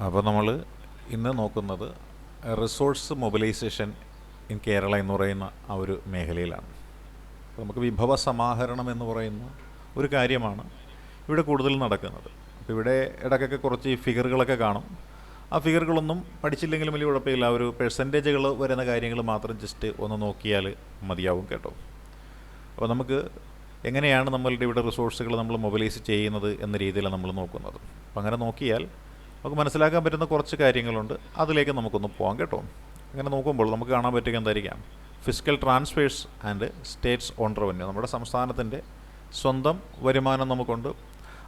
അപ്പോൾ നമ്മൾ ഇന്ന് നോക്കുന്നത് റിസോഴ്സ് മൊബിലൈസേഷൻ ഇൻ കേരള എന്ന് പറയുന്ന ആ ഒരു മേഖലയിലാണ്. അപ്പോൾ നമുക്ക് വിഭവ സമാഹരണം എന്ന് പറയുന്ന ഒരു കാര്യമാണ് ഇവിടെ കൂടുതൽ നടക്കുന്നത്. അപ്പോൾ ഇവിടെ ഇടയ്ക്കൊക്കെ കുറച്ച് ഫിഗറുകളൊക്കെ കാണും. ആ ഫിഗറുകളൊന്നും പഠിച്ചില്ലെങ്കിലും വലിയ കുഴപ്പമില്ല. ഒരു പെർസെൻറ്റേജുകൾ വരുന്ന കാര്യങ്ങൾ മാത്രം ജസ്റ്റ് ഒന്ന് നോക്കിയാൽ മതിയാവും കേട്ടോ. അപ്പോൾ നമുക്ക് എങ്ങനെയാണ് നമ്മളുടെ ഇവിടെ റിസോഴ്സുകൾ നമ്മൾ മൊബിലൈസ് ചെയ്യുന്നത് എന്ന രീതിയിലാണ് നമ്മൾ നോക്കുന്നത്. അപ്പോൾ അങ്ങനെ നോക്കിയാൽ നമുക്ക് മനസ്സിലാക്കാൻ പറ്റുന്ന കുറച്ച് കാര്യങ്ങളുണ്ട്. അതിലേക്ക് നമുക്കൊന്ന് പോകാം കേട്ടോ. അങ്ങനെ നോക്കുമ്പോൾ നമുക്ക് കാണാൻ പറ്റുക എന്തായിരിക്കാം, fiscal transfers and states own revenue. നമ്മുടെ സംസ്ഥാനത്തിൻ്റെ സ്വന്തം വരുമാനം നമുക്കുണ്ട്,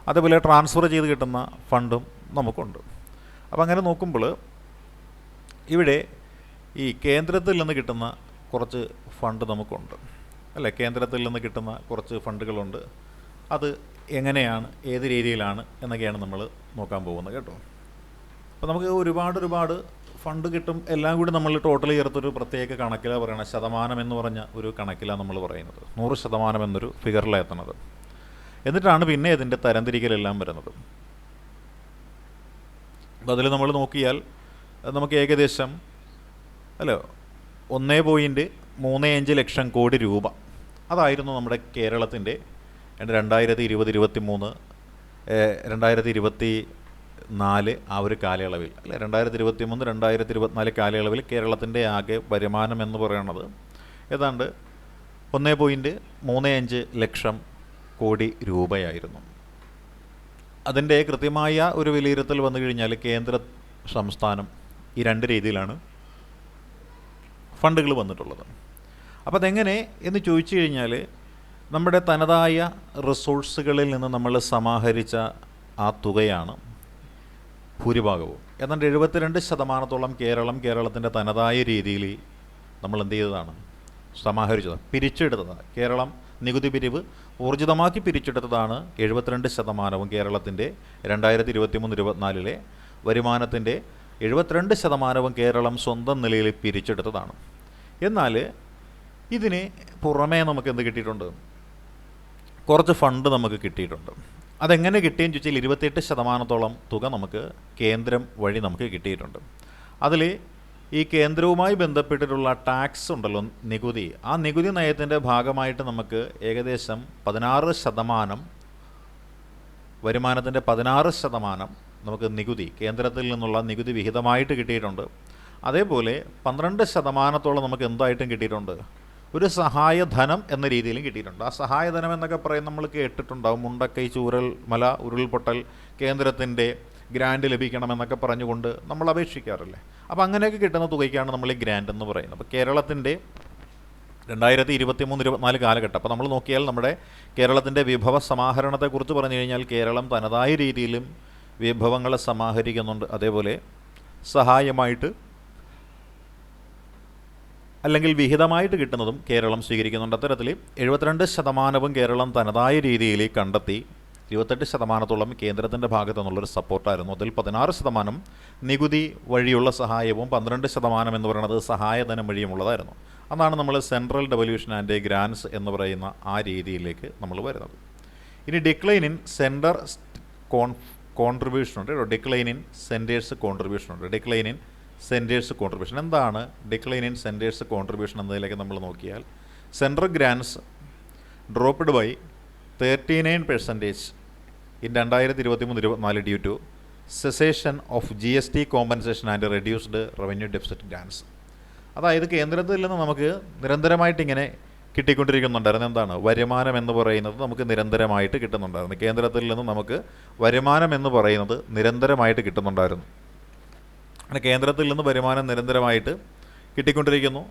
അതേപോലെ ട്രാൻസ്ഫർ ചെയ്ത് കിട്ടുന്ന ഫണ്ടും നമുക്കുണ്ട്. അപ്പോൾ അങ്ങനെ നോക്കുമ്പോൾ ഇവിടെ ഈ കേന്ദ്രത്തിൽ നിന്ന് കിട്ടുന്ന കുറച്ച് ഫണ്ട് നമുക്കുണ്ട് അല്ലേ. കേന്ദ്രത്തിൽ നിന്ന് കിട്ടുന്ന കുറച്ച് ഫണ്ടുകളുണ്ട്. അത് എങ്ങനെയാണ്, ഏത് രീതിയിലാണ് എന്നൊക്കെയാണ് നമ്മൾ നോക്കാൻ പോകുന്നത് കേട്ടോ. അപ്പോൾ നമുക്ക് ഒരുപാട് ഫണ്ട് കിട്ടും. എല്ലാം കൂടി നമ്മൾ ടോട്ടൽ ചേർത്തൊരു പ്രത്യേക കണക്കിലാണ് പറയുന്നത്. ശതമാനം എന്ന് പറഞ്ഞ ഒരു കണക്കിലാണ് നമ്മൾ പറയുന്നത്. 100% എന്നൊരു ഫിഗറിലാണ് എത്തുന്നത്. എന്നിട്ടാണ് പിന്നെ ഇതിൻ്റെ തരംതിരിക്കലെല്ലാം വരുന്നത്. അപ്പോൾ അതിൽ നമ്മൾ നോക്കിയാൽ നമുക്ക് ഏകദേശം 1.35 ലക്ഷം കോടി രൂപ അതായിരുന്നു നമ്മുടെ കേരളത്തിൻ്റെ 2020-2023 2024 ആ ഒരു കാലയളവിൽ അല്ലെ 2023-2024 കാലയളവിൽ കേരളത്തിൻ്റെ ആകെ വരുമാനം എന്ന് പറയുന്നത് ഏതാണ്ട് 1.35 ലക്ഷം കോടി രൂപയായിരുന്നു. അതിൻ്റെ കൃത്യമായ ഒരു വിലയിരുത്തൽ വന്നു കഴിഞ്ഞാൽ കേന്ദ്ര സംസ്ഥാനം ഈ രണ്ട് രീതിയിലാണ് ഫണ്ടുകൾ വന്നിട്ടുള്ളത്. അപ്പോൾ അതെങ്ങനെ എന്ന് ചോദിച്ചു കഴിഞ്ഞാൽ നമ്മുടെ തനതായ റിസോഴ്സുകളിൽ നിന്ന് നമ്മൾ സമാഹരിച്ച ആ തുകയാണ് ഭൂരിഭാഗവും. ഏതാണ്ട് 72% കേരളത്തിൻ്റെ തനതായ രീതിയിൽ നമ്മൾ എന്ത് ചെയ്തതാണ്, സമാഹരിച്ചത്, പിരിച്ചെടുത്തതാണ്. കേരളം നികുതി പിരിവ് ഊർജിതമാക്കി പിരിച്ചെടുത്തതാണ് 72% കേരളത്തിൻ്റെ 2023-24 വരുമാനത്തിൻ്റെ 72% കേരളം സ്വന്തം നിലയിൽ പിരിച്ചെടുത്തതാണ്. എന്നാൽ ഇതിന് പുറമേ നമുക്ക് എന്ത് കിട്ടിയിട്ടുണ്ട്, കുറച്ച് ഫണ്ട് നമുക്ക് കിട്ടിയിട്ടുണ്ട്. അതെങ്ങനെ കിട്ടിയെന്ന് ചോദിച്ചാൽ 28% തുക നമുക്ക് കേന്ദ്രം വഴി നമുക്ക് കിട്ടിയിട്ടുണ്ട്. അതിൽ ഈ കേന്ദ്രവുമായി ബന്ധപ്പെട്ടിട്ടുള്ള ടാക്സ് ഉണ്ടല്ലോ, നികുതി, ആ നികുതി നയത്തിൻ്റെ ഭാഗമായിട്ട് നമുക്ക് ഏകദേശം 16%, വരുമാനത്തിൻ്റെ 16% നമുക്ക് നികുതി കേന്ദ്രത്തിൽ നിന്നുള്ള നികുതി വിഹിതമായിട്ട് കിട്ടിയിട്ടുണ്ട്. അതേപോലെ 12% നമുക്ക് എന്തായിട്ടും കിട്ടിയിട്ടുണ്ട്, ഒരു സഹായധനം എന്ന രീതിയിലും കിട്ടിയിട്ടുണ്ട്. ആ സഹായധനം എന്നൊക്കെ പറയും, നമ്മൾ കേട്ടിട്ടുണ്ടാവും, മുണ്ടക്കൈ ചൂരൽ മല ഉരുൾപൊട്ടൽ കേന്ദ്രത്തിൻ്റെ ഗ്രാൻഡ് ലഭിക്കണമെന്നൊക്കെ പറഞ്ഞുകൊണ്ട് നമ്മൾ അപേക്ഷിക്കാറില്ലേ. അപ്പോൾ അങ്ങനെയൊക്കെ കിട്ടുന്ന തുകയ്ക്കാണ് നമ്മൾ ഈ ഗ്രാൻഡ് എന്ന് പറയുന്നത്. അപ്പോൾ കേരളത്തിൻ്റെ 2023-24 കാലഘട്ടം അപ്പോൾ നമ്മൾ നോക്കിയാൽ നമ്മുടെ കേരളത്തിൻ്റെ വിഭവ സമാഹരണത്തെക്കുറിച്ച് പറഞ്ഞു കഴിഞ്ഞാൽ കേരളം തനതായ രീതിയിലും വിഭവങ്ങളെ സമാഹരിക്കുന്നുണ്ട്. അതേപോലെ സഹായമായിട്ട് അല്ലെങ്കിൽ വിഹിതമായിട്ട് കിട്ടുന്നതും കേരളം സ്വീകരിക്കുന്നുണ്ട്. അത്തരത്തിൽ 72% കേരളം തനതായ രീതിയിൽ കണ്ടെത്തി. 28% കേന്ദ്രത്തിൻ്റെ ഭാഗത്തു നിന്നുള്ളൊരു സപ്പോർട്ടായിരുന്നു. അതിൽ 16% നികുതി വഴിയുള്ള സഹായവും 12% എന്ന് പറയുന്നത് സഹായധനം വഴിയുമുള്ളതായിരുന്നു. അതാണ് നമ്മൾ സെൻട്രൽ ഡെവല്യൂഷൻ ആൻഡ് ഗ്രാൻസ് എന്ന് പറയുന്ന ആ രീതിയിലേക്ക് നമ്മൾ വരുന്നത്. ഇനി ഡിക്ലൈൻ ഇൻ സെൻറ്റർ കോൺട്രിബ്യൂഷൻ ഉണ്ട് കേട്ടോ. ഡിക്ലൈൻ ഇൻ സെൻറ്റേഴ്സ് കോൺട്രിബ്യൂഷൻ ഉണ്ട്. ഡിക്ലൈൻ ഇൻ സെൻറ്റേഴ്സ് കോൺട്രിബ്യൂഷൻ എന്താണ്? ഡിക്ലൈൻ ഇൻ സെൻറ്റേഴ്സ് കോൺട്രിബ്യൂഷൻ എന്നതിലേക്ക് നമ്മൾ നോക്കിയാൽ central grants dropped by 39% in 2023-24 due to cessation of GST compensation and reduced revenue deficit grants. അതായത് കേന്ദ്രത്തിൽ നിന്ന് നമുക്ക് നിരന്തരമായിട്ട് ഇങ്ങനെ കിട്ടിക്കൊണ്ടിരിക്കുന്നുണ്ടായിരുന്നു. എന്താണ് വരുമാനം എന്ന് പറയുന്നത് നമുക്ക് നിരന്തരമായിട്ട് കിട്ടുന്നുണ്ടായിരുന്നു. കേന്ദ്രത്തിൽ നിന്ന് നമുക്ക് വരുമാനം എന്ന് പറയുന്നത് നിരന്തരമായിട്ട് കിട്ടുന്നുണ്ടായിരുന്നു. അങ്ങനെ കേന്ദ്രത്തിൽ നിന്ന് വരുമാനം നിരന്തരമായിട്ട് കിട്ടിക്കൊണ്ടിരിക്കുന്നു.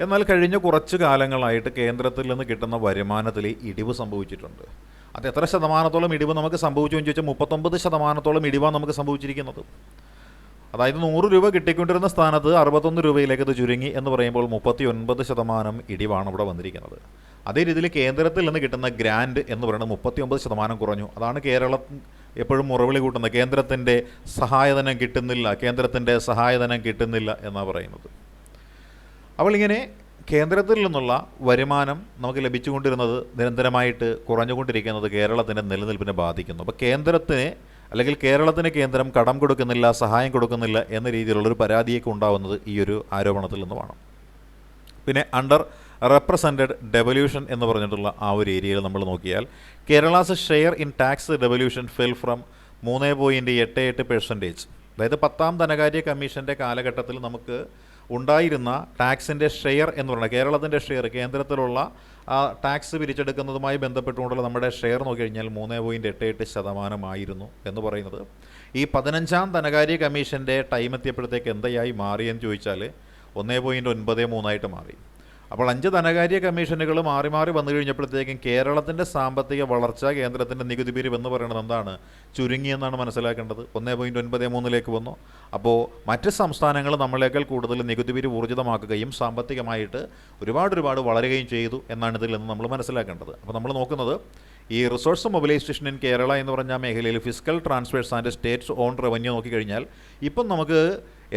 എന്നാൽ കഴിഞ്ഞ കുറച്ച് കാലങ്ങളായിട്ട് കേന്ദ്രത്തിൽ നിന്ന് കിട്ടുന്ന വരുമാനത്തിൽ ഇടിവ് സംഭവിച്ചിട്ടുണ്ട്. അത് എത്ര ശതമാനത്തോളം ഇടിവ് നമുക്ക് സംഭവിച്ചു എന്ന് ചോദിച്ചാൽ 39% ഇടിവാണ് നമുക്ക് സംഭവിച്ചിരിക്കുന്നത്. അതായത് 100 രൂപ കിട്ടിക്കൊണ്ടിരുന്ന സ്ഥാനത്ത് 61 രൂപയിലേക്ക് ഇത് ചുരുങ്ങി എന്ന് പറയുമ്പോൾ 39% ഇടിവാണ് ഇവിടെ വന്നിരിക്കുന്നത്. അതേ രീതിയിൽ കേന്ദ്രത്തിൽ നിന്ന് കിട്ടുന്ന ഗ്രാൻഡ് എന്ന് പറയുന്നത് 39% കുറഞ്ഞു. അതാണ് കേരളം എപ്പോഴും മുറവിളി കൂട്ടുന്നത്, കേന്ദ്രത്തിൻ്റെ സഹായധനം കിട്ടുന്നില്ല എന്നാണ് പറയുന്നത്. അപ്പോൾ ഇങ്ങനെ കേന്ദ്രത്തിൽ നിന്നുള്ള വരുമാനം നമുക്ക് ലഭിച്ചുകൊണ്ടിരുന്നത് നിരന്തരമായിട്ട് കുറഞ്ഞുകൊണ്ടിരിക്കുന്നത് കേരളത്തിൻ്റെ നിലനിൽപ്പിനെ ബാധിക്കുന്നു. അപ്പോൾ കേന്ദ്രത്തിന് അല്ലെങ്കിൽ കേരളത്തിന് കേന്ദ്രം കടം കൊടുക്കുന്നില്ല, സഹായം കൊടുക്കുന്നില്ല എന്ന രീതിയിലുള്ളൊരു പരാതിയൊക്കെ ഉണ്ടാവുന്നത് ഈ ഒരു ആരോപണത്തിൽ നിന്നുമാണ്. പിന്നെ അണ്ടർ റെപ്രസെൻറ്റഡ് ഡെവല്യൂഷൻ എന്ന് പറഞ്ഞിട്ടുള്ള ആ ഒരു ഏരിയയിൽ നമ്മൾ നോക്കിയാൽ Kerala's share in tax devolution fell from 3.88%. അതായത് 10ാം ധനകാര്യ കമ്മീഷൻ്റെ കാലഘട്ടത്തിൽ നമുക്ക് ഉണ്ടായിരുന്ന ടാക്സിൻ്റെ ഷെയർ എന്ന് പറയുന്നത്, കേരളത്തിൻ്റെ ഷെയർ, കേന്ദ്രത്തിലുള്ള ടാക്സ് പിരിച്ചെടുക്കുന്നതുമായി ബന്ധപ്പെട്ടുകൊണ്ടുള്ള നമ്മുടെ ഷെയർ നോക്കിക്കഴിഞ്ഞാൽ 3.88% എന്ന് പറയുന്നത് ഈ 15ാം ധനകാര്യ കമ്മീഷൻ്റെ ടൈം എത്തിയപ്പോഴത്തേക്ക് എന്തായി മാറിയെന്ന് ചോദിച്ചാൽ 1.93 മാറി. അപ്പോൾ 5 ധനകാര്യ കമ്മീഷനുകൾ മാറി മാറി വന്നു കഴിഞ്ഞപ്പോഴത്തേക്കും കേരളത്തിൻ്റെ സാമ്പത്തിക വളർച്ച, കേന്ദ്രത്തിൻ്റെ നികുതി പിരിവ് എന്ന് പറയുന്നത് എന്താണ്, ചുരുങ്ങിയെന്നാണ് മനസ്സിലാക്കേണ്ടത്. 1.93 വന്നു. അപ്പോൾ മറ്റ് സംസ്ഥാനങ്ങൾ നമ്മളേക്കാൾ കൂടുതൽ നികുതി പിരിവ് ഊർജിതമാക്കുകയും സാമ്പത്തികമായിട്ട് ഒരുപാട് വളരുകയും ചെയ്തു എന്നാണ് ഇതിൽ നിന്ന് നമ്മൾ മനസ്സിലാക്കേണ്ടത്. അപ്പോൾ നമ്മൾ നോക്കുന്നത് ഈ റിസോഴ്സ് മൊബിലൈസേഷൻ ഇൻ കേരള എന്ന് പറഞ്ഞ മേഖലയിൽ fiscal transfers and states own revenue നോക്കിക്കഴിഞ്ഞാൽ ഇപ്പം നമുക്ക്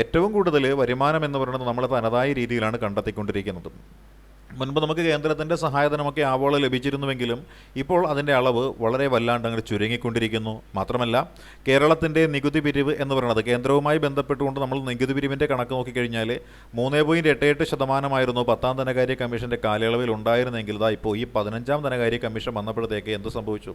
ഏറ്റവും കൂടുതൽ വരുമാനം എന്ന് പറയുന്നത് നമ്മൾ തനതായ രീതിയിലാണ് കണ്ടെത്തിക്കൊണ്ടിരിക്കുന്നത്. മുൻപ് നമുക്ക് കേന്ദ്രത്തിൻ്റെ സഹായധനമൊക്കെ ആവോളം ലഭിച്ചിരുന്നുവെങ്കിലും ഇപ്പോൾ അതിൻ്റെ അളവ് വളരെ വല്ലാണ്ട് അങ്ങോട്ട് ചുരുങ്ങിക്കൊണ്ടിരിക്കുന്നു. മാത്രമല്ല കേരളത്തിൻ്റെ നികുതി പിരിവ് എന്ന് പറയുന്നത്, കേന്ദ്രവുമായി ബന്ധപ്പെട്ടുകൊണ്ട് നമ്മൾ നികുതി പിരിവിൻ്റെ കണക്ക് നോക്കിക്കഴിഞ്ഞാൽ 3.88% 10ാം ധനകാര്യ കമ്മീഷൻ്റെ കാലയളവിൽ ഉണ്ടായിരുന്നെങ്കിൽ ഇതാ ഇപ്പോൾ ഈ 15ാം ധനകാര്യ കമ്മീഷൻ വന്നപ്പോഴത്തേക്ക് എന്ത് സംഭവിച്ചു,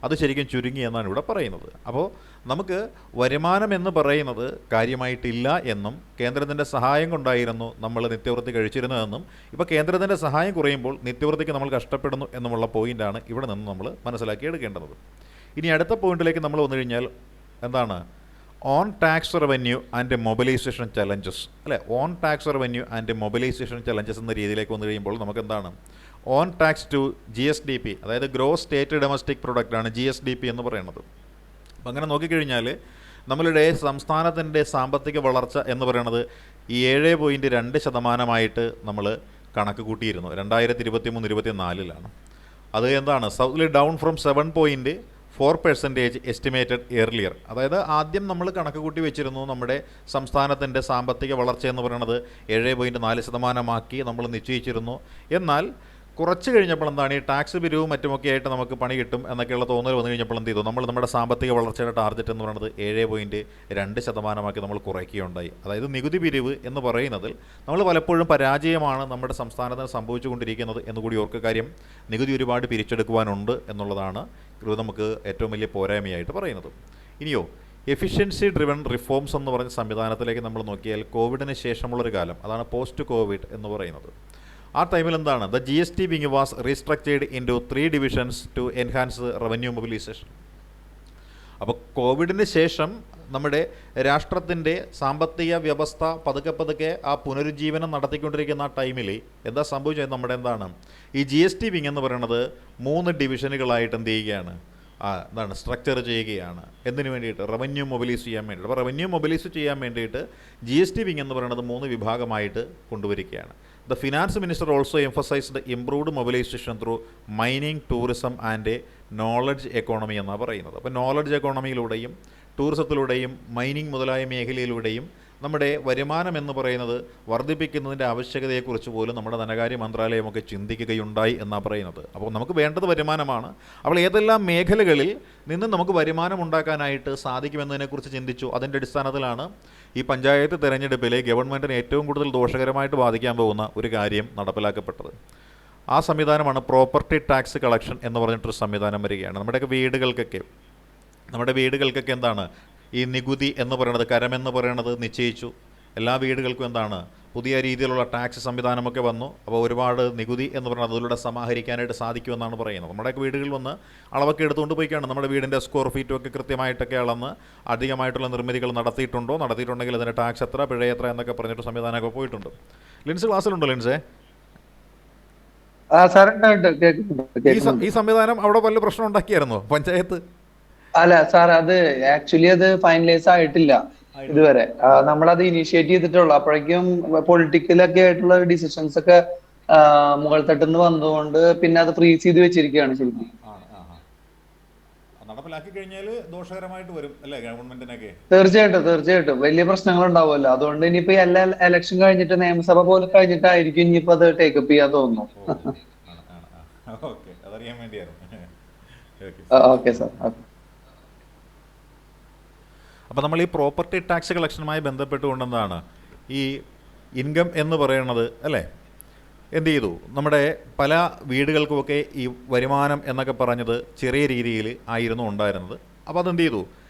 അത് ശരിക്കും ചുരുങ്ങി എന്നാണ് ഇവിടെ പറയുന്നത്. അപ്പോൾ നമുക്ക് വരുമാനം എന്ന് പറയുന്നത് കാര്യമായിട്ടില്ല എന്നും കേന്ദ്രത്തിൻ്റെ സഹായം കൊണ്ടായിരുന്നു നമ്മൾ നിത്യവൃത്തി കഴിച്ചിരുന്നതെന്നും ഇപ്പോൾ കേന്ദ്രത്തിൻ്റെ സഹായം കുറയുമ്പോൾ നിത്യവൃത്തിക്ക് നമ്മൾ കഷ്ടപ്പെടുന്നു എന്നുമുള്ള പോയിൻ്റാണ് ഇവിടെ നിന്ന് നമ്മൾ മനസ്സിലാക്കിയെടുക്കേണ്ടത്. ഇനി അടുത്ത പോയിന്റിലേക്ക് നമ്മൾ വന്നു കഴിഞ്ഞാൽ എന്താണ്, own tax revenue and mobilisation challenges, അല്ലേ? Own tax revenue and mobilisation challenges എന്ന രീതിയിലേക്ക് വന്നു കഴിയുമ്പോൾ നമുക്ക് എന്താണ്, ഓൺ ടാക്സ് ടു GSDP, അതായത് ഗ്രോസ് സ്റ്റേറ്റ് ഡൊമസ്റ്റിക് പ്രൊഡക്റ്റാണ് GSDP എന്ന് പറയുന്നത്. അപ്പം അങ്ങനെ നോക്കിക്കഴിഞ്ഞാൽ നമ്മളുടെ സംസ്ഥാനത്തിൻ്റെ സാമ്പത്തിക വളർച്ച എന്ന് പറയുന്നത് ഈ 7.2% നമ്മൾ കണക്ക് കൂട്ടിയിരുന്നു 2023-24. അത് എന്താണ്, സൗത്ത്ലി ഡൗൺ ഫ്രം 7.4% എസ്റ്റിമേറ്റഡ് എർലിയർ. അതായത് ആദ്യം നമ്മൾ കണക്ക് കൂട്ടി വെച്ചിരുന്നു നമ്മുടെ സംസ്ഥാനത്തിൻ്റെ സാമ്പത്തിക വളർച്ച എന്ന് പറയുന്നത് 7.4% നമ്മൾ നിശ്ചയിച്ചിരുന്നു. എന്നാൽ കുറച്ച് കഴിഞ്ഞപ്പോൾ എന്താണ്, ഈ ടാക്സ് പിരിവും മറ്റുമൊക്കെ ആയിട്ട് നമുക്ക് പണി കിട്ടും എന്നൊക്കെയുള്ള തോന്നൽ വന്നു കഴിഞ്ഞപ്പോൾ എന്ത് ചെയ്തു, നമ്മൾ നമ്മുടെ സാമ്പത്തിക വളർച്ചയുടെ ടാർഗറ്റ് എന്ന് പറയുന്നത് 7.2% നമ്മൾ കുറയ്ക്കുകയുണ്ടായി. അതായത് നികുതി പിരിവ് എന്ന് പറയുന്നതിൽ നമ്മൾ പലപ്പോഴും പരാജയമാണ് നമ്മുടെ സംസ്ഥാനത്തിന് സംഭവിച്ചുകൊണ്ടിരിക്കുന്നത് എന്നുകൂടി ഓർക്കുക. കാര്യം നികുതി ഒരുപാട് പിരിച്ചെടുക്കുവാനുണ്ട് എന്നുള്ളതാണ് ഇത് നമുക്ക് ഏറ്റവും വലിയ പോരായ്മയായിട്ട് പറയുന്നത്. ഇനിയോ എഫിഷ്യൻസി ഡ്രിവൺ റിഫോംസ് എന്ന് പറഞ്ഞ സംവിധാനത്തിലേക്ക് നമ്മൾ നോക്കിയാൽ കോവിഡിന് ശേഷമുള്ളൊരു കാലം, അതാണ് പോസ്റ്റ് കോവിഡ് എന്ന് പറയുന്നത്. ആ ടൈമിൽ എന്താണ്, the GST wing was restructured into 3 divisions to enhance revenue mobilisation. അപ്പോൾ കോവിഡിന് ശേഷം നമ്മുടെ രാഷ്ട്രത്തിൻ്റെ സാമ്പത്തിക വ്യവസ്ഥ പതുക്കെ ആ പുനരുജ്ജീവനം നടത്തിക്കൊണ്ടിരിക്കുന്ന ആ ടൈമിൽ എന്താ സംഭവിച്ചത്, നമ്മുടെ എന്താണ്, ഈ GST വിങ് എന്ന് പറയുന്നത് 3 ഡിവിഷനുകളായിട്ട് എന്ത് ചെയ്യുകയാണ്, എന്താണ് സ്ട്രക്ചർ ചെയ്യുകയാണ്. എന്തിനു വേണ്ടിയിട്ട്, റവന്യൂ മൊബിലൈസ് ചെയ്യാൻ വേണ്ടിയിട്ട്. അപ്പോൾ റവന്യൂ മൊബിലൈസ് ചെയ്യാൻ വേണ്ടിയിട്ട് GST വിങ് എന്ന് പറയുന്നത് 3 വിഭാഗമായിട്ട് കൊണ്ടുവരികയാണ്. The finance minister also emphasized the improved mobilization through mining, tourism and knowledge economy എന്നാണ് പറയുന്നത്. അപ്പോൾ നോളജ് എക്കോണമിയിലൂടെയും ടൂറിസത്തിലൂടെയും മൈനിങ് മുതലായ മേഖലയിലൂടെയും നമ്മുടെ വരുമാനം എന്ന് പറയുന്നത് വർദ്ധിപ്പിക്കുന്നതിൻ്റെ ആവശ്യകതയെക്കുറിച്ച് പോലും നമ്മുടെ ധനകാര്യ മന്ത്രാലയമൊക്കെ ചിന്തിക്കുകയുണ്ടായി എന്നാണ് പറയുന്നത്. അപ്പോൾ നമുക്ക് വേണ്ടത് വരുമാനമാണ്. അപ്പോൾ ഏതെല്ലാം മേഖലകളിൽ നിന്ന് നമുക്ക് വരുമാനം ഉണ്ടാക്കാനായിട്ട് സാധിക്കുമെന്നതിനെക്കുറിച്ച് ചിന്തിച്ചു. അതിൻ്റെ അടിസ്ഥാനത്തിലാണ് ഈ പഞ്ചായത്ത് തെരഞ്ഞെടുപ്പിലെ ഗവൺമെൻറ്റിന് ഏറ്റവും കൂടുതൽ ദോഷകരമായിട്ട് ബാധിക്കാൻ പോകുന്ന ഒരു കാര്യം നടപ്പിലാക്കപ്പെട്ടത്. ആ സംവിധാനമാണ് പ്രോപ്പർട്ടി ടാക്സ് കളക്ഷൻ എന്ന് പറഞ്ഞിട്ടൊരു സംവിധാനം വരികയാണ്. നമ്മുടെ വീടുകൾക്കൊക്കെ എന്താണ് ഈ നികുതി എന്ന് പറയുന്നത്, കരമെന്ന് പറയുന്നത് നിശ്ചയിച്ചു. എല്ലാ വീടുകൾക്കും എന്താണ് പുതിയ രീതിയിലുള്ള ടാക്സ് സംവിധാനമൊക്കെ വന്നു. അപ്പോൾ ഒരുപാട് നികുതി എന്ന് പറയുന്നത് അതിലൂടെ സമാഹരിക്കാനായിട്ട് സാധിക്കുമെന്നാണ് പറയുന്നത്. നമ്മുടെയൊക്കെ വീടുകളിൽ വന്ന് അളവൊക്കെ എടുത്തുകൊണ്ട് പോയിക്കാണ് നമ്മുടെ വീടിൻ്റെ സ്ക്വയർ ഫീറ്റും ഒക്കെ കൃത്യമായിട്ടൊക്കെ അളന്ന് അധികമായിട്ടുള്ള നിർമ്മിതികൾ നടത്തിയിട്ടുണ്ടെങ്കിൽ അതിൻ്റെ ടാക്സ് എത്ര, പിഴ എത്ര എന്നൊക്കെ പറഞ്ഞിട്ട് സംവിധാനമൊക്കെ പോയിട്ടുണ്ട്. ലിൻസ് ക്ലാസ്സിലുണ്ടോ ലിൻസേ? ഈ സംവിധാനം അവിടെ വല്ല പ്രശ്നം ഉണ്ടാക്കിയായിരുന്നോ പഞ്ചായത്ത്? അല്ല സാർ, അത് ആക്ച്വലി അത് ഫൈനലൈസ് ആയിട്ടില്ല ഇതുവരെ. നമ്മളത് ഇനിഷ്യേറ്റ് ചെയ്തിട്ടുള്ളൂ. അപ്പോഴേക്കും പൊളിറ്റിക്കലൊക്കെ ആയിട്ടുള്ള ഡിസിഷൻസ് ഒക്കെ മുകൾ തട്ടുന്ന് വന്നതുകൊണ്ട് പിന്നെ അത് ഫ്രീസ് ചെയ്ത് വെച്ചിരിക്കുകയാണ് ശരിക്കും. നടപ്പിലാക്കി കഴിഞ്ഞാൽ ദോഷകരമായിട്ട് വരും അല്ലേ ഗവൺമെന്റിനൊക്കെ? തീർച്ചയായിട്ടും വലിയ പ്രശ്നങ്ങൾ ഉണ്ടാവുമല്ലോ. അതുകൊണ്ട് ഇനിയിപ്പോ എല്ലാ ഇലക്ഷൻ കഴിഞ്ഞിട്ട് നിയമസഭ പോലെ കഴിഞ്ഞിട്ടായിരിക്കും ഇനിയിപ്പോ അത് ടേക്കപ്പ് ചെയ്യാൻ തോന്നുന്നു. അതറിയാൻ വേണ്ടിയായിരുന്നു. Okay sir. അപ്പോൾ നമ്മൾ ഈ പ്രോപ്പർട്ടി ടാക്സ് കളക്ഷനുമായി ബന്ധപ്പെട്ടുകൊണ്ടെന്താണ് ഈ ഇൻകം എന്ന് പറയുന്നത് അല്ലേ, എന്ത് ചെയ്തു, നമ്മുടെ പല വീടുകൾക്കുമൊക്കെ ഈ വരുമാനം എന്നൊക്കെ പറഞ്ഞത് ചെറിയ രീതിയിൽ ആയിരുന്നു ഉണ്ടായിരുന്നത്. അപ്പോൾ അതെന്ത് ചെയ്തു,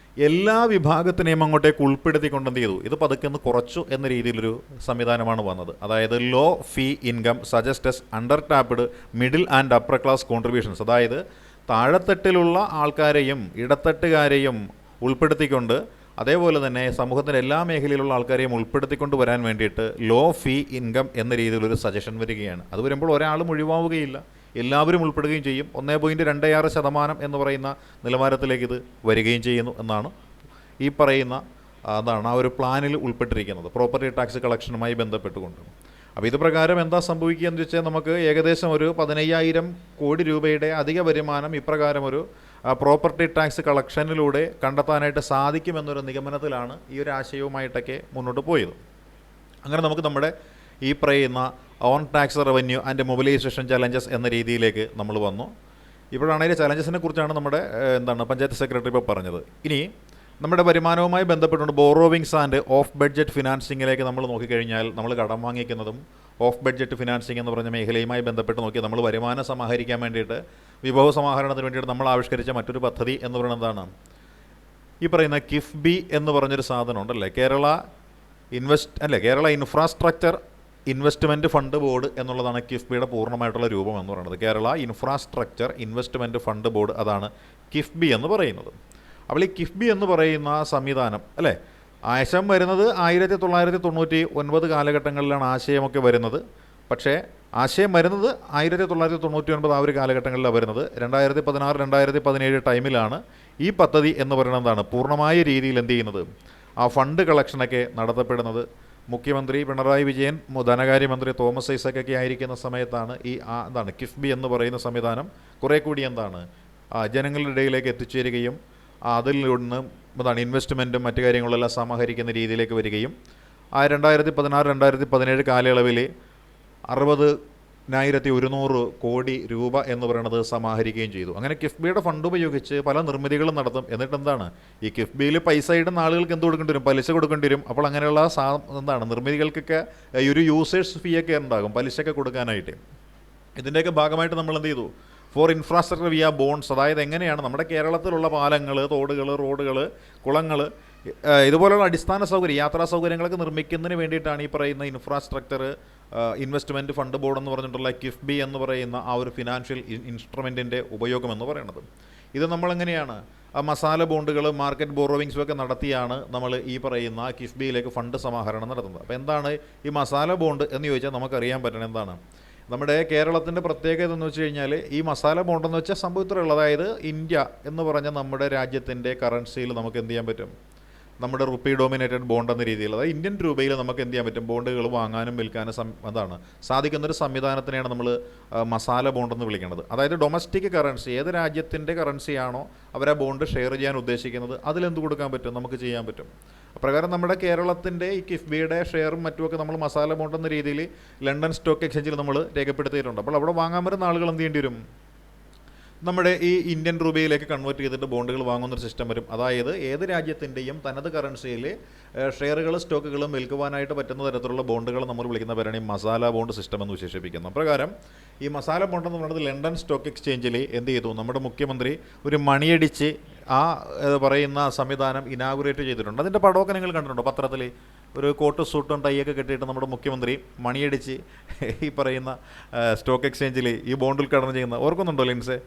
എല്ലാ വിഭാഗത്തിനെയും അങ്ങോട്ടേക്ക് ഉൾപ്പെടുത്തിക്കൊണ്ട് എന്ത് ചെയ്തു, ഇത് പതുക്കെ ഒന്ന് കുറച്ചു എന്ന രീതിയിലൊരു സംവിധാനമാണ് വന്നത്. അതായത് low fee income suggests untapped middle and upper class contributions, അതായത് താഴെത്തട്ടിലുള്ള ആൾക്കാരെയും ഇടത്തട്ടുകാരെയും ഉൾപ്പെടുത്തിക്കൊണ്ട് അതേപോലെ തന്നെ സമൂഹത്തിൻ്റെ എല്ലാ മേഖലയിലുള്ള ആൾക്കാരെയും ഉൾപ്പെടുത്തിക്കൊണ്ട് വരാൻ വേണ്ടിയിട്ട് ലോ ഫീ ഇൻകം എന്ന രീതിയിലൊരു സജഷൻ വരികയാണ്. അത് വരുമ്പോൾ ഒരാളും ഒഴിവാവുകയില്ല, എല്ലാവരും ഉൾപ്പെടുകയും ചെയ്യും. 1.26% എന്ന് പറയുന്ന നിലവാരത്തിലേക്ക് ഇത് വരികയും ചെയ്യുന്നു എന്നാണ് ഈ പറയുന്ന അതാണ് ആ ഒരു പ്ലാനിൽ ഉൾപ്പെട്ടിരിക്കുന്നത് പ്രോപ്പർട്ടി ടാക്സ് കളക്ഷനുമായി ബന്ധപ്പെട്ടുകൊണ്ട്. അപ്പോൾ ഇത് പ്രകാരം എന്താ സംഭവിക്കുക എന്ന് വെച്ചാൽ നമുക്ക് ഏകദേശം ഒരു 15,000 കോടി രൂപയുടെ അധിക വരുമാനം ഇപ്രകാരം ഒരു പ്രോപ്പർട്ടി ടാക്സ് കളക്ഷനിലൂടെ കണ്ടെത്താനായിട്ട് സാധിക്കുമെന്നൊരു നിഗമനത്തിലാണ് ഈ ഒരു ആശയവുമായിട്ടൊക്കെ മുന്നോട്ട് പോയത്. അങ്ങനെ നമുക്ക് നമ്മുടെ ഈ പറയുന്ന on tax revenue and mobilisation challenges എന്ന രീതിയിലേക്ക് നമ്മൾ വന്നു. ഇപ്പോഴാണ് അതിൻ്റെ ചലഞ്ചസിനെ കുറിച്ചാണ് നമ്മുടെ പഞ്ചായത്ത് സെക്രട്ടറി ഇപ്പോൾ പറഞ്ഞത്. ഇനി നമ്മുടെ വരുമാനവുമായി ബന്ധപ്പെട്ടുകൊണ്ട് ബോറോവിങ്സ് ആൻഡ് ഓഫ് ബഡ്ജറ്റ് ഫിനാൻസിങ്ങിലേക്ക് നമ്മൾ നോക്കിക്കഴിഞ്ഞാൽ നമ്മൾ കടം വാങ്ങിക്കുന്നതും ഓഫ് ബഡ്ജറ്റ് ഫിനാൻസിങ് എന്ന് പറഞ്ഞ മേഖലയുമായി ബന്ധപ്പെട്ട് നോക്കി നമ്മൾ വരുമാനം സമാഹരിക്കാൻ വേണ്ടിയിട്ട് വിഭവ സമാഹരണത്തിന് വേണ്ടിയിട്ട് നമ്മൾ ആവിഷ്കരിച്ച മറ്റൊരു പദ്ധതി എന്ന് പറയുന്നത് എന്താണ്, ഈ പറയുന്ന കിഫ്ബി എന്ന് പറഞ്ഞൊരു സാധനം ഉണ്ടല്ലേ, Kerala infrastructure investment fund board എന്നുള്ളതാണ് കിഫ്ബിയുടെ പൂർണ്ണമായിട്ടുള്ള രൂപം എന്ന് പറയുന്നത്. Kerala infrastructure investment fund board, അതാണ് കിഫ്ബി എന്ന് പറയുന്നത്. അപ്പോൾ ഈ കിഫ്ബി എന്ന് പറയുന്ന സംവിധാനം അല്ലേ, ആശയം വരുന്നത് 1999 കാലഘട്ടങ്ങളിലാണ് ആശയമൊക്കെ വരുന്നത്. പക്ഷേ ആശയം വരുന്നത് 1999 ആ ഒരു കാലഘട്ടങ്ങളിലാണ് വരുന്നത്. 2016-2017 ടൈമിലാണ് ഈ പദ്ധതി എന്ന് പറയുന്നത് എന്താണ് പൂർണ്ണമായ രീതിയിൽ എന്ത് ചെയ്യുന്നത്, ആ ഫണ്ട് കളക്ഷനൊക്കെ നടത്തപ്പെടുന്നത്. മുഖ്യമന്ത്രി പിണറായി വിജയൻ, ധനകാര്യമന്ത്രി തോമസ് ഐസക്കൊക്കെ ആയിരിക്കുന്ന സമയത്താണ് ഈ കിഫ്ബി എന്ന് പറയുന്ന സംവിധാനം കുറേ കൂടി ജനങ്ങളുടെ ഇടയിലേക്ക് എത്തിച്ചേരുകയും അതിൽ നിന്ന് ഇൻവെസ്റ്റ്മെൻറ്റും മറ്റു കാര്യങ്ങളെല്ലാം സമാഹരിക്കുന്ന രീതിയിലേക്ക് വരികയും 2016-2017 കാലയളവിൽ 60,100 കോടി രൂപ എന്ന് പറയുന്നത് സമാഹരിക്കുകയും ചെയ്തു. അങ്ങനെ കിഫ്ബിയുടെ ഫണ്ട് ഉപയോഗിച്ച് പല നിർമ്മിതികളും നടത്തും. എന്നിട്ട് ഈ കിഫ്ബിയിൽ പൈസ ഇടുന്ന ആളുകൾക്ക് എന്ത് കൊടുക്കേണ്ടി വരും, പലിശ കൊടുക്കേണ്ടി വരും. അപ്പോൾ അങ്ങനെയുള്ള നിർമ്മിതികൾക്കൊക്കെ ഈ ഒരു യൂസേഴ്സ് ഫീ ഒക്കെ ഉണ്ടാകും, പലിശയൊക്കെ കൊടുക്കാനായിട്ട്. ഇതിൻ്റെയൊക്കെ ഭാഗമായിട്ട് നമ്മൾ എന്ത് ചെയ്തു, ഫോർ ഇൻഫ്രാസ്ട്രക്ചർ വിയ ബോൺസ്, അതായത് എങ്ങനെയാണ് നമ്മുടെ കേരളത്തിലുള്ള പാലങ്ങൾ, തോടുകൾ, റോഡുകൾ, കുളങ്ങൾ, ഇതുപോലുള്ള അടിസ്ഥാന സൗകര്യം, യാത്രാ സൗകര്യങ്ങളൊക്കെ നിർമ്മിക്കുന്നതിന് വേണ്ടിയിട്ടാണ് ഈ പറയുന്ന ഇൻഫ്രാസ്ട്രക്ചർ ഇൻവെസ്റ്റ്മെൻറ്റ് ഫണ്ട് ബോർഡ് എന്ന് പറഞ്ഞിട്ടുള്ള കിഫ്ബി എന്ന് പറയുന്ന ആ ഒരു ഫിനാൻഷ്യൽ ഇൻസ്ട്രുമെൻറ്റിൻ്റെ ഉപയോഗം എന്ന് പറയുന്നത്. ഇത് നമ്മളെങ്ങനെയാണ് മസാല ബോണ്ടുകൾ, മാർക്കറ്റ് ബോറോവിങ്സും ഒക്കെ നടത്തിയാണ് നമ്മൾ ഈ പറയുന്ന കിഫ്ബിയിലേക്ക് ഫണ്ട് സമാഹരണം നടത്തുന്നത്. അപ്പോൾ എന്താണ് ഈ മസാല ബോണ്ട് എന്ന് ചോദിച്ചാൽ നമുക്കറിയാൻ പറ്റണം എന്താണ് നമ്മുടെ കേരളത്തിൻ്റെ പ്രത്യേകത എന്ന് വെച്ച് കഴിഞ്ഞാൽ ഈ മസാല ബോണ്ടെന്ന് വെച്ചാൽ സംഭവത്തിലുള്ള, അതായത് ഇന്ത്യ എന്ന് പറഞ്ഞ നമ്മുടെ രാജ്യത്തിൻ്റെ കറൻസിയിൽ നമുക്ക് എന്ത് ചെയ്യാൻ പറ്റും, നമ്മുടെ റുപ്പി ഡോമിനേറ്റഡ് ബോണ്ട് എന്ന രീതിയിൽ, അതായത് ഇന്ത്യൻ രൂപയിൽ നമുക്ക് എന്ത് ചെയ്യാൻ പറ്റും, ബോണ്ടുകൾ വാങ്ങാനും വിൽക്കാനും സാധിക്കുന്നൊരു സംവിധാനത്തിനെയാണ് നമ്മൾ മസാല ബോണ്ടെന്ന് വിളിക്കുന്നത്. അതായത് ഡൊമസ്റ്റിക് കറൻസി, ഏത് രാജ്യത്തിൻ്റെ കറൻസിയാണോ അവർ ആ ബോണ്ട് ഷെയർ ചെയ്യാൻ ഉദ്ദേശിക്കുന്നത് അതിലെന്ത് കൊടുക്കാൻ പറ്റും, നമുക്ക് ചെയ്യാൻ പറ്റും. അപ്രകാരം നമ്മുടെ കേരളത്തിൻ്റെ ഈ കിഫ്ബിയുടെ ഷെയറും മറ്റുമൊക്കെ നമ്മൾ മസാല ബോണ്ട് എന്ന രീതിയിൽ ലണ്ടൻ സ്റ്റോക്ക് എക്സ്ചേഞ്ചിൽ നമ്മൾ രേഖപ്പെടുത്തിയിട്ടുണ്ട്. അപ്പോൾ അവിടെ വാങ്ങാൻ വരുന്ന ആളുകൾ എന്ത് ചെയ്യേണ്ടി വരും, നമ്മുടെ ഈ ഇന്ത്യൻ രൂപയിലേക്ക് കൺവേർട്ട് ചെയ്തിട്ട് ബോണ്ടുകൾ വാങ്ങുന്നൊരു സിസ്റ്റം വരും. അതായത് ഏത് രാജ്യത്തിൻ്റെയും തനത് കറൻസിയിൽ ഷെയറുകൾ, സ്റ്റോക്കുകളും വിൽക്കുവാനായിട്ട് പറ്റുന്ന തരത്തിലുള്ള ബോണ്ടുകൾ നമ്മൾ വിളിക്കുന്ന പേരാണ് ഈ മസാല ബോണ്ട് സിസ്റ്റം എന്ന് വിശേഷിപ്പിക്കുന്നത്. അപ്രകാരം ഈ മസാല ബോണ്ട് എന്ന് പറയുന്നത് ലണ്ടൻ സ്റ്റോക്ക് എക്സ്ചേഞ്ചിൽ എന്ത് ചെയ്തു, നമ്മുടെ മുഖ്യമന്ത്രി ഒരു മണിയടിച്ച് ആ പറയുന്ന സംവിധാനം ഇനാഗുറേറ്റ് ചെയ്തിട്ടുണ്ട്. അതിൻ്റെ പടമൊക്കെ നിങ്ങൾ കണ്ടിട്ടുണ്ടോ പത്രത്തിൽ, ഒരു കോട്ട് സൂട്ടും ടൈയൊക്കെ കെട്ടിയിട്ട് നമ്മുടെ മുഖ്യമന്ത്രി മണിയടിച്ച് ഈ പറയുന്ന സ്റ്റോക്ക് എക്സ്ചേഞ്ചിൽ ഈ ബോണ്ട് ഉദ്ഘാടനം ചെയ്യുന്ന ഓർക്കുന്നുണ്ടോ ലിൻസെ?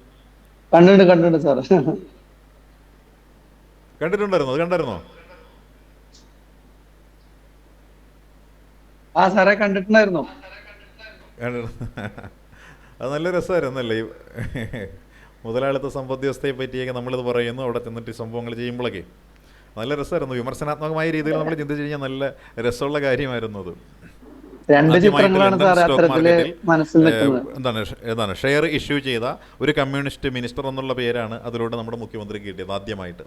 കണ്ടിട്ടുണ്ട് സാർ. കണ്ടിട്ടുണ്ടായിരുന്നോ, അത് കണ്ടായിരുന്നോ? ആ സാറേ കണ്ടിട്ടുണ്ടായിരുന്നു. അത് നല്ല രസമായിരുന്നല്ലേ, ഈ മുതലാളിത്ത സമ്പദ് വ്യവസ്ഥയെ പറ്റിയൊക്കെ നമ്മളിത് പറയുന്നു, അവിടെ ചെന്നിട്ട് സംഭവങ്ങൾ ചെയ്യുമ്പോഴൊക്കെ നല്ല രസമായിരുന്നു. വിമർശനാത്മകമായ രീതിയിൽ നമ്മൾ ചിന്തിച്ചു കഴിഞ്ഞാൽ നല്ല രസമുള്ള കാര്യമായിരുന്നു അത്. എന്താണ് ഷെയർ ഇഷ്യൂ ചെയ്ത ഒരു കമ്മ്യൂണിസ്റ്റ് മിനിസ്റ്റർ എന്നുള്ള പേരാണ് അതിലൂടെ നമ്മുടെ മുഖ്യമന്ത്രി കിട്ടിയത് ആദ്യമായിട്ട്.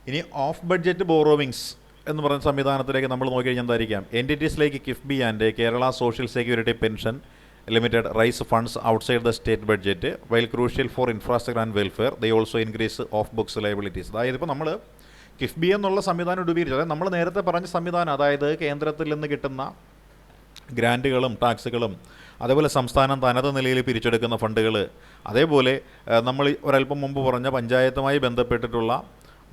ഇനി ഓഫ് ബഡ്ജറ്റ് ബോറോവിങ്സ് എന്ന് പറയുന്ന സംവിധാനത്തിലേക്ക് നമ്മൾ നോക്കി കഴിഞ്ഞാൽ എന്തായിരിക്കാം, entities like KIIFB and Kerala social security pension Limited raise funds outside the state budget while crucial for infrastructure and welfare. They also increase off-books liabilities. അതായത് ഇപ്പോൾ നമ്മൾ കിഫ്ബി എന്നുള്ള സംവിധാനം രൂപീകരിച്ചു, അതായത് നമ്മൾ നേരത്തെ പറഞ്ഞ സംവിധാനം, അതായത് കേന്ദ്രത്തിൽ നിന്ന് കിട്ടുന്ന ഗ്രാൻറ്റുകളും ടാക്സുകളും അതേപോലെ സംസ്ഥാനം തനത് നിലയിൽ പിരിച്ചെടുക്കുന്ന ഫണ്ടുകൾ, അതേപോലെ നമ്മൾ ഒരല്പം മുമ്പ് പറഞ്ഞ പഞ്ചായത്തുമായി ബന്ധപ്പെട്ടിട്ടുള്ള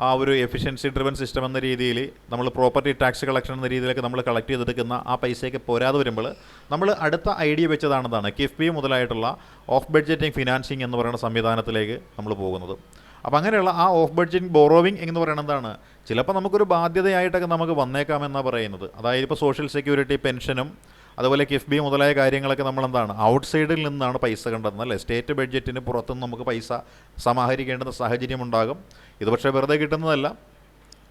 ആ ഒരു എഫിഷ്യൻസി ഡ്രിവൻ സിസ്റ്റം എന്ന രീതിയിൽ നമ്മൾ പ്രോപ്പർട്ടി ടാക്സ് കളക്ഷൻ എന്ന രീതിയിലൊക്കെ നമ്മൾ കളക്ട് ചെയ്തെടുക്കുന്ന ആ പൈസയൊക്കെ പോരാതെ വരുമ്പോൾ നമ്മൾ അടുത്ത ഐഡിയ വെച്ചതാണെന്നാണ് കിഫ്ബി മുതലായിട്ടുള്ള ഓഫ് ബഡ്ജറ്റിംഗ് ഫിനാൻസിങ് എന്ന് പറയുന്ന സംവിധാനത്തിലേക്ക് നമ്മൾ പോകുന്നത്. അപ്പോൾ അങ്ങനെയുള്ള ആ ഓഫ് ബഡ്ജറ്റ് ബോറോവിങ് എന്ന് പറയുന്നത് എന്താണ്, ചിലപ്പോൾ നമുക്കൊരു ബാധ്യതയായിട്ടൊക്കെ നമുക്ക് വന്നേക്കാമെന്നാണ് പറയുന്നത്. അതായത് ഇപ്പോൾ സോഷ്യൽ സെക്യൂരിറ്റി, പെൻഷനും അതുപോലെ കിഫ്ബി മുതലായ കാര്യങ്ങളൊക്കെ നമ്മളെന്താണ് ഔട്ട്സൈഡിൽ നിന്നാണ് പൈസ കണ്ടെത്തുന്നത്, അല്ലേ? സ്റ്റേറ്റ് ബഡ്ജറ്റിന് പുറത്തുനിന്ന് നമുക്ക് പൈസ സമാഹരിക്കേണ്ടുന്ന സാഹചര്യം ഉണ്ടാകും. ഇത് പക്ഷേ വെറുതെ കിട്ടുന്നതല്ല,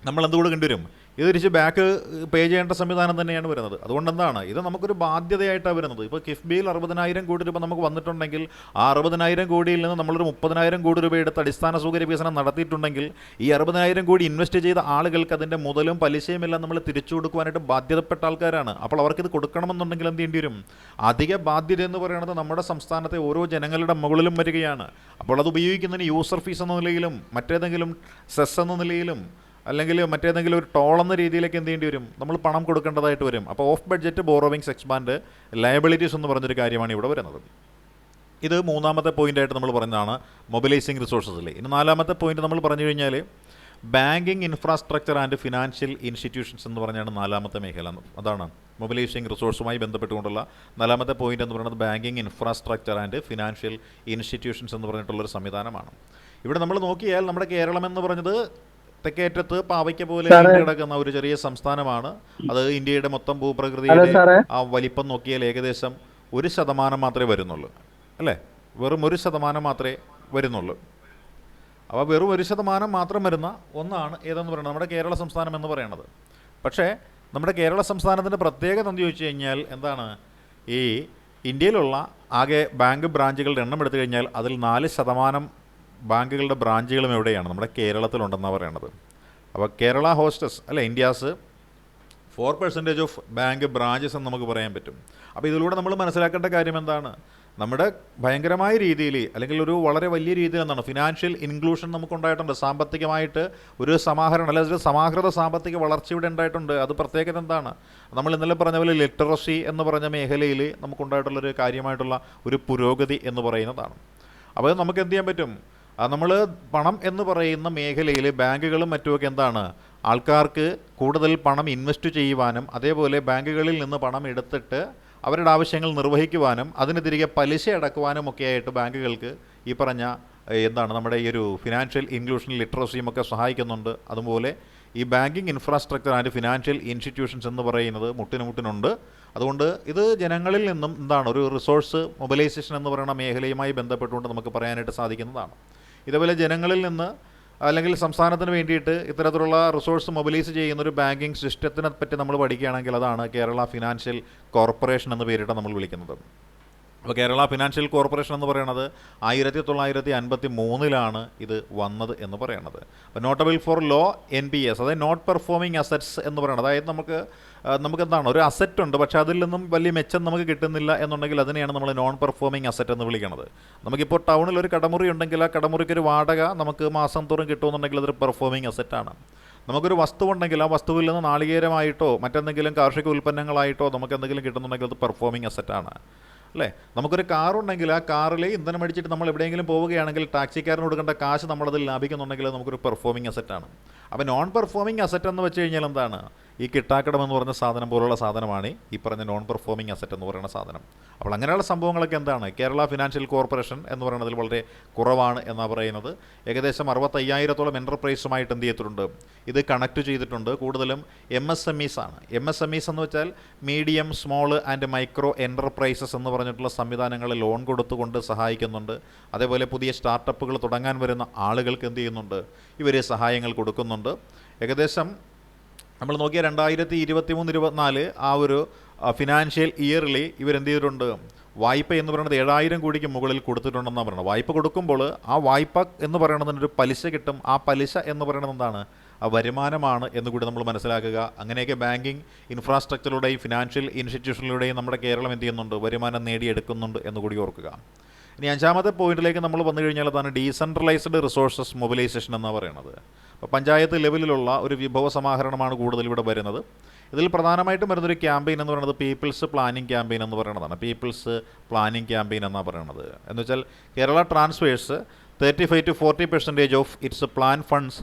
നമ്മൾ എന്തുകൂടെ കണ്ടുവരും, ഇത് തിരിച്ച് ബാക്ക് പേ ചെയ്യേണ്ട സംവിധാനം തന്നെയാണ് വരുന്നത്. അതുകൊണ്ട് എന്താണ്, ഇത് നമുക്കൊരു ബാധ്യതയായിട്ടാണ് വരുന്നത്. ഇപ്പോൾ കിഫ്ബിയിൽ 60,000 കോടി രൂപ നമുക്ക് വന്നിട്ടുണ്ടെങ്കിൽ ആ 60,000 കോടിയിൽ നിന്ന് നമ്മളൊരു 30,000 കോടി രൂപ എടുത്ത് അടിസ്ഥാന സൗകര്യ വികസനം നടത്തിയിട്ടുണ്ടെങ്കിൽ ഈ 60,000 കോടി ഇൻവെസ്റ്റ് ചെയ്ത ആളുകൾക്ക് അതിൻ്റെ മുതലും പലിശയുമെല്ലാം നമ്മൾ തിരിച്ചു കൊടുക്കുവാനായിട്ട് ബാധ്യതപ്പെട്ട ആൾക്കാരാണ്. അപ്പോൾ അവർക്കിത് കൊടുക്കണമെന്നുണ്ടെങ്കിൽ എന്ത് ചെയ്യേണ്ടി വരും? അധിക ബാധ്യത എന്ന് പറയുന്നത് നമ്മുടെ സംസ്ഥാനത്തെ ഓരോ ജനങ്ങളുടെ മുകളിലും വരികയാണ്. അപ്പോൾ അത് ഉപയോഗിക്കുന്നതിന് യൂസർ ഫീസ് എന്ന നിലയിലും മറ്റേതെങ്കിലും സെസ് എന്ന നിലയിലും അല്ലെങ്കിൽ മറ്റേതെങ്കിലും ഒരു ടോൾ എന്ന രീതിയിലേക്ക് എന്ത് ചെയ്യേണ്ടി വരും? നമ്മൾ പണം കൊടുക്കേണ്ടതായിട്ട് വരും. അപ്പോൾ of budget borrowings expand liabilities എന്ന് പറഞ്ഞൊരു കാര്യമാണ് ഇവിടെ വരുന്നത്. ഇത് മൂന്നാമത്തെ പോയിൻ്റായിട്ട് നമ്മൾ പറഞ്ഞതാണ് മൊബിലൈസിങ് റിസോഴ്സസിൽ. ഇനി നാലാമത്തെ പോയിൻ്റ് നമ്മൾ പറഞ്ഞു കഴിഞ്ഞാൽ banking infrastructure and financial institutions എന്ന് പറഞ്ഞാണ് നാലാമത്തെ മേഖല. അതാണ് മൊബിലൈസിങ് റിസോഴ്സുമായി ബന്ധപ്പെട്ടുകൊണ്ടുള്ള നാലാമത്തെ പോയിൻ്റ് എന്ന് പറയുന്നത് banking infrastructure and financial institutions എന്ന് പറഞ്ഞിട്ടുള്ളൊരു സംവിധാനമാണ്. ഇവിടെ നമ്മൾ നോക്കിയാൽ നമ്മുടെ കേരളം എന്ന് പറഞ്ഞത് തെക്കേറ്റത്ത് പാവയ്ക്ക പോലെ കിടക്കുന്ന ഒരു ചെറിയ സംസ്ഥാനമാണ്. അത് ഇന്ത്യയുടെ മൊത്തം ഭൂപ്രകൃതിയുടെ ആ വലിപ്പം നോക്കിയാൽ ഏകദേശം 1% മാത്രമേ വരുന്നുള്ളൂ, അല്ലേ? വെറും 1% മാത്രമേ വരുന്നുള്ളൂ. അപ്പോൾ വെറും 1% മാത്രം വരുന്ന ഒന്നാണ് ഏതെന്ന് പറയുന്നത് നമ്മുടെ കേരള സംസ്ഥാനം എന്ന് പറയുന്നത്. പക്ഷേ നമ്മുടെ കേരള സംസ്ഥാനത്തിൻ്റെ പ്രത്യേകത എന്ന് ചോദിച്ചു കഴിഞ്ഞാൽ എന്താണ്, ഈ ഇന്ത്യയിലുള്ള ആകെ ബാങ്ക് ബ്രാഞ്ചുകളുടെ എണ്ണം എടുത്തു കഴിഞ്ഞാൽ അതിൽ 4% ബാങ്കുകളുടെ ബ്രാഞ്ചുകളും എവിടെയാണ്? നമ്മുടെ കേരളത്തിലുണ്ടെന്നാണ് പറയണത്. അപ്പോൾ കേരള ഹോസ്റ്റസ്, അല്ലെ, ഇന്ത്യാസ് 4% ഓഫ് ബാങ്ക് ബ്രാഞ്ചസ് എന്ന് നമുക്ക് പറയാൻ പറ്റും. അപ്പോൾ ഇതിലൂടെ നമ്മൾ മനസ്സിലാക്കേണ്ട കാര്യം എന്താണ്, നമ്മുടെ ഭയങ്കരമായ രീതിയിൽ അല്ലെങ്കിൽ ഒരു വളരെ വലിയ രീതിയിൽ എന്താണ് ഫിനാൻഷ്യൽ ഇൻക്ലൂഷൻ നമുക്കുണ്ടായിട്ടുണ്ട്. സാമ്പത്തികമായിട്ട് ഒരു സമാഹരണം അല്ലെങ്കിൽ ഒരു സമാഹൃത സാമ്പത്തിക വളർച്ച ഇവിടെ ഉണ്ടായിട്ടുണ്ട്. അത് പ്രത്യേകത എന്താണ്, നമ്മൾ ഇന്നലെ പറഞ്ഞ പോലെ ലിറ്ററസി എന്ന് പറഞ്ഞ മേഖലയിൽ നമുക്കുണ്ടായിട്ടുള്ളൊരു കാര്യമായിട്ടുള്ള ഒരു പുരോഗതി എന്ന് പറയുന്നതാണ്. അപ്പോൾ നമുക്ക് എന്ത് ചെയ്യാൻ പറ്റും, നമ്മൾ പണം എന്ന് പറയുന്ന മേഖലയിൽ ബാങ്കുകളും മറ്റുമൊക്കെ എന്താണ് ആൾക്കാർക്ക് കൂടുതൽ പണം ഇൻവെസ്റ്റ് ചെയ്യുവാനും അതേപോലെ ബാങ്കുകളിൽ നിന്ന് പണം എടുത്തിട്ട് അവരുടെ ആവശ്യങ്ങൾ നിർവഹിക്കുവാനും അതിന് തിരികെ പലിശ അടക്കുവാനും ഒക്കെ ആയിട്ട് ബാങ്കുകൾക്ക് ഈ പറഞ്ഞ എന്താണ് നമ്മുടെ ഈ ഒരു ഫിനാൻഷ്യൽ ഇൻക്ലൂഷൻ ലിറ്ററസിയും ഒക്കെ സഹായിക്കുന്നുണ്ട്. അതുപോലെ ഈ banking infrastructure and financial institutions എന്ന് പറയുന്നത് മുട്ടിനുണ്ട്. അതുകൊണ്ട് ഇത് ജനങ്ങളിൽ നിന്നും എന്താണ് ഒരു റിസോഴ്സ് മൊബിലൈസേഷൻ എന്ന് പറയുന്ന മേഖലയുമായി ബന്ധപ്പെട്ടുകൊണ്ട് നമുക്ക് പറയാനായിട്ട് സാധിക്കുന്നതാണ്. ഇതേപോലെ ജനങ്ങളിൽ നിന്ന് അല്ലെങ്കിൽ സംസ്ഥാനത്തിന് വേണ്ടിയിട്ട് ഇത്തരത്തിലുള്ള റിസോഴ്സ് മൊബിലൈസ് ചെയ്യുന്ന ഒരു ബാങ്കിങ് സിസ്റ്റത്തിനെ പറ്റി നമ്മൾ പഠിക്കുകയാണെങ്കിൽ അതാണ് കേരള ഫിനാൻഷ്യൽ കോർപ്പറേഷൻ എന്ന് പേരിട്ട് നമ്മൾ വിളിക്കുന്നത്. അപ്പോൾ കേരള ഫിനാൻഷ്യൽ കോർപ്പറേഷൻ എന്ന് പറയുന്നത് 1953 ഇത് വന്നത് എന്ന് പറയുന്നത്. അപ്പോൾ നോട്ടബിൾ ഫോർ ലോ NPS, അതായത് നോട്ട് പെർഫോമിങ് അസറ്റ്സ് എന്ന് പറയുന്നത്, അതായത് നമുക്കെന്താണ് ഒരു അസറ്റ് ഉണ്ട് പക്ഷേ അതിൽ നിന്നും വലിയ മെച്ചം നമുക്ക് കിട്ടുന്നില്ല എന്നുണ്ടെങ്കിൽ അതിനെയാണ് നമ്മൾ നോൺ പെർഫോമിങ് അസറ്റ് എന്ന് വിളിക്കുന്നത്. നമുക്കിപ്പോൾ ടൗണിൽ ഒരു കടമുറി ഉണ്ടെങ്കിൽ ആ കടമുറിക്ക് ഒരു വാടക നമുക്ക് മാസം തോറും കിട്ടുമെന്നുണ്ടെങ്കിൽ അതൊരു പെർഫോമിങ് അസറ്റാണ്. നമുക്കൊരു വസ്തു ഉണ്ടെങ്കിൽ ആ വസ്തുവിൽ നിന്ന് നാളികേരമായിട്ടോ മറ്റെന്തെങ്കിലും കാർഷിക ഉൽപ്പന്നങ്ങളായിട്ടോ നമുക്ക് എന്തെങ്കിലും കിട്ടുന്നുണ്ടെങ്കിൽ അത് പെർഫോമിങ് അസറ്റാണ്, അല്ലേ? നമുക്കൊരു കാറുണ്ടെങ്കിൽ ആ കാറിൽ ഇന്ധനം അടിച്ചിട്ട് നമ്മൾ എവിടെയെങ്കിലും പോവുകയാണെങ്കിൽ ടാക്സിക്കാരന് കൊടുക്കേണ്ട കാശ് നമ്മളതിൽ ലാഭിക്കുന്നുണ്ടെങ്കിൽ നമുക്കൊരു പെർഫോമിങ് അസറ്റാണ്. അപ്പോൾ നോൺ പെർഫോമിങ് അസറ്റ് എന്ന് വെച്ച് കഴിഞ്ഞാൽ എന്താണ്, ഈ കിട്ടാക്കടം എന്ന് പറഞ്ഞ സാധനം പോലുള്ള സാധനമാണ് ഈ പറഞ്ഞ നോൺ പെർഫോമിങ് അസറ്റ് എന്ന് പറയുന്ന സാധനം. അപ്പോൾ അങ്ങനെയുള്ള സംഭവങ്ങളൊക്കെ എന്താണ് കേരള ഫിനാൻഷ്യൽ കോർപ്പറേഷൻ എന്ന് പറയുന്നതിൽ വളരെ കുറവാണ് എന്നാണ് പറയുന്നത്. ഏകദേശം 65,000-ഓളം എൻ്റർപ്രൈസുമായിട്ട് എന്ത് ചെയ്തിട്ടുണ്ട്, ഇത് കണക്ട് ചെയ്തിട്ടുണ്ട്. കൂടുതലും MSMEs ആണ്. MSMEs എന്ന് വെച്ചാൽ medium small and micro enterprises എന്ന് പറഞ്ഞിട്ടുള്ള സംവിധാനങ്ങൾ ലോൺ കൊടുത്തുകൊണ്ട് സഹായിക്കുന്നുണ്ട്. അതേപോലെ പുതിയ സ്റ്റാർട്ടപ്പുകൾ തുടങ്ങാൻ വരുന്ന ആളുകൾക്ക് എന്ത് ചെയ്യുന്നുണ്ട്, ഇവർ സഹായങ്ങൾ കൊടുക്കുന്നുണ്ട്. ഏകദേശം നമ്മൾ നോക്കിയാൽ 2023-24 ആ ഒരു ഫിനാൻഷ്യൽ ഇയറിൽ ഇവരെന്ത് ചെയ്തിട്ടുണ്ട്, വായ്പ എന്ന് പറയുന്നത് 7,000 കോടിക്ക് മുകളിൽ കൊടുത്തിട്ടുണ്ടെന്നാണ് പറയുന്നത്. വായ്പ കൊടുക്കുമ്പോൾ ആ വായ്പ എന്ന് പറയുന്നതിനൊരു പലിശ കിട്ടും. ആ പലിശ എന്ന് പറയുന്നത് എന്താണ്? ആ വരുമാനമാണ് എന്ന് കൂടി നമ്മൾ മനസ്സിലാക്കുക. അങ്ങനെയൊക്കെ ബാങ്കിങ് ഇൻഫ്രാസ്ട്രക്ചറിലൂടെയും ഫിനാൻഷ്യൽ ഇൻസ്റ്റിറ്റ്യൂഷനിലൂടെയും നമ്മുടെ കേരളം എന്ത് ചെയ്യുന്നുണ്ട്? വരുമാനം നേടിയെടുക്കുന്നുണ്ട് എന്ന് കൂടി ഓർക്കുക. ഇനി 5ാമത്തെ പോയിന്റിലേക്ക് നമ്മൾ വന്നു കഴിഞ്ഞാൽ അതാണ് ഡീസെൻട്രലൈസ്ഡ് റിസോഴ്സസ് മൊബിലൈസേഷൻ എന്നാണ് പറയുന്നത്. അപ്പോൾ പഞ്ചായത്ത് ലെവലിലുള്ള ഒരു വിഭവ സമാഹരണമാണ് കൂടുതൽ ഇവിടെ വരുന്നത്. ഇതിൽ പ്രധാനമായിട്ടും വരുന്നൊരു ക്യാമ്പയിൻ എന്ന് പറയുന്നത് പീപ്പിൾസ് പ്ലാനിംഗ് ക്യാമ്പയിൻ എന്ന് പറയുന്നതാണ്. പീപ്പിൾസ് പ്ലാനിംഗ് ക്യാമ്പയിൻ എന്നാണ് പറയുന്നത്. എന്ന് വെച്ചാൽ Kerala transfers 35-40% of its plan funds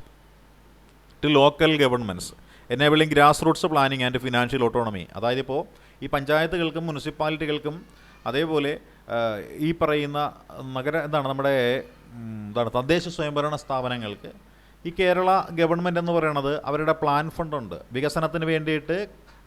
to local governments enabling grass roots planning and financial autonomy. അതായത് ഇപ്പോൾ ഈ പഞ്ചായത്തുകൾക്കും മുനിസിപ്പാലിറ്റികൾക്കും അതേപോലെ ഈ പറയുന്ന നമ്മുടെ തദ്ദേശ സ്വയംഭരണ സ്ഥാപനങ്ങൾക്ക് ഈ കേരള ഗവൺമെൻറ് എന്ന് പറയുന്നത് അവരുടെ പ്ലാൻ ഫണ്ടുണ്ട്. വികസനത്തിന് വേണ്ടിയിട്ട്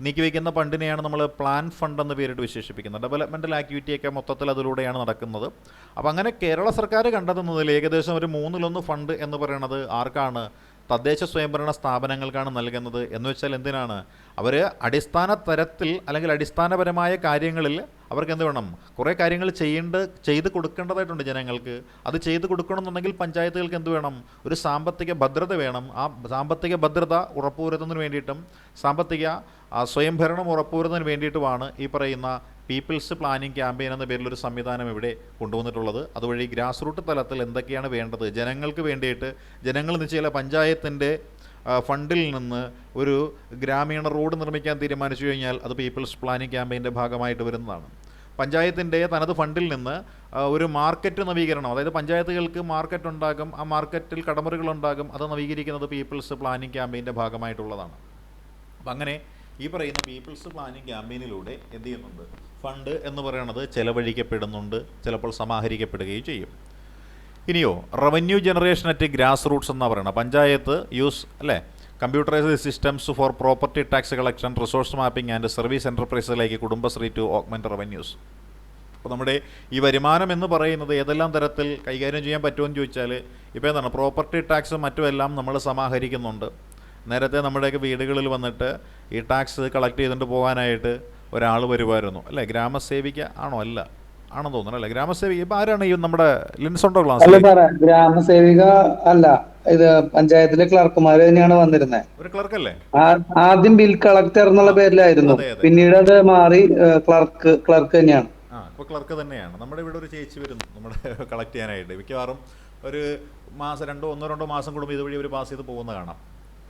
നീക്കിവെക്കുന്ന ഫണ്ടിനെയാണ് നമ്മൾ പ്ലാൻ ഫണ്ട് എന്ന് പേരിട്ട് വിശേഷിപ്പിക്കുന്നത്. ഡെവലപ്മെൻറ്റൽ ആക്ടിവിറ്റിയൊക്കെ മൊത്തത്തിൽ അതിലൂടെയാണ് നടക്കുന്നത്. അപ്പോൾ അങ്ങനെ കേരള സർക്കാർ കണ്ടെത്തുന്നതിൽ ഏകദേശം ഒരു 1/3 ഫണ്ട് എന്ന് പറയുന്നത് ആർക്കാണ്? തദ്ദേശ സ്വയംഭരണ സ്ഥാപനങ്ങൾക്കാണ് നൽകുന്നത്. എന്ന് വെച്ചാൽ എന്തിനാണ്? അവർ അടിസ്ഥാന തരത്തിൽ അല്ലെങ്കിൽ അടിസ്ഥാനപരമായ കാര്യങ്ങളിൽ അവർക്ക് എന്ത് വേണം? കുറേ കാര്യങ്ങൾ ചെയ്ത് കൊടുക്കേണ്ടതായിട്ടുണ്ട് ജനങ്ങൾക്ക്. അത് ചെയ്ത് കൊടുക്കണമെന്നുണ്ടെങ്കിൽ പഞ്ചായത്തുകൾക്ക് എന്ത് വേണം? ഒരു സാമ്പത്തിക ഭദ്രത വേണം. ആ സാമ്പത്തിക ഭദ്രത ഉറപ്പുവരുത്തുന്നതിന് വേണ്ടിയിട്ടും സാമ്പത്തിക സ്വയംഭരണം ഉറപ്പുവരുന്നതിന് വേണ്ടിയിട്ടുമാണ് ഈ പറയുന്ന പീപ്പിൾസ് പ്ലാനിംഗ് ക്യാമ്പയിൻ എന്ന പേരിലൊരു സംവിധാനം ഇവിടെ കൊണ്ടുവന്നിട്ടുള്ളത്. അതുവഴി ഗ്രാസ് റൂട്ട് തലത്തിൽ എന്തൊക്കെയാണ് വേണ്ടത് ജനങ്ങൾക്ക് വേണ്ടിയിട്ട്, ജനങ്ങൾ നിശ്ചയിച്ച പഞ്ചായത്തിൻ്റെ ഫണ്ടിൽ നിന്ന് ഒരു ഗ്രാമീണ റോഡ് നിർമ്മിക്കാൻ തീരുമാനിച്ചു കഴിഞ്ഞാൽ അത് പീപ്പിൾസ് പ്ലാനിംഗ് ക്യാമ്പയിൻ്റെ ഭാഗമായിട്ട് വരുന്നതാണ്. പഞ്ചായത്തിൻ്റെ തനത് ഫണ്ടിൽ നിന്ന് ഒരു മാർക്കറ്റ് നവീകരണം, അതായത് പഞ്ചായത്തുകൾക്ക് മാർക്കറ്റ് ഉണ്ടാകും, ആ മാർക്കറ്റിൽ കടമുറികളുണ്ടാകും, അത് നവീകരിക്കുന്നത് പീപ്പിൾസ് പ്ലാനിംഗ് ക്യാമ്പയിൻ്റെ ഭാഗമായിട്ടുള്ളതാണ്. അപ്പം അങ്ങനെ ഈ പറയുന്ന പീപ്പിൾസ് പ്ലാനിംഗ് ക്യാമ്പയിനിലൂടെ എന്ത് ചെയ്യുന്നുണ്ട്? ഫണ്ട് എന്ന് പറയുന്നത് ചെലവഴിക്കപ്പെടുന്നുണ്ട്, ചിലപ്പോൾ സമാഹരിക്കപ്പെടുകയും ചെയ്യും. ഇനിയോ revenue generation at grass roots എന്നാണ് പറയുന്നത്. Panchayat use computerised systems for property tax collection, resource mapping and service എൻ്റർപ്രൈസിലേക്ക് കുടുംബശ്രീ ടു ഓഗ്മെൻറ്റ് റവന്യൂസ്. അപ്പോൾ നമ്മുടെ ഈ വരുമാനം എന്ന് പറയുന്നത് ഏതെല്ലാം തരത്തിൽ കൈകാര്യം ചെയ്യാൻ പറ്റുമെന്ന് ചോദിച്ചാൽ ഇപ്പോൾ എന്താണ്? പ്രോപ്പർട്ടി ടാക്സും മറ്റുമെല്ലാം നമ്മൾ സമാഹരിക്കുന്നുണ്ട്. നേരത്തെ നമ്മുടെയൊക്കെ വീടുകളിൽ വന്നിട്ട് ഈ ടാക്സ് കളക്ട് ചെയ്തുകൊണ്ട് പോകാനായിട്ട് ഒരാൾ വരുമായിരുന്നു, ഗ്രാമസേവിക ആണോ? ആണെന്ന് തോന്നുന്നു, ഗ്രാമസേവിക. ഇപ്പം ആരാണ് ഈ നമ്മുടെ ലിൻസ് ഉണ്ടോ ക്ലാസ്? അല്ല സാറേ, ഗ്രാമസേവിക അല്ല, ഇത് പഞ്ചായത്തിലെ ക്ലർക്കുമാര് തന്നെയാണ് വന്നിരുന്നത്. ഒരു ക്ലർക്കല്ലേ? ആദ്യം ബിൽ കളക്ടർ എന്നുള്ള പേരിലായിരുന്നു, പിന്നീട് അത് മാറി ക്ലർക്ക് തന്നെയാണ്. ഇപ്പോൾ ക്ലർക്ക് തന്നെയാണ്. നമ്മുടെ ഇവിടെ ഒരു ചേച്ചി വരുന്നു നമ്മുടെ കളക്ട് ചെയ്യാനായിട്ട്. മിക്കവാറും ഒരു മാസം ഒന്നോ രണ്ടോ മാസം കൂടുമ്പോൾ ഇതുവഴി ഒരു പാസ് ചെയ്ത് പോകുന്ന കാണാം.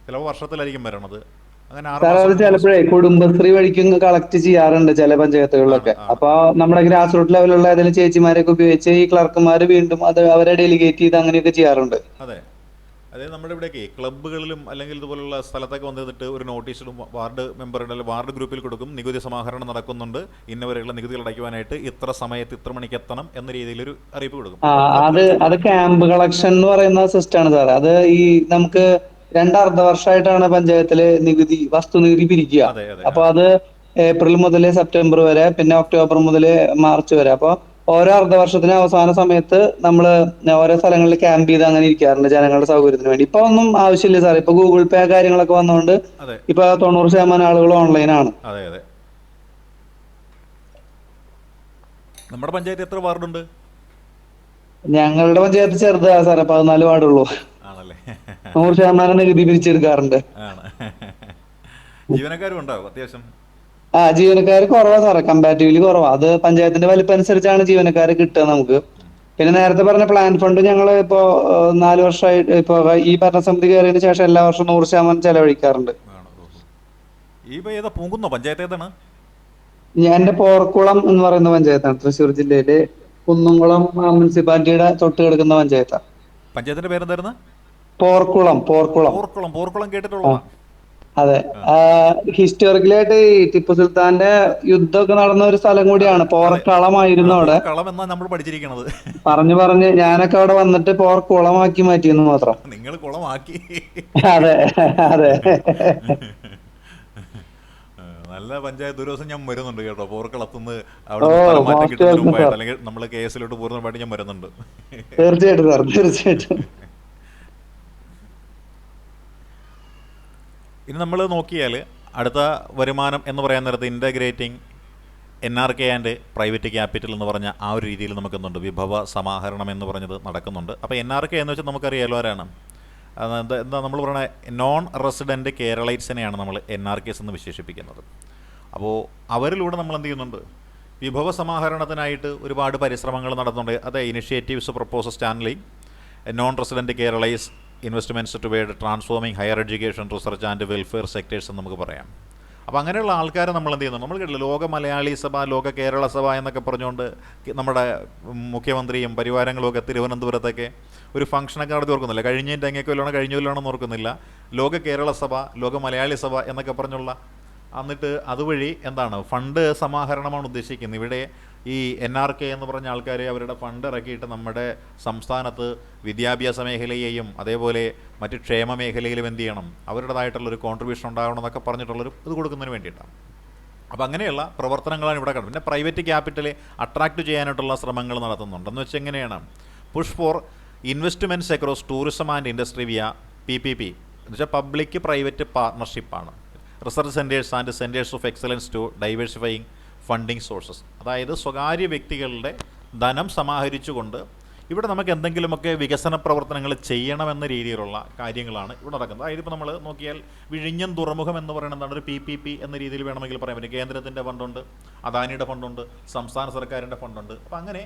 ചിലപ്പോൾ വർഷത്തിലായിരിക്കും വരണത്. അങ്ങനെ ചിലപ്പോഴേ കുടുംബശ്രീ വഴിക്കും കളക്ട് ചെയ്യാറുണ്ട് ചില പഞ്ചായത്തുകളിലൊക്കെ. അപ്പൊ നമ്മുടെ ഗ്രാസ് റൂട്ട് ലെവലുള്ള ഏതെങ്കിലും ചേച്ചിമാരൊക്കെ ഉപയോഗിച്ച് ഈ ക്ലർക്കുമാര് വീണ്ടും അത് അവരെ ഡെലിഗേറ്റ് ചെയ്ത് അങ്ങനെയൊക്കെ ചെയ്യാറുണ്ട്. അതെ, അതായത് നമ്മുടെ ഇവിടെയൊക്കെ ക്ലബ്ബുകളിലും അല്ലെങ്കിൽ ഇതുപോലുള്ള സ്ഥലത്തൊക്കെ വന്നിട്ട് ഒരു നോട്ടീസ് ഇടും, വാർഡ് മെമ്പറുടെ അല്ലെങ്കിൽ വാർഡ് ഗ്രൂപ്പിൽ കൊടുക്കും, നികുതി സമാഹരണം നടക്കുന്നുണ്ട്, ഇന്നവരെയുള്ള നികുതികൾ അടയ്ക്കുവാനായിട്ട് ഇത്ര സമയത്ത് ഇത്ര മണിക്ക് എത്തണം എന്ന രീതിയിലൊരു അറിയിപ്പ് കൊടുക്കും. അത് ക്യാമ്പ് കളക്ഷൻ എന്ന് പറയുന്ന സിസ്റ്റമാണ് സാർ. അത് ഈ നമുക്ക് 2 അർദ്ധവർഷമായിട്ടാണ് പഞ്ചായത്തില് വസ്തു നികുതി പിരിക്കുക. അപ്പൊ അത് ഏപ്രിൽ മുതൽ സെപ്റ്റംബർ വരെ, പിന്നെ ഒക്ടോബർ മുതൽ മാർച്ച് വരെ. അപ്പൊ ഓരോ അർദ്ധവർഷത്തിന് അവസാന സമയത്ത് നമ്മള് ഓരോ സ്ഥലങ്ങളിൽ ക്യാമ്പ് ചെയ്ത് അങ്ങനെ ഇരിക്കാറുണ്ട് ജനങ്ങളുടെ സൗകര്യത്തിന് വേണ്ടി. ഇപ്പൊ ഒന്നും ആവശ്യമില്ല സാർ. ഇപ്പൊ ഗൂഗിൾ പേ കാര്യങ്ങളൊക്കെ വന്നതുകൊണ്ട് ഇപ്പൊ 90% ആളുകൾ ഓൺലൈനാണ്. അതെ അതെ. നമ്മുടെ പഞ്ചായത്ത് എത്ര വാർഡുണ്ട്? ഞങ്ങളുടെ പഞ്ചായത്ത് ചെറുതാ സാറേ, 14 വാർഡുള്ളൂ. 100% നികുതി പിരിച്ചെടുക്കാറുണ്ട്. ജീവനക്കാരും ഉണ്ടാവും അത്യാവശ്യം. ജീവനക്കാർ കുറവാ സാറേ, കമ്പാരിറ്റീവ്ലി കുറവാ. അത് പഞ്ചായത്തിന്റെ വലിപ്പം അനുസരിച്ചാണ് ജീവനക്കാരെ കിട്ടുക നമുക്ക്. പിന്നെ നേരത്തെ പറഞ്ഞ പ്ലാൻ ഫണ്ട് ഞങ്ങൾ ഇപ്പോ 4 വർഷമായിട്ട്, ഇപ്പൊ ഈ ഭരണസമിതി കയറിയതിനു ശേഷം എല്ലാ വർഷവും 100% ചെലവഴിക്കാറുണ്ട്. എന്റെ പോർക്കുളം എന്ന് പറയുന്ന പഞ്ചായത്താണ്, തൃശ്ശൂർ ജില്ലയിലെ കുന്നംകുളം മുനിസിപ്പാലിറ്റിയുടെ തൊട്ട് കിടക്കുന്ന പഞ്ചായത്താണ്. പഞ്ചായത്തിന്റെ പേരെന്തായിരുന്നു? പോർക്കുളം കേട്ടിട്ടുള്ളൂ. അതെ, ഹിസ്റ്റോറിക്കലായിട്ട് ഈ ടിപ്പു സുൽത്താന്റെ യുദ്ധമൊക്കെ നടന്ന ഒരു സ്ഥലം കൂടിയാണ്. പോർക്കളമായിരുന്നു അവിടെ. പറഞ്ഞ് ഞാനൊക്കെ അവിടെ വന്നിട്ട് പോർക്കുളമാക്കി മാറ്റിയെന്ന് മാത്രം. നിങ്ങൾ കുളമാക്കി? അതെ അതെ. നല്ല പഞ്ചായത്ത്. ഒരു ദിവസം ഞാൻ വരുന്നുണ്ട് കേട്ടോ, പോർക്കളത്തുനിന്ന് അവിടെ മാറ്റം കിട്ടുന്നതിന് മുമ്പായിട്ട്, അല്ലെങ്കിൽ നമ്മള് കേസിലോട്ട് പോകുന്നതിനായിട്ട് ഞാൻ വരുന്നുണ്ട്. തീർച്ചയായിട്ടും സാർ, തീർച്ചയായിട്ടും. ഇനി നമ്മൾ നോക്കിയാൽ അടുത്ത വരുമാനം എന്ന് പറയാൻ നേരത്ത് integrating NRK and private capital എന്ന് പറഞ്ഞ ആ ഒരു രീതിയിൽ നമുക്കെന്തുണ്ട്, വിഭവ സമാഹരണം എന്ന് പറഞ്ഞത് നടക്കുന്നുണ്ട്. അപ്പോൾ NRK എന്ന് വെച്ചാൽ നമുക്കറിയാലോ ആരാണ്, എന്താ നമ്മൾ പറയുന്നത്, നോൺ റെസിഡൻറ്റ് കേരളൈറ്റ്സിനെയാണ് നമ്മൾ NRKs എന്ന് വിശേഷിപ്പിക്കുന്നത്. അപ്പോൾ അവരിലൂടെ നമ്മൾ എന്ത് ചെയ്യുന്നുണ്ട്, വിഭവ സമാഹരണത്തിനായിട്ട് ഒരുപാട് പരിശ്രമങ്ങൾ നടത്തുന്നുണ്ട്. അത് initiatives proposes channelling non resident Keralise investments toward transforming higher education research and welfare sectors എന്ന് നമുക്ക് പറയാം. അപ്പോൾ അങ്ങനെയുള്ള ആൾക്കാരെ നമ്മൾ എന്ത് ചെയ്യുന്നു, നമ്മൾ കേട്ടില്ല ലോക മലയാളി സഭ, ലോക കേരള സഭ എന്നൊക്കെ പറഞ്ഞുകൊണ്ട് നമ്മുടെ മുഖ്യമന്ത്രിയും പരിവാരങ്ങളും ഒക്കെ തിരുവനന്തപുരത്തൊക്കെ ഒരു ഫംഗ്ഷനൊക്കെ നടത്തി ഓർക്കുന്നില്ല, കഴിഞ്ഞതിൻ്റെ അങ്ങേക്ക് വല്ലതും കഴിഞ്ഞ വല്ലതാണെന്ന് ഓർക്കുന്നില്ല, ലോക കേരള സഭ, ലോക മലയാളി സഭ എന്നൊക്കെ പറഞ്ഞുള്ള. എന്നിട്ട് അതുവഴി എന്താണ്, ഫണ്ട് സമാഹരണമാണ് ഉദ്ദേശിക്കുന്നത്. ഇവിടെ ഈ NRK എന്ന് പറഞ്ഞ ആൾക്കാർ അവരുടെ ഫണ്ട് ഇറക്കിയിട്ട് നമ്മുടെ സംസ്ഥാനത്ത് വിദ്യാഭ്യാസ മേഖലയെയും അതേപോലെ മറ്റ് ക്ഷേമ മേഖലയിലും എന്ത് ചെയ്യണം, അവരുടേതായിട്ടുള്ളൊരു കോൺട്രിബ്യൂഷൻ ഉണ്ടാവണം എന്നൊക്കെ പറഞ്ഞിട്ടുള്ളൊരു ഇത് കൊടുക്കുന്നതിന് വേണ്ടിയിട്ടാണ്. അപ്പോൾ അങ്ങനെയുള്ള പ്രവർത്തനങ്ങളാണ് ഇവിടെ കാണുന്നത്. പിന്നെ പ്രൈവറ്റ് ക്യാപിറ്റലെ അട്രാക്റ്റ് ചെയ്യാനായിട്ടുള്ള ശ്രമങ്ങൾ നടത്തുന്നുണ്ട്. എന്ന് വെച്ചാൽ എങ്ങനെയാണ്, push for investments across tourism and industry via PPP എന്ന് വെച്ചാൽ പബ്ലിക് പ്രൈവറ്റ് പാർട്ട്ണർഷിപ്പാണ്. Research centres and centres of excellence to diversifying funding sources. അതായത് സ്വകാര്യ വ്യക്തികളുടെ ധനം സമാഹരിച്ചുകൊണ്ട് ഇവിടെ നമുക്ക് എന്തെങ്കിലുമൊക്കെ വികസന പ്രവർത്തനങ്ങൾ ചെയ്യണമെന്ന രീതിയിലുള്ള കാര്യങ്ങളാണ് ഇവിടെ നടക്കുന്നത്. അതായത് ഇപ്പോൾ നമ്മൾ നോക്കിയാൽ വിഴിഞ്ഞം തുറമുഖം എന്ന് പറയുന്നത് ഒരു PPP എന്ന രീതിയിൽ വേണമെങ്കിൽ പറയാൻ പറ്റും. കേന്ദ്രത്തിൻ്റെ ഫണ്ടുണ്ട്, അദാനിയുടെ ഫണ്ടുണ്ട്, സംസ്ഥാന സർക്കാരിൻ്റെ ഫണ്ടുണ്ട്. അപ്പോൾ അങ്ങനെ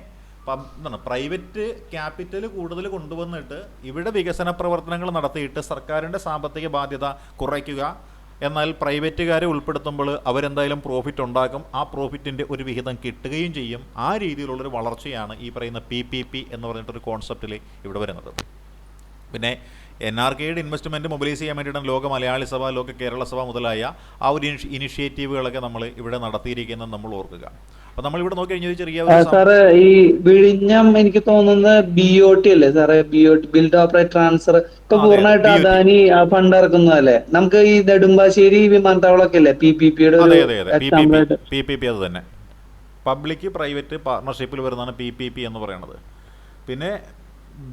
എന്താണ്, പ്രൈവറ്റ് ക്യാപിറ്റൽ കൂടുതൽ കൊണ്ടുവന്നിട്ട് ഇവിടെ വികസന പ്രവർത്തനങ്ങൾ നടത്തിയിട്ട് സർക്കാരിൻ്റെ സാമ്പത്തിക ബാധ്യത കുറയ്ക്കുക. എന്നാൽ പ്രൈവറ്റുകാരെ ഉൾപ്പെടുത്തുമ്പോൾ അവരെന്തായാലും പ്രോഫിറ്റ് ഉണ്ടാക്കും, ആ പ്രോഫിറ്റിൻ്റെ ഒരു വിഹിതം കിട്ടുകയും ചെയ്യും. ആ രീതിയിലുള്ളൊരു വളർച്ചയാണ് ഈ പറയുന്ന PPP എന്ന് പറഞ്ഞിട്ടൊരു കോൺസെപ്റ്റിൽ ഇവിടെ വരുന്നത്. പിന്നെ NRKയുടെ ഇൻവെസ്റ്റ്മെൻറ്റ് മൊബിലൈസ് ചെയ്യാൻ വേണ്ടിയിട്ടാണ് ലോക മലയാളി സഭ, ലോക കേരള സഭ മുതലായ ആ ഒരു ഇനിഷ്യേറ്റീവുകളൊക്കെ നമ്മൾ ഇവിടെ നടത്തിയിരിക്കുന്നത് നമ്മൾ ഓർക്കുക. അപ്പോൾ നമ്മളിവിടെ നോക്കി കഴിഞ്ഞാൽ ചെറിയ സാറ് ഈ വിഴിഞ്ഞം എനിക്ക് തോന്നുന്നത് BOT അല്ലേ സാറേ, BOT ബിൽഡ് ഓപ്പറേറ്റ് ട്രാൻസ്ഫർ ഇപ്പൊ പൂർണ്ണമായിട്ട് അദാനി ഫണ്ട് ഇറക്കുന്നതല്ലേ. നമുക്ക് ഈ നെടുമ്പാശ്ശേരി വിമാനത്താവളമൊക്കെ അല്ലേ PPPയുടെ PPP അത് തന്നെ പബ്ലിക് പ്രൈവറ്റ് പാർട്ണർഷിപ്പിൽ വരുന്നതാണ് PPP എന്ന് പറയുന്നത്. പിന്നെ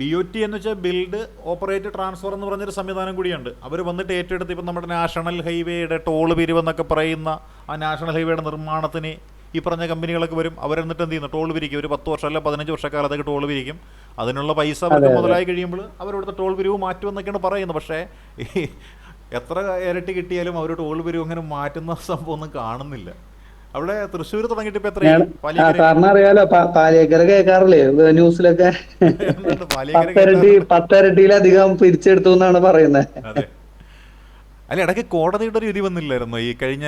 BOT എന്ന് വെച്ചാൽ ബിൽഡ് ഓപ്പറേറ്റ് ട്രാൻസ്ഫർ എന്ന് പറഞ്ഞൊരു സംവിധാനം കൂടിയുണ്ട്. അവർ വന്നിട്ട് ഏറ്റെടുത്ത് ഇപ്പം നമ്മുടെ നാഷണൽ ഹൈവേയുടെ ടോൾ പിരിവെന്നൊക്കെ പറയുന്ന ആ നാഷണൽ ഹൈവേയുടെ നിർമ്മാണത്തിന് ഈ പറഞ്ഞ കമ്പനികളൊക്കെ വരും. അവരെന്നിട്ട് എന്ത് ചെയ്യുന്നു, ടോൾ പിരിക്കും. ഒരു 10 വർഷം അല്ല 15 വർഷക്കാലത്തേക്ക് ടോൾ പിരിക്കും. അതിനുള്ള പൈസ അവർക്ക് മുതലായി കഴിയുമ്പോൾ അവരവിടുത്തെ ടോൾ പിരിവ് മാറ്റുമെന്നൊക്കെയാണ് പറയുന്നത്. പക്ഷേ ഈ എത്ര ഇരട്ടി കിട്ടിയാലും അവർ ടോൾ പിരിവ് അങ്ങനെ മാറ്റുന്ന സംഭവം ഒന്നും കാണുന്നില്ല. അവിടെ തൃശ്ശൂർ തുടങ്ങിയിട്ട് ഇപ്പൊ എത്രയാണ്? സാറിന് അറിയാലോ, പാലിയേക്കര കേൾക്കാറില്ലേ ന്യൂസിലൊക്കെ, 10 ഇരട്ടിയിലധികം പിരിച്ചെടുത്തു എന്നാണ് പറയുന്നത്. അല്ല, ഇടയ്ക്ക് കോടതിയുടെ ഒരു വിധി വന്നില്ലായിരുന്നു ഈ കഴിഞ്ഞ?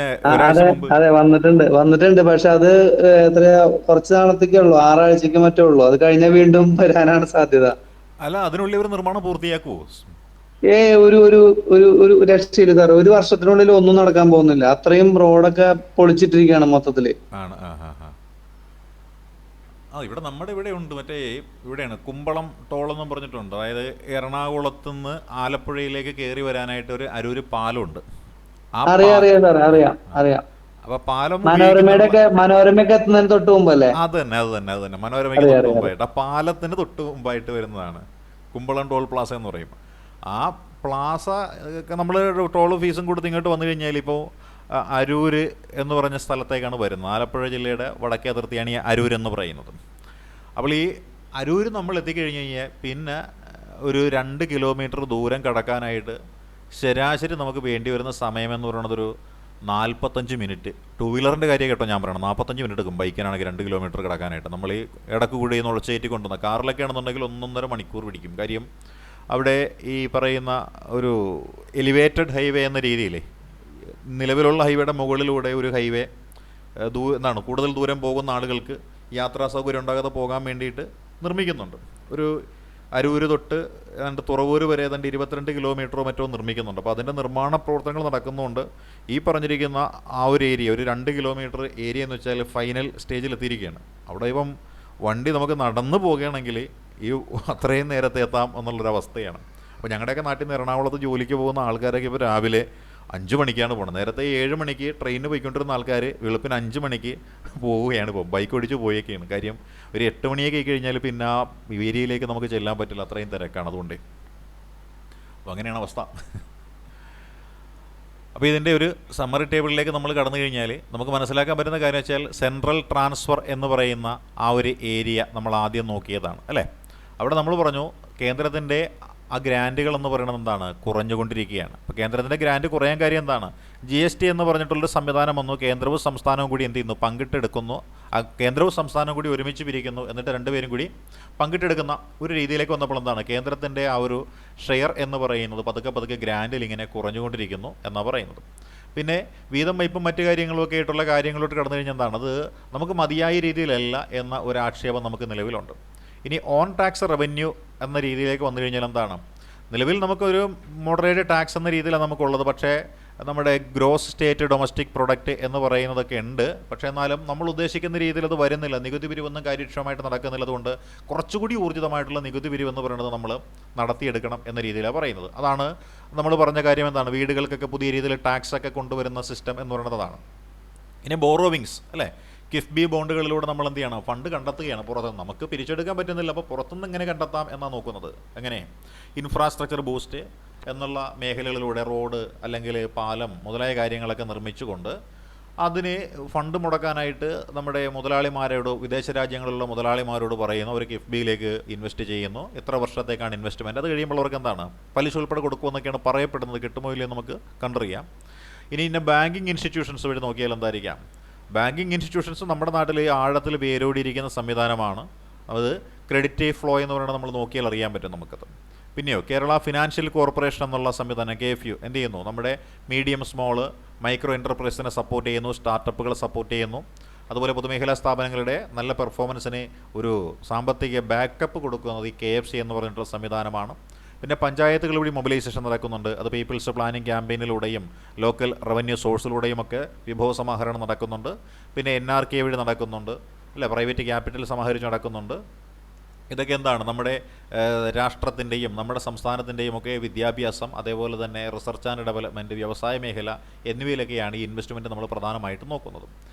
അതെ, വന്നിട്ടുണ്ട്. പക്ഷെ അത് എത്രയാ, കുറച്ച് നാളത്തേക്കേ ഉള്ളൂ, 6 ആഴ്ചക്ക് മറ്റേ ഉള്ളൂ. അത് കഴിഞ്ഞാൽ വീണ്ടും വരാനാണ് സാധ്യത. അല്ല, അതിനുള്ളിൽ ഒരു നിർമ്മാണം പൂർത്തിയാക്കുവോ? ഒരു ഒരു ഒരു ഒരു രക്ഷയില്ല സാർ. 1 വർഷത്തിനുള്ളിൽ ഒന്നും നടക്കാൻ പോകുന്നില്ല. അത്രയും റോഡൊക്കെ പൊളിച്ചിട്ടിരിക്കുകയാണ് മൊത്തത്തില്. ആണ്. ഇവിടെ നമ്മുടെ ഇവിടെ ഉണ്ട്, മറ്റേ ഇവിടെയാണ് കുമ്പളം ടോളെന്നും പറഞ്ഞിട്ടുണ്ട്. അതായത് എറണാകുളത്ത് നിന്ന് ആലപ്പുഴയിലേക്ക് കയറി വരാനായിട്ട് ഒരു അരൂര് പാലമുണ്ട്. അറിയാം സാർ, അറിയാം. അപ്പൊ പാലം മനോരമയൊക്കെ എത്തുന്നതിന് തൊട്ട് മുമ്പല്ലേ? അത് തന്നെ മനോരമയ്ക്ക് തൊട്ട് മുമ്പായിട്ട്, ആ പാലത്തിന് തൊട്ട് മുമ്പായിട്ട് വരുന്നതാണ് കുമ്പളം ടോൾ പ്ലാസ എന്ന് പറയും. ആ പ്ലാസ നമ്മൾ ടോൾ ഫീസും കൊടുത്ത് ഇങ്ങോട്ട് വന്നു കഴിഞ്ഞാൽ ഇപ്പോൾ അരൂര് എന്ന് പറഞ്ഞ സ്ഥലത്തേക്കാണ് വരുന്നത്. ആലപ്പുഴ ജില്ലയുടെ വടക്കേ അതിർത്തിയാണ് ഈ അരൂർ എന്ന് പറയുന്നത്. അപ്പോൾ ഈ അരൂര് നമ്മൾ എത്തിക്കഴിഞ്ഞ് കഴിഞ്ഞാൽ പിന്നെ ഒരു 2 കിലോമീറ്റർ ദൂരം കടക്കാനായിട്ട് ശരാശരി നമുക്ക് വേണ്ടി വരുന്ന സമയമെന്ന് പറയുന്നത് ഒരു 45 മിനിറ്റ്. 2 വീലറിൻ്റെ കാര്യം കേട്ടോ ഞാൻ പറയണം, 45 മിനിറ്റ് എടുക്കും ബൈക്കിനാണെങ്കിൽ 2 കിലോമീറ്റർ കിടക്കാനായിട്ട്. നമ്മൾ ഈ ഇടക്ക് കൂടി നുഴച്ചേറ്റി കൊണ്ടുവന്ന കാറിലൊക്കെ ആണെന്നുണ്ടെങ്കിൽ 1.5 മണിക്കൂർ പിടിക്കും. കാര്യം അവിടെ ഈ പറയുന്ന ഒരു എലിവേറ്റഡ് ഹൈവേ എന്ന രീതിയിൽ നിലവിലുള്ള ഹൈവേയുടെ മുകളിലൂടെ ഒരു ഹൈവേ കൂടുതൽ ദൂരം പോകുന്ന ആളുകൾക്ക് യാത്രാ സൗകര്യം ഉണ്ടാകാതെ പോകാൻ വേണ്ടിയിട്ട് നിർമ്മിക്കുന്നുണ്ട്. ഒരു അരൂര് തൊട്ട് തുറവൂർ വരെ 22 കിലോമീറ്ററോ മറ്റോ നിർമ്മിക്കുന്നുണ്ട്. അപ്പോൾ അതിൻ്റെ നിർമ്മാണ പ്രവർത്തനങ്ങൾ നടക്കുന്നതുകൊണ്ട് ഈ പറഞ്ഞിരിക്കുന്ന ആ ഒരു ഏരിയ, ഒരു 2 കിലോമീറ്റർ ഏരിയ എന്ന് വെച്ചാൽ ഫൈനൽ സ്റ്റേജിലെത്തിയിരിക്കുകയാണ്. അവിടെ ഇപ്പം വണ്ടി നമുക്ക് നടന്നു പോകുകയാണെങ്കിൽ ഈ അത്രയും നേരത്തെ എത്താം എന്നുള്ളൊരവസ്ഥയാണ്. അപ്പോൾ ഞങ്ങളുടെയൊക്കെ നാട്ടിൽ നിന്ന് എറണാകുളത്ത് ജോലിക്ക് പോകുന്ന ആൾക്കാരൊക്കെ ഇപ്പോൾ രാവിലെ 5 മണിക്കാണ് പോകുന്നത്. നേരത്തെ 7 മണിക്ക് ട്രെയിനിന് പോയിക്കൊണ്ടിരുന്ന ആൾക്കാർ വെളുപ്പിന് 5 മണിക്ക് പോവുകയാണ്, ഇപ്പോൾ ബൈക്ക് ഓടിച്ച് പോയൊക്കെയാണ്. കാര്യം ഒരു 8 മണിയൊക്കെ കഴിഞ്ഞാൽ പിന്നെ ആ ഏരിയയിലേക്ക് നമുക്ക് ചെല്ലാൻ പറ്റില്ല, അത്രയും തിരക്കാണ്. അതുകൊണ്ട് അപ്പോൾ അങ്ങനെയാണ് അവസ്ഥ. അപ്പോൾ ഇതിൻ്റെ ഒരു സമ്മറി ടേബിളിലേക്ക് നമ്മൾ കടന്നു കഴിഞ്ഞാൽ നമുക്ക് മനസ്സിലാക്കാൻ പറ്റുന്ന കാര്യം വെച്ചാൽ സെൻട്രൽ ട്രാൻസ്ഫർ എന്ന് പറയുന്ന ആ ഒരു ഏരിയ നമ്മൾ ആദ്യം നോക്കിയതാണ് അല്ലേ. അവിടെ നമ്മൾ പറഞ്ഞു കേന്ദ്രത്തിൻ്റെ ആ ഗ്രാൻറ്റുകൾ എന്ന് പറയുന്നത് എന്താണ്, കുറഞ്ഞുകൊണ്ടിരിക്കുകയാണ്. അപ്പോൾ കേന്ദ്രത്തിൻ്റെ ഗ്രാൻറ്റ് കുറയാൻ കാര്യം എന്താണ്, GST എന്ന് പറഞ്ഞിട്ടുള്ളൊരു സംവിധാനം വന്നു. കേന്ദ്രവും സംസ്ഥാനവും കൂടി എന്ത് ചെയ്യുന്നു, പങ്കിട്ടെടുക്കുന്നു. ആ കേന്ദ്രവും സംസ്ഥാനവും കൂടി ഒരുമിച്ച് പിരിക്കുന്നു. എന്നിട്ട് രണ്ടുപേരും കൂടി പങ്കിട്ടെടുക്കുന്ന ഒരു രീതിയിലേക്ക് വന്നപ്പോൾ എന്താണ്, കേന്ദ്രത്തിൻ്റെ ആ ഒരു ഷെയർ എന്ന് പറയുന്നത് പതുക്കെ പതുക്കെ ഗ്രാൻഡിൽ ഇങ്ങനെ കുറഞ്ഞുകൊണ്ടിരിക്കുന്നു എന്നാണ് പറയുന്നത്. പിന്നെ വീതം വയ്പും മറ്റു കാര്യങ്ങളൊക്കെ ആയിട്ടുള്ള കാര്യങ്ങളോട്ട് കടന്നു കഴിഞ്ഞാൽ എന്താണ്, അത് നമുക്ക് മതിയായ രീതിയിലല്ല എന്ന ഒരു ആക്ഷേപം നമുക്ക് നിലവിലുണ്ട്. ഇനി ഓൺ ടാക്സ് റവന്യൂ എന്ന രീതിയിലേക്ക് വന്നു കഴിഞ്ഞാൽ എന്താണ്, നിലവിൽ നമുക്കൊരു മോഡറേറ്റ് ടാക്സ് എന്ന രീതിയിലാണ് നമുക്കുള്ളത്. പക്ഷേ നമ്മുടെ ഗ്രോസ് സ്റ്റേറ്റ് ഡൊമസ്റ്റിക് പ്രൊഡക്റ്റ് എന്ന് പറയുന്നതൊക്കെ ഉണ്ട്. പക്ഷേ എന്നാലും നമ്മൾ ഉദ്ദേശിക്കുന്ന രീതിയിൽ അത് വരുന്നില്ല. നികുതി പിരിവൊന്നും കാര്യക്ഷമമായിട്ട് നടക്കുന്നില്ല. അതുകൊണ്ട് കുറച്ചുകൂടി ഊർജിതമായിട്ടുള്ള നികുതി പിരിവെന്ന് പറയുന്നത് നമ്മൾ നടത്തിയെടുക്കണം എന്ന രീതിയിലാണ് പറയുന്നത്. അതാണ് നമ്മൾ പറഞ്ഞ കാര്യം എന്താണ്, വീടുകൾക്കൊക്കെ പുതിയ രീതിയിൽ ടാക്സ് ഒക്കെ കൊണ്ടുവരുന്ന സിസ്റ്റം എന്ന് പറയുന്നതാണ്. ഇനി ബോറോവിങ്സ് അല്ലേ, കിഫ്ബി ബോണ്ടുകളിലൂടെ നമ്മൾ എന്ത് ചെയ്യണം, ഫണ്ട് കണ്ടെത്തുകയാണ് പുറത്തുനിന്ന്. നമുക്ക് പിരിച്ചെടുക്കാൻ പറ്റുന്നില്ല, അപ്പോൾ പുറത്തുനിന്ന് എങ്ങനെ കണ്ടെത്താം എന്നാണ് നോക്കുന്നത്. എങ്ങനെ ഇൻഫ്രാസ്ട്രക്ചർ ബൂസ്റ്റ് എന്നുള്ള മേഖലകളിലൂടെ റോഡ് അല്ലെങ്കിൽ പാലം മുതലായ കാര്യങ്ങളൊക്കെ നിർമ്മിച്ചുകൊണ്ട് അതിന് ഫണ്ട് മുടക്കാനായിട്ട് നമ്മുടെ മുതലാളിമാരോട്, വിദേശ രാജ്യങ്ങളിലുള്ള മുതലാളിമാരോട് പറയുന്നു ഒരു കിഫ്ബിയിലേക്ക് ഇൻവെസ്റ്റ് ചെയ്യുന്നു. എത്ര വർഷത്തേക്കാണ് ഇൻവെസ്റ്റ്മെൻറ്റ്, അത് കഴിയുമ്പോൾ അവർക്ക് എന്താണ് പലിശ ഉൾപ്പെടെ കൊടുക്കുമെന്നൊക്കെയാണ് പറയപ്പെടുന്നത്. കിട്ടുമോ ഇല്ലയോ നമുക്ക് കണ്ടറിയാം. ഇനി ബാങ്കിങ് ഇൻസ്റ്റിറ്റ്യൂഷൻസ് വഴി നോക്കിയാൽ എന്തായിരിക്കാം, ബാങ്കിങ് ഇൻസ്റ്റിറ്റ്യൂഷൻസ് നമ്മുടെ നാട്ടിൽ ആഴത്തിൽ വേരോടിയിരിക്കുന്ന സംവിധാനമാണ്. അത് ക്രെഡിറ്റ് ഫ്ലോ എന്ന് പറയുന്നത് നമ്മൾ നോക്കിയാൽ അറിയാൻ പറ്റും നമുക്കത്. പിന്നെയോ കേരള ഫിനാൻഷ്യൽ കോർപ്പറേഷൻ എന്നുള്ള സംവിധാനം KFU എന്ത് ചെയ്യുന്നു, നമ്മുടെ മീഡിയം സ്മോൾ മൈക്രോ എൻ്റർപ്രൈസിനെ സപ്പോർട്ട് ചെയ്യുന്നു, സ്റ്റാർട്ടപ്പുകളെ സപ്പോർട്ട് ചെയ്യുന്നു. അതുപോലെ പൊതുമേഖലാ സ്ഥാപനങ്ങളുടെ നല്ല പെർഫോമൻസിന് ഒരു സാമ്പത്തിക ബാക്കപ്പ് കൊടുക്കുന്നത് ഈ KFC എന്ന് പറഞ്ഞിട്ടുള്ള സംവിധാനമാണ്. പിന്നെ പഞ്ചായത്തുകൾ വഴി മൊബിലൈസേഷൻ നടക്കുന്നുണ്ട്. അത് പീപ്പിൾസ് പ്ലാനിംഗ് ക്യാമ്പയിനിലൂടെയും ലോക്കൽ റവന്യൂ സോഴ്സിലൂടെയും ഒക്കെ വിഭവ സമാഹരണം നടക്കുന്നുണ്ട്. പിന്നെ NRK വഴി നടക്കുന്നുണ്ട് അല്ലേ, പ്രൈവറ്റ് ക്യാപിറ്റൽ സമാഹരിച്ച് നടക്കുന്നുണ്ട്. ഇതൊക്കെ എന്താണ്, നമ്മുടെ രാഷ്ട്രത്തിൻ്റെയും നമ്മുടെ സംസ്ഥാനത്തിൻ്റെയും ഒക്കെ വിദ്യാഭ്യാസം, അതേപോലെ തന്നെ റിസർച്ച് ആൻഡ് ഡെവലപ്മെൻറ്റ്, വ്യവസായ മേഖല എന്നിവയിലൊക്കെയാണ് ഈ ഇൻവെസ്റ്റ്മെൻറ്റ് നമ്മൾ പ്രധാനമായിട്ടും നോക്കുന്നത്.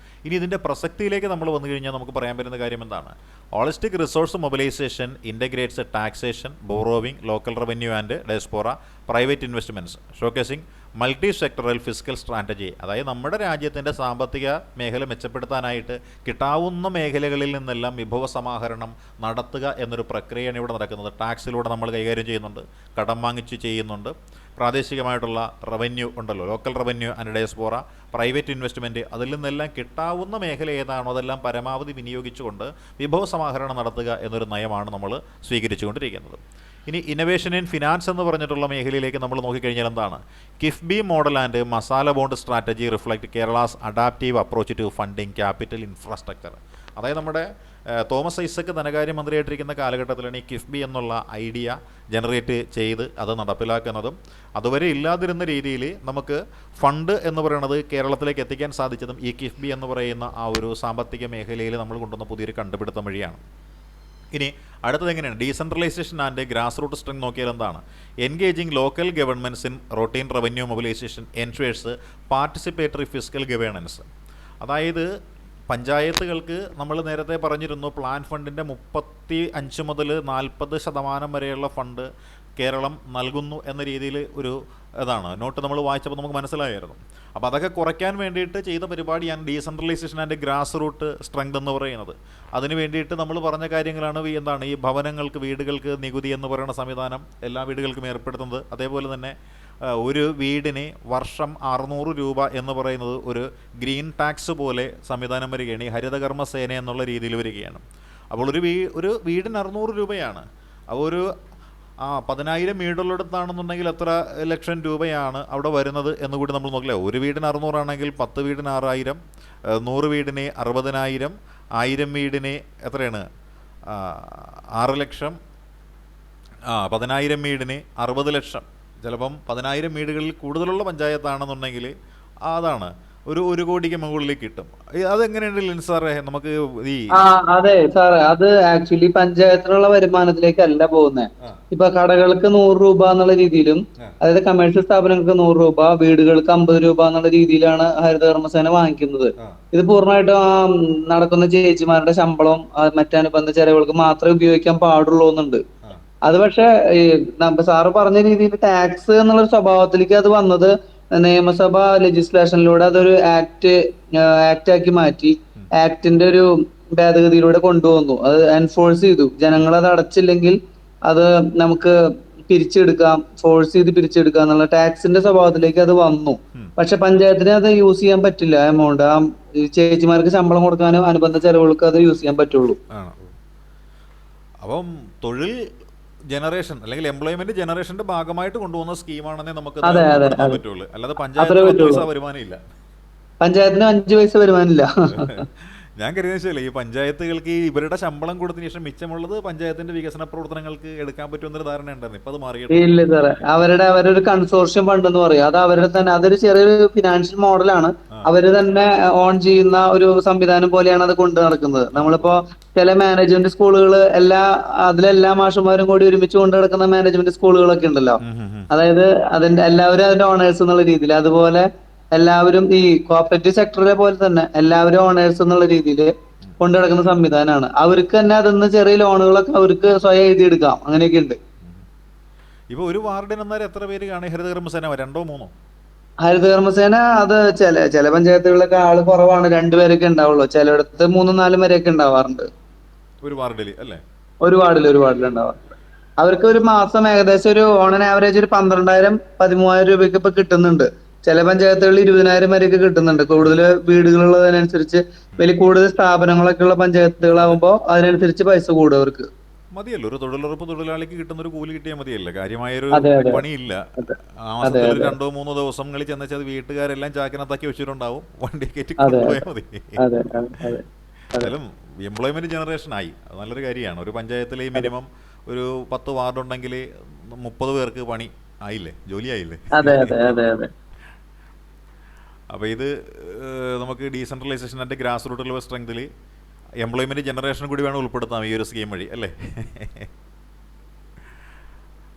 ഇനി ഇതിൻ്റെ പ്രസക്തിയിലേക്ക് നമ്മൾ വന്നു കഴിഞ്ഞാൽ നമുക്ക് പറയാൻ പറ്റുന്ന കാര്യം എന്താണ്, holistic resource mobilisation integrates taxation, borrowing, local revenue and diaspora, private investments, showcasing multi sectoral fiscal strategy. അതായത് നമ്മുടെ രാജ്യത്തിൻ്റെ സാമ്പത്തിക മേഖല മെച്ചപ്പെടുത്താനായിട്ട് കിട്ടാവുന്ന മേഖലകളിൽ നിന്നെല്ലാം വിഭവ സമാഹരണം നടത്തുക എന്നൊരു പ്രക്രിയയാണ് ഇവിടെ നടക്കുന്നത്. ടാക്സിലൂടെ നമ്മൾ കൈകാര്യം ചെയ്യുന്നുണ്ട്, കടം വാങ്ങിച്ച് ചെയ്യുന്നുണ്ട്, പ്രാദേശികമായിട്ടുള്ള റവന്യൂ ഉണ്ടല്ലോ, local revenue and diaspora, private investment, അതിൽ നിന്നെല്ലാം കിട്ടാവുന്ന മേഖല ഏതാണോ അതെല്ലാം പരമാവധി വിനിയോഗിച്ചുകൊണ്ട് വിഭവ സമാഹരണം നടത്തുക എന്നൊരു നയമാണ് നമ്മൾ സ്വീകരിച്ചുകൊണ്ടിരിക്കുന്നത്. ഇനി ഇന്നൊവേഷൻ ഇൻ ഫിനാൻസ് എന്ന് പറഞ്ഞിട്ടുള്ള മേഖലയിലേക്ക് നമ്മൾ നോക്കിക്കഴിഞ്ഞാൽ എന്താണ്, KIIFB model and masala bond strategy reflect Kerala's adaptive approach to funding capital infrastructure. അതായത് നമ്മുടെ തോമസ് ഐസക് ധനകാര്യമന്ത്രിയായിട്ടിരിക്കുന്ന കാലഘട്ടത്തിലാണ് ഈ കിഫ്ബി എന്നുള്ള ഐഡിയ ജനറേറ്റ് ചെയ്ത് അത് നടപ്പിലാക്കുന്നതും അതുവരെ ഇല്ലാതിരുന്ന രീതിയിൽ നമുക്ക് ഫണ്ട് എന്ന് പറയുന്നത് കേരളത്തിലേക്ക് എത്തിക്കാൻ സാധിച്ചതും ഈ കിഫ്ബി എന്ന് പറയുന്ന ആ ഒരു സാമ്പത്തിക മേഖലയിൽ നമ്മൾ കൊണ്ടുവന്ന പുതിയൊരു കണ്ടുപിടുത്തം വഴിയാണ്. ഇനി അടുത്തത് എങ്ങനെയാണ്, decentralisation and grass root strength നോക്കിയാൽ എന്താണ്, engaging local governments in routine revenue mobilisation ensures participatory fiscal governance. അതായത് പഞ്ചായത്തുകൾക്ക് നമ്മൾ നേരത്തെ പറഞ്ഞിരുന്നു പ്ലാൻ ഫണ്ടിൻ്റെ 35 മുതൽ 40% വരെയുള്ള ഫണ്ട് കേരളം നൽകുന്നു എന്ന രീതിയിൽ ഒരു ഇതാണ് നോട്ട് നമ്മൾ വായിച്ചപ്പോൾ നമുക്ക് മനസ്സിലായിരുന്നു. അപ്പോൾ അതൊക്കെ കുറയ്ക്കാൻ വേണ്ടിയിട്ട് ചെയ്ത പരിപാടിയാണ് decentralisation and grass root strength എന്ന് പറയുന്നത്. അതിന് വേണ്ടിയിട്ട് നമ്മൾ പറഞ്ഞ കാര്യങ്ങളാണ് എന്താണ്, ഈ ഭവനങ്ങൾക്ക്, വീടുകൾക്ക് നികുതി എന്ന് പറയുന്ന സംവിധാനം എല്ലാ വീടുകൾക്കും ഏർപ്പെടുത്തുന്നത്. അതേപോലെ തന്നെ ഒരു വീടിന് വർഷം 600 രൂപ എന്ന് പറയുന്നത് ഒരു ഗ്രീൻ ടാക്സ് പോലെ സംവിധാനം വരികയാണ്, ഈ ഹരിതകർമ്മ സേന എന്നുള്ള രീതിയിൽ വരികയാണ്. അപ്പോൾ ഒരു വീടിന് 600 രൂപയാണ്. അപ്പോൾ ഒരു 10,000 വീടുള്ളിടത്താണെന്നുണ്ടെങ്കിൽ എത്ര ലക്ഷം രൂപയാണ് അവിടെ വരുന്നത് എന്നുകൂടി നമ്മൾ നോക്കില്ല. ഒരു വീടിന് 600 ആണെങ്കിൽ 10 വീടിന് 6,000, 100 വീടിന് 60,000, 1000 വീടിന് എത്രയാണ് 6 ലക്ഷം, 10,000 വീടിന് 60 ലക്ഷം. ചിലപ്പം 10,000 വീടുകളിൽ കൂടുതലുള്ള പഞ്ചായത്താണെന്നുണ്ടെങ്കിൽ അതാണ് ഒരു കോടിക്ക് മുകളിലേക്ക് കിട്ടും. അതെങ്ങനെയുണ്ട് ലിൻസ് സാറേ നമുക്ക് ഈ അതെ സാറേ, അത് ആക്ച്വലി പഞ്ചായത്തിനുള്ള വരുമാനത്തിലേക്കല്ല പോകുന്നത്. ഇപ്പൊ കടകൾക്ക് 100 രൂപ എന്നുള്ള രീതിയിലും, അതായത് കമേഴ്ഷ്യൽ സ്ഥാപനങ്ങൾക്ക് 100 രൂപ, വീടുകൾക്ക് 50 രൂപ എന്നുള്ള രീതിയിലാണ് ഹരിതകർമ്മസേന വാങ്ങിക്കുന്നത്. ഇത് പൂർണ്ണമായിട്ടും നടക്കുന്ന ചേച്ചിമാരുടെ ശമ്പളം മറ്റനുബന്ധ ചെലവുകൾക്ക് മാത്രമേ ഉപയോഗിക്കാൻ പാടുള്ളൂ എന്നുണ്ട്. അത് പക്ഷെ സാറ് പറഞ്ഞ രീതിയിൽ ടാക്സ് എന്നുള്ളൊരു സ്വഭാവത്തിലേക്ക് അത് വന്നത് നിയമസഭ ലെജിസ്ലേഷനിലൂടെ അതൊരു ആക്ട് ആക്കി മാറ്റി. ആക്ടിന്റെ ഒരു ഭേദഗതിയിലൂടെ കൊണ്ടുവന്നു. അത് എൻഫോഴ്സ് ചെയ്തു. ജനങ്ങൾ അത് അടച്ചില്ലെങ്കിൽ അത് നമുക്ക് പിരിച്ചെടുക്കാം, ഫോഴ്സ് ചെയ്ത് പിരിച്ചെടുക്കാം എന്നുള്ള ടാക്സിന്റെ സ്വഭാവത്തിലേക്ക് അത് വന്നു. പക്ഷെ പഞ്ചായത്തിന് അത് യൂസ് ചെയ്യാൻ പറ്റില്ല. എമൗണ്ട് ഈ ചേച്ചിമാർക്ക് ശമ്പളം കൊടുക്കാനും അനുബന്ധ ചെലവുകൾക്ക് അത് യൂസ് ചെയ്യാൻ പറ്റുള്ളൂ. ആണ്. അപ്പം തൊഴിൽ ജനറേഷൻ അല്ലെങ്കിൽ എംപ്ലോയ്മെന്റ് ജനറേഷന്റെ ഭാഗമായിട്ട് കൊണ്ടുപോകുന്ന സ്കീമാണെന്നേ നമുക്ക് അതെ അതെ ഉൾപ്പെടുത്താൻ അതെ, പറ്റുള്ളൂ. അല്ലാതെ അത്രേ പഞ്ചായത്തിന് 10 പറ്റുള്ളൂ. പൈസ വരുമാനം ഇല്ല. പഞ്ചായത്തിന് 5 പൈസ വരുമാനില്ല. ഞാൻ കരുതുന്ന വെച്ചാൽ ഈ പഞ്ചായത്തുകൾക്ക് ഈ ഇവരുടെ ശമ്പളം കൊടുത്തതിന് ശേഷം മിച്ചമുള്ളത് പഞ്ചായത്തിന്റെ വികസന പ്രവർത്തനങ്ങൾക്ക് എടുക്കാൻ പറ്റുമെന്നൊരു ധാരണ ഉണ്ടായിരുന്നു. ഇപ്പൊ അത് മാറിയിട്ടുണ്ട്. ഇല്ല സാറേ, അവരൊരു കൺസോർഷ്യം ഫണ്ട് എന്ന് പറയും. അത് അവരുടെ തന്നെ, അതൊരു ചെറിയൊരു ഫിനാൻഷ്യൽ മോഡലാണ്. അവര് തന്നെ ഓൺ ചെയ്യുന്ന ഒരു സംവിധാനം പോലെയാണ് അത് കൊണ്ടു നടക്കുന്നത്. നമ്മളിപ്പോ ചില മാനേജ്മെന്റ് സ്കൂളുകൾ അതിലെല്ലാ മാഷന്മാരും കൂടി ഒരുമിച്ച് കൊണ്ടു നടക്കുന്ന മാനേജ്മെന്റ് സ്കൂളുകളൊക്കെ ഉണ്ടല്ലോ. അതായത് എല്ലാവരും അതിന്റെ ഓണേഴ്സ് എന്നുള്ള രീതിയിൽ, അതുപോലെ എല്ലാവരും ഈ കോപ്പറേറ്റീവ് സെക്ടറിലെ പോലെ തന്നെ എല്ലാവരും ഓണേഴ്സ് എന്നുള്ള രീതിയിൽ കൊണ്ടു നടക്കുന്ന സംവിധാനമാണ്. അവർക്ക് തന്നെ അതിന്ന് ചെറിയ ലോണുകളൊക്കെ അവർക്ക് സ്വയം എഴുതിയെടുക്കാം. അങ്ങനെയൊക്കെ ഉണ്ട്. ഇപ്പൊ ഒരു വാർഡിന് എന്നാലും എത്ര പേര് കാണും ഹരിതകർമ്മസേന? 2 or 3? ഹരിതകർമ്മസേന അത് ചില പഞ്ചായത്തുകളിലൊക്കെ ആള് കുറവാണ്, 2 പേരൊക്കെ ഉണ്ടാവുള്ളൂ. ചിലയിടത്ത് 3-4 വരെയൊക്കെ ഉണ്ടാവാറുണ്ട്. ഒരു വാർഡിൽ അല്ലേ? ഒരു വാർഡിൽ ഉണ്ടാവാറുണ്ട്. അവർക്ക് ഒരു മാസം ഏകദേശം ഒരു ഓൺ ആൻ ആവറേജ് ഒരു 12,000-13,000 രൂപയ്ക്ക് ഇപ്പൊ കിട്ടുന്നുണ്ട്. ചില പഞ്ചായത്തുകളിൽ 20,000 വരെയൊക്കെ കിട്ടുന്നുണ്ട്. കൂടുതൽ വീടുകളുള്ളതിനനുസരിച്ച്, കൂടുതൽ സ്ഥാപനങ്ങളൊക്കെ ഉള്ള പഞ്ചായത്തുകളാകുമ്പോൾ അതിനനുസരിച്ച് പൈസ കൂടും അവർക്ക്. മതിയല്ലോ, ഒരു തൊഴിലുറപ്പ് തൊഴിലാളിക്ക് കിട്ടുന്ന ഒരു കൂലി കിട്ടിയാൽ മതിയല്ലേ? കാര്യമായൊരു അതെ അതെ പണിയില്ല. അതെ ആ അതെ മാസത്തിൽ അതെ 2-3 ദിവസങ്ങളിൽ ചെന്നുവെച്ചാൽ വീട്ടുകാരെല്ലാം ചാക്കിനകത്താക്കി വെച്ചിട്ടുണ്ടാവും, വണ്ടി കയറ്റി അതെ കൊണ്ടുപോയാൽ മതി. അതെ അതെ അതെ അതെ എന്തായാലും എംപ്ലോയ്മെന്റ് ജനറേഷൻ ആയി, അത് നല്ലൊരു കാര്യമാണ്. ഒരു പഞ്ചായത്തിൽ അതെ മിനിമം ഒരു 10 വാർഡുണ്ടെങ്കിൽ 30 പേർക്ക് പണി ആയില്ലേ, ജോലിയായില്ലേ? അതെ അതെ അതെ അതെ അപ്പോൾ ഇത് നമുക്ക് decentralisation and grass root level സ്ട്രെങ്തിൽ എംപ്ലോയ്മെന്റ് ജനറേഷൻ കൂടി വേണം ഉൾപ്പെടുത്താം ഈ ഒരു സ്കീം വഴി അല്ലേ?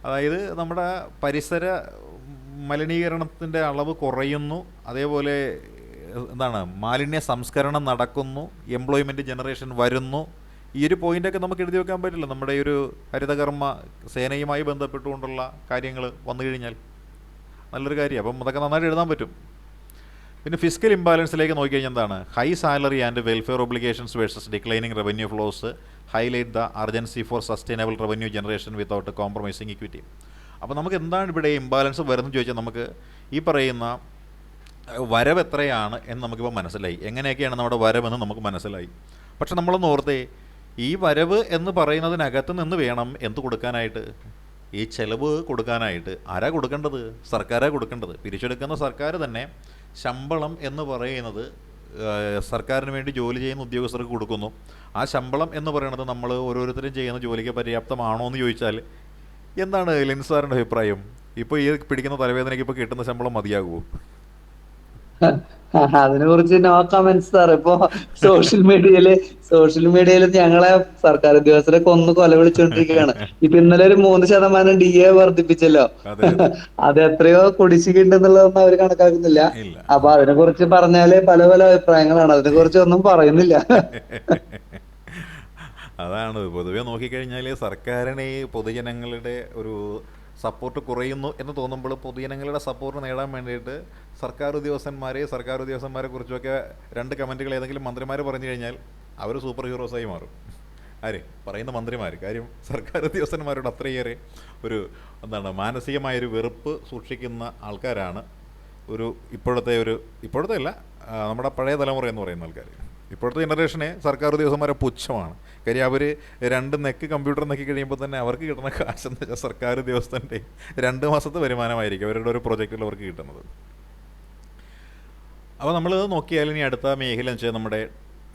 അതായത് നമ്മുടെ പരിസര മലിനീകരണത്തിൻ്റെ അളവ് കുറയുന്നു, അതേപോലെ എന്താണ് മാലിന്യ സംസ്കരണം നടക്കുന്നു, എംപ്ലോയ്മെൻറ്റ് ജനറേഷൻ വരുന്നു. ഈ ഒരു പോയിൻ്റൊക്കെ നമുക്ക് എഴുതി വെക്കാൻ പറ്റില്ല നമ്മുടെ ഈ ഒരു ഹരിതകർമ്മ സേനയുമായി ബന്ധപ്പെട്ടുകൊണ്ടുള്ള കാര്യങ്ങൾ വന്നു കഴിഞ്ഞാൽ. നല്ലൊരു കാര്യം. അപ്പം അതൊക്കെ നന്നായിട്ട് എഴുതാൻ പറ്റും. പിന്നെ ഫിസ്ക്കൽ ഇംബാലൻസിലേക്ക് നോക്കിക്കഴിഞ്ഞാൽ എന്താണ്? High salary and welfare obligations versus declining revenue flows highlight the urgency for sustainable revenue generation without compromising equity. അപ്പോൾ നമുക്ക് എന്താണ് ഇവിടെ ഇംബാലൻസ് വരുന്നത് ചോദിച്ചാൽ, നമുക്ക് ഈ പറയുന്ന വരവ് എത്രയാണ് എന്ന് നമുക്കിപ്പോൾ മനസ്സിലായി, എങ്ങനെയൊക്കെയാണ് നമ്മുടെ വരവെന്ന് നമുക്ക് മനസ്സിലായി. പക്ഷെ നമ്മളൊന്ന് ഓർത്തേ, ഈ വരവ് എന്ന് പറയുന്നതിനകത്ത് നിന്ന് വേണം എന്ത് കൊടുക്കാനായിട്ട്? ഈ ചെലവ് കൊടുക്കാനായിട്ട്. ആരാ കൊടുക്കേണ്ടത്? സർക്കാരാണ് കൊടുക്കേണ്ടത്. പിരിച്ചെടുക്കുന്ന സർക്കാർ തന്നെ ശമ്പളം എന്ന് പറയുന്നത് സർക്കാരിന് വേണ്ടി ജോലി ചെയ്യുന്ന ഉദ്യോഗസ്ഥർക്ക് കൊടുക്കുന്നു. ആ ശമ്പളം എന്ന് പറയുന്നത് നമ്മൾ ഓരോരുത്തരും ചെയ്യുന്ന ജോലിക്ക് പര്യാപ്തമാണോ എന്ന് ചോദിച്ചാൽ എന്താണ് ലിൻസാറിൻ്റെ അഭിപ്രായം? ഇപ്പോൾ ഈ പിടിക്കുന്ന തലവേദനയ്ക്ക് ഇപ്പോൾ കിട്ടുന്ന ശമ്പളം മതിയാകുമോ? അതിനെ കുറിച്ച് നോ കമന്റ്സ് സാർ. ഇപ്പൊ സോഷ്യൽ മീഡിയയിൽ ഞങ്ങളെ സർക്കാർ ഉദ്യോഗസ്ഥരെ കൊല വിളിച്ചുകൊണ്ടിരിക്കുകയാണ്. ഇപ്പൊ ഇന്നലെ ഒരു 3% DA വർദ്ധിപ്പിച്ചല്ലോ. അത് എത്രയോ കുടിശ്ശിക ഉണ്ടെന്നുള്ളതൊന്നും അവർ കണക്കാക്കുന്നില്ല. അപ്പൊ അതിനെ കുറിച്ച് പറഞ്ഞാല് പല പല അഭിപ്രായങ്ങളാണ്. അതിനെ കുറിച്ച് ഒന്നും പറയുന്നില്ല. അതാണ് പൊതുവെ നോക്കിക്കഴിഞ്ഞാൽ സർക്കാരിന് ഈ പൊതുജനങ്ങളുടെ ഒരു സപ്പോർട്ട് കുറയുന്നു എന്ന് തോന്നുമ്പോൾ പൊതുജനങ്ങളുടെ സപ്പോർട്ട് നേടാൻ വേണ്ടിയിട്ട് സർക്കാർ ഉദ്യോഗസ്ഥന്മാരെ കുറിച്ചൊക്കെ 2 കമൻറ്റുകൾ ഏതെങ്കിലും മന്ത്രിമാർ പറഞ്ഞു കഴിഞ്ഞാൽ അവർ സൂപ്പർ ഹീറോസായി മാറും. ആര് പറയുന്ന മന്ത്രിമാർ? കാര്യം സർക്കാർ ഉദ്യോഗസ്ഥന്മാരോട് അത്രയേറെ ഒരു മാനസികമായൊരു വെറുപ്പ് സൂക്ഷിക്കുന്ന ആൾക്കാരാണ് ഇപ്പോഴത്തെ അല്ല, നമ്മുടെ പഴയ തലമുറ എന്ന് പറയുന്ന ആൾക്കാർ. ഇപ്പോഴത്തെ ജനറേഷനെ സർക്കാർ ഉദ്യോഗസ്ഥന്മാരെ പുച്ഛമാണ്. കാര്യം അവർ 2 കമ്പ്യൂട്ടർ നെക്കി കഴിയുമ്പോൾ തന്നെ അവർക്ക് കിട്ടുന്ന കാശെന്ന് വെച്ചാൽ സർക്കാർ ഉദ്യോഗസ്ഥൻ്റെ 2 മാസത്തെ വരുമാനമായിരിക്കും അവരുടെ ഒരു പ്രൊജക്റ്റിൽ അവർക്ക് കിട്ടുന്നത്. അപ്പോൾ നമ്മൾ നോക്കിയാൽ ഇനി അടുത്ത മേഖല എന്ന് വെച്ചാൽ നമ്മുടെ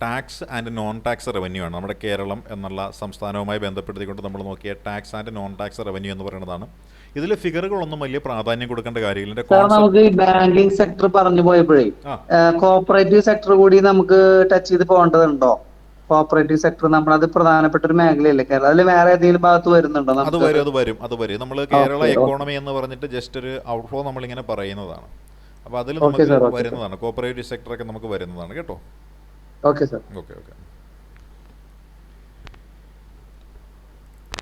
tax and non tax revenue ആണ്. നമ്മുടെ കേരളം എന്നുള്ള സംസ്ഥാനവുമായി ബന്ധപ്പെടുത്തിക്കൊണ്ട് നമ്മൾ നോക്കിയ tax and non tax revenue എന്ന് പറയുന്നതാണ്. ഇതിൽ ഫിഗറുകളൊന്നും വലിയ പ്രാധാന്യം കൊടുക്കേണ്ട കാര്യമില്ല. നമുക്ക് ഈ ബാങ്കിങ് സെക്ടർ പറഞ്ഞു പോയപ്പോഴേ കോപ്പറേറ്റീവ് സെക്ടർ കൂടി നമുക്ക് ടച്ച് ചെയ്ത് പോകേണ്ടതുണ്ടോ? കോപ്പറേറ്റീവ് സെക്ടർ നമ്മളത് പ്രധാനപ്പെട്ട ഒരു മേഖലയല്ലേ കേരളം? അതിൽ വേറെ ഏതെങ്കിലും ഭാഗത്ത് വരുന്നുണ്ടോ? അത് വരും. നമ്മൾ കേരള എക്കോണമി എന്ന് പറഞ്ഞിട്ട് ജസ്റ്റ് ഒരു ഔട്ട്ഫ്ലോ നമ്മളിങ്ങനെ പറയുന്നതാണ്. അപ്പോൾ അതിൽ നമുക്ക് വരുന്നതാണ്, കോപ്പറേറ്റീവ് സെക്ടറൊക്കെ നമുക്ക് വരുന്നതാണ് കേട്ടോ. Okay sir. ഓക്കെ.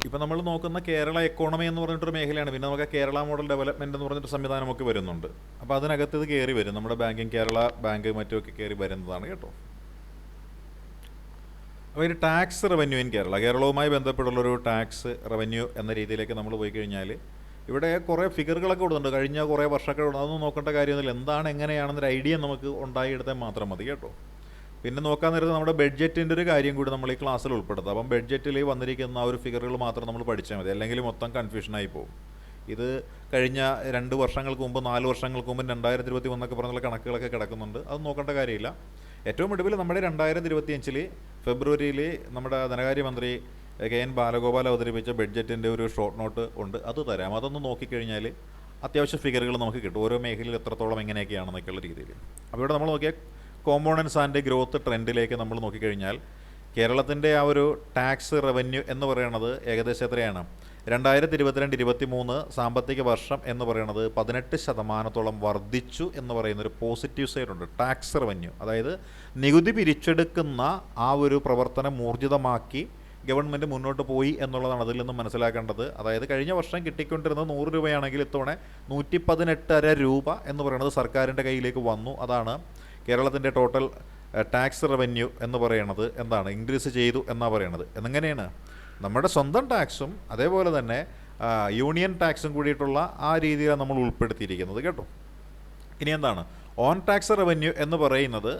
ഇപ്പം നമ്മൾ നോക്കുന്ന കേരള എക്കോണമി എന്ന് പറഞ്ഞിട്ടൊരു മേഖലയാണ്. പിന്നെ നമുക്ക് കേരള മോഡൽ ഡെവലപ്മെൻറ്റ് എന്ന് പറഞ്ഞിട്ട് സംവിധാനമൊക്കെ വരുന്നുണ്ട്. അപ്പോൾ അപ്പോൾ അതിനകത്ത് ഇത് കയറി വരും, നമ്മുടെ ബാങ്കിങ് കേരള ബാങ്ക് മറ്റുമൊക്കെ കയറി വരുന്നതാണ് കേട്ടോ. അപ്പോൾ ഒരു ടാക്സ് റവന്യൂ ഇൻ കേരള, കേരളവുമായി ബന്ധപ്പെട്ടുള്ളൊരു ടാക്സ് റവന്യൂ എന്ന രീതിയിലേക്ക് നമ്മൾ പോയി കഴിഞ്ഞാൽ ഇവിടെ കുറേ ഫിഗറുകളൊക്കെ കൊടുക്കുന്നുണ്ട്, കഴിഞ്ഞ കുറേ വർഷമൊക്കെ അതൊന്നും നോക്കേണ്ട കാര്യമൊന്നുമില്ല. എന്താണ് എങ്ങനെയാണെന്നൊരു ഐഡിയ നമുക്ക് ഉണ്ടായിയെടുത്താൽ മാത്രം മതി കേട്ടോ. പിന്നെ നോക്കാൻ നേരത്ത് നമ്മുടെ ബഡ്ജറ്റിൻ്റെ ഒരു കാര്യം കൂടി നമ്മൾ ഈ ക്ലാസ്സിൽ ഉൾപ്പെടുത്താം. അപ്പം ബഡ്ജറ്റിൽ വന്നിരിക്കുന്ന ആ ഒരു ഫിഗറുകൾ മാത്രം നമ്മൾ പഠിച്ചാൽ മതി, അല്ലെങ്കിൽ മൊത്തം കൺഫ്യൂഷനായി പോകും. ഇത് കഴിഞ്ഞ 2 വർഷങ്ങൾക്ക് മുമ്പ് 4 വർഷങ്ങൾക്ക് മുമ്പ് 2021 പറഞ്ഞുള്ള കണക്കുകളൊക്കെ കിടക്കുന്നുണ്ട്, അത് നോക്കേണ്ട കാര്യമില്ല. ഏറ്റവും ഒടുവിൽ നമ്മുടെ 2025 ഫെബ്രുവരിയിൽ നമ്മുടെ ധനകാര്യമന്ത്രി KN ബാലഗോപാൽ അവതരിപ്പിച്ച ബഡ്ജറ്റിൻ്റെ ഒരു ഷോർട്ട് നോട്ട് ഉണ്ട്, അത് തരാം. അതൊന്ന് നോക്കിക്കഴിഞ്ഞാൽ അത്യാവശ്യം ഫിഗറുകൾ നമുക്ക് കിട്ടും, ഓരോ മേഖലയിൽ എത്രത്തോളം എങ്ങനെയൊക്കെയാണെന്നൊക്കെയുള്ള രീതിയിൽ. അപ്പോൾ ഇവിടെ നമ്മൾ നോക്കിയാൽ കോമ്പോണൻസ് ആൻഡ് ഗ്രോത്ത് ട്രെൻഡിലേക്ക് നമ്മൾ നോക്കിക്കഴിഞ്ഞാൽ കേരളത്തിൻ്റെ ആ ഒരു ടാക്സ് റവന്യൂ എന്ന് പറയുന്നത് ഏകദേശം എത്രയാണ്, 2022-23 സാമ്പത്തിക വർഷം എന്ന് പറയുന്നത് 18% വർദ്ധിച്ചു എന്ന് പറയുന്നൊരു പോസിറ്റീവ് സൈഡുണ്ട്. ടാക്സ് റവന്യൂ, അതായത് നികുതി പിരിച്ചെടുക്കുന്ന ആ ഒരു പ്രവർത്തനം ഊർജിതമാക്കി ഗവൺമെൻറ് മുന്നോട്ട് പോയി എന്നുള്ളതാണ് അതിൽ നിന്ന് മനസ്സിലാക്കേണ്ടത്. അതായത് കഴിഞ്ഞ വർഷം കിട്ടിക്കൊണ്ടിരുന്നത് 100 രൂപയാണെങ്കിൽ ഇത്തവണ 118.5 രൂപ എന്ന് പറയുന്നത് സർക്കാരിൻ്റെ കയ്യിലേക്ക് വന്നു. അതാണ് കേരളത്തിൻ്റെ ടോട്ടൽ ടാക്സ് റവന്യൂ എന്ന് പറയുന്നത് എന്താണ്, ഇൻക്രീസ് ചെയ്തു എന്നാണ് പറയണത്. എന്നെങ്ങനെയാണ് നമ്മുടെ സ്വന്തം ടാക്സും അതേപോലെ തന്നെ യൂണിയൻ ടാക്സും കൂടിയിട്ടുള്ള ആ രീതിയിലാണ് നമ്മൾ ഉൾപ്പെടുത്തിയിരിക്കുന്നത് കേട്ടോ. ഇനി എന്താണ് ഓൺ ടാക്സ് റവന്യൂ എന്ന് പറയുന്നത്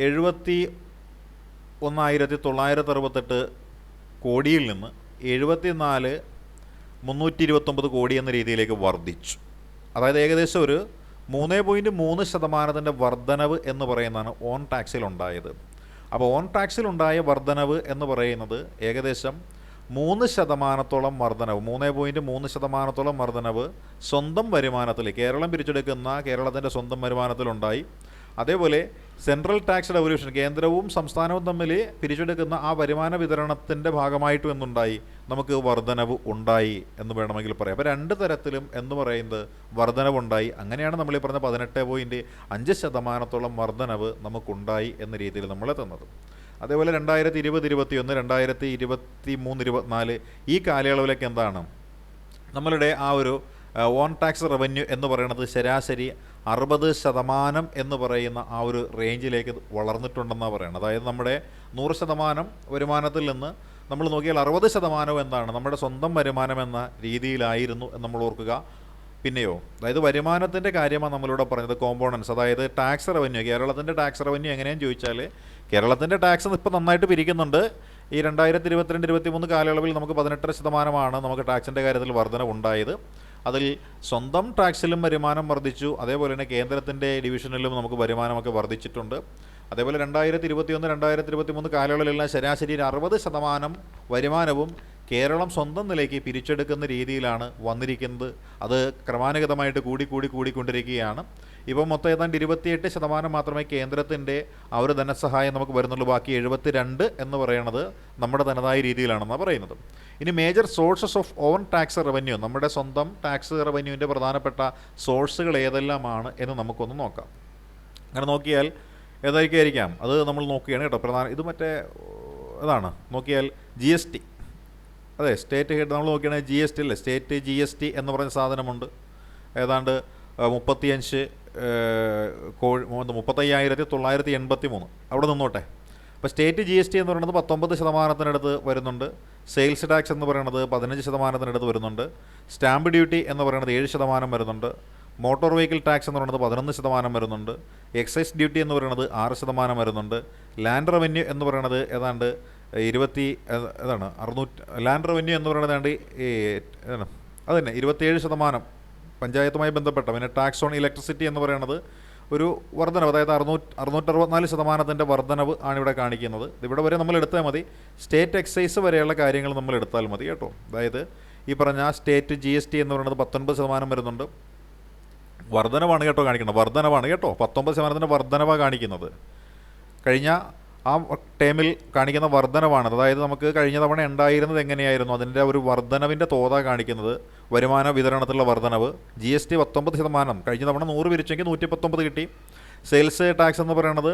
71,968 കോടിയിൽ നിന്ന് 74,329 കോടി എന്ന രീതിയിലേക്ക് വർദ്ധിച്ചു. അതായത് ഏകദേശം ഒരു 3.3% വർധനവ് എന്ന് പറയുന്നതാണ് ഓൺ ടാക്സിലുണ്ടായത്. അപ്പോൾ ഓൺ ടാക്സിലുണ്ടായ വർധനവ് എന്ന് പറയുന്നത് ഏകദേശം 3% വർധനവ്, 3.3% വർധനവ് സ്വന്തം വരുമാനത്തിൽ കേരളം പിരിച്ചെടുക്കുന്ന കേരളത്തിൻ്റെ സ്വന്തം വരുമാനത്തിലുണ്ടായി. അതേപോലെ സെൻട്രൽ ടാക്സ് ഡെവല്യൂഷൻ, കേന്ദ്രവും സംസ്ഥാനവും തമ്മിൽ പിരിച്ചെടുക്കുന്ന ആ വരുമാന വിതരണത്തിൻ്റെ ഭാഗമായിട്ടും എന്നുണ്ടായി, നമുക്ക് വർധനവ് ഉണ്ടായി എന്ന് വേണമെങ്കിൽ പറയാം. അപ്പോൾ 2 തരത്തിലും എന്ന് പറയുന്നത് വർധനവുണ്ടായി. അങ്ങനെയാണ് നമ്മൾ ഈ പറഞ്ഞ 18.5% വർധനവ് നമുക്കുണ്ടായി എന്ന രീതിയിൽ നമ്മളെ തന്നത്. അതേപോലെ 2020-21, 2023-24 ഈ കാലയളവിലേക്ക് എന്താണ് നമ്മളുടെ ആ ഒരു ഓൺ ടാക്സ് റവന്യൂ എന്ന് പറയുന്നത് ശരാശരി 60% എന്ന് പറയുന്ന ആ ഒരു റേഞ്ചിലേക്ക് വളർന്നിട്ടുണ്ടെന്നാണ് പറയുന്നത്. അതായത് നമ്മുടെ 100% വരുമാനത്തിൽ നിന്ന് നമ്മൾ നോക്കിയാൽ 60% എന്താണ് നമ്മുടെ സ്വന്തം വരുമാനം എന്ന രീതിയിലായിരുന്നു എന്ന് നമ്മൾ ഓർക്കുക. പിന്നെയോ അതായത് വരുമാനത്തിൻ്റെ കാര്യമാണ് നമ്മളിവിടെ പറഞ്ഞത്, കോമ്പോണൻസ്, അതായത് ടാക്സ് റവന്യൂ. കേരളത്തിൻ്റെ ടാക്സ് റവന്യൂ എങ്ങനെയാണെന്ന് ചോദിച്ചാൽ കേരളത്തിൻ്റെ ടാക്സ് ഇപ്പോൾ നന്നായിട്ട് പിരിക്കുന്നുണ്ട്. ഈ 2022-23 കാലയളവിൽ നമുക്ക് 18% നമുക്ക് ടാക്സിൻ്റെ കാര്യത്തിൽ വർധനവുണ്ടായത്. അതിൽ സ്വന്തം ടാക്സിലും വരുമാനം വർദ്ധിച്ചു, അതേപോലെ തന്നെ കേന്ദ്രത്തിൻ്റെ ഡിവിഷനിലും നമുക്ക് വരുമാനമൊക്കെ വർദ്ധിച്ചിട്ടുണ്ട്. അതേപോലെ 2021-2023 കാലയളവിലെല്ലാം ശരാശരി 60% വരുമാനവും കേരളം സ്വന്തം നിലയ്ക്ക് പിരിച്ചെടുക്കുന്ന രീതിയിലാണ് വന്നിരിക്കുന്നത്. അത് ക്രമാനുഗതമായിട്ട് കൂടിക്കൊണ്ടിരിക്കുകയാണ്. ഇപ്പം മൊത്തം ഏതാണ്ട് 28% മാത്രമേ കേന്ദ്രത്തിൻ്റെ ആ ഒരു ധനസഹായം നമുക്ക് വരുന്നുള്ളൂ. ബാക്കി 72 എന്ന് പറയുന്നത് നമ്മുടെ തനതായ രീതിയിലാണെന്നാണ് പറയുന്നത്. ഇനി major sources of on tax revenue, നമ്മുടെ സ്വന്തം ടാക്സ് റവന്യൂവിൻ്റെ പ്രധാനപ്പെട്ട സോഴ്സുകൾ ഏതെല്ലാമാണ് എന്ന് നമുക്കൊന്ന് നോക്കാം. അങ്ങനെ നോക്കിയാൽ ഏതായിരിക്കാം അത് നമ്മൾ നോക്കുകയാണ് കേട്ടോ. ഇത് മറ്റേ അതാണ് നോക്കിയാൽ GST, അതെ സ്റ്റേറ്റ് ഹെഡ് നമ്മൾ നോക്കുകയാണെങ്കിൽ GST അല്ലേ, സ്റ്റേറ്റ് GST എന്ന് പറഞ്ഞ സാധനമുണ്ട്. ഏതാണ്ട് 35,983 അവിടെ നിന്നോട്ടെ. അപ്പോൾ സ്റ്റേറ്റ് GST എന്ന് പറയുന്നത് 19%-ത്തിനടുത്ത് വരുന്നുണ്ട്. സെയിൽസ് ടാക്സ് എന്ന് പറയുന്നത് 15%-ത്തിനടുത്ത് വരുന്നുണ്ട്. സ്റ്റാമ്പ് ഡ്യൂട്ടി എന്ന് പറയുന്നത് 7% വരുന്നുണ്ട്. മോട്ടോർ വെഹിക്കിൾ ടാക്സ് എന്ന് പറയുന്നത് 11% വരുന്നുണ്ട്. എക്സൈസ് ഡ്യൂട്ടി എന്ന് പറയുന്നത് 6% വരുന്നുണ്ട്. ലാൻഡ് റവന്യൂ എന്ന് പറയുന്നത് ഏതാണ്ട് 600 ലാൻഡ് റവന്യൂ എന്ന് പറയുന്നത് ഏതാണ്ട് അത് തന്നെ 27% പഞ്ചായത്തുമായി ബന്ധപ്പെട്ട. പിന്നെ ടാക്സ് ഓൺ ഇലക്ട്രിസിറ്റി എന്ന് പറയുന്നത് ഒരു വർധനവ്, അതായത് 664% വർധനവ് ആണ് ഇവിടെ കാണിക്കുന്നത്. ഇവിടെ വരെ നമ്മൾ എടുത്താൽ മതി, സ്റ്റേറ്റ് എക്സൈസ് വരെയുള്ള കാര്യങ്ങൾ നമ്മൾ എടുത്താൽ മതി കേട്ടോ. അതായത് ഈ പറഞ്ഞ സ്റ്റേറ്റ് GST എന്ന് പറയുന്നത് 19% വരുന്നുണ്ട്. വർധനവാണ് കേട്ടോ കാണിക്കുന്നത്, വർധനവാണ് കേട്ടോ, 19% വർധനവാണ് കാണിക്കുന്നത്. കഴിഞ്ഞ ആ ടൈമിൽ കാണിക്കുന്ന വർധനവാണ്. അതായത് നമുക്ക് കഴിഞ്ഞ തവണ ഉണ്ടായിരുന്നത് എങ്ങനെയായിരുന്നു അതിൻ്റെ ഒരു വർധനവിൻ്റെ തോതാ കാണിക്കുന്നത്. വരുമാന വിതരണത്തിലുള്ള വർധനവ് GST 19%, കഴിഞ്ഞ തവണ 100 പിരിച്ചെങ്കിൽ 119 കിട്ടി. സെയിൽസ് ടാക്സ് എന്ന് പറയുന്നത്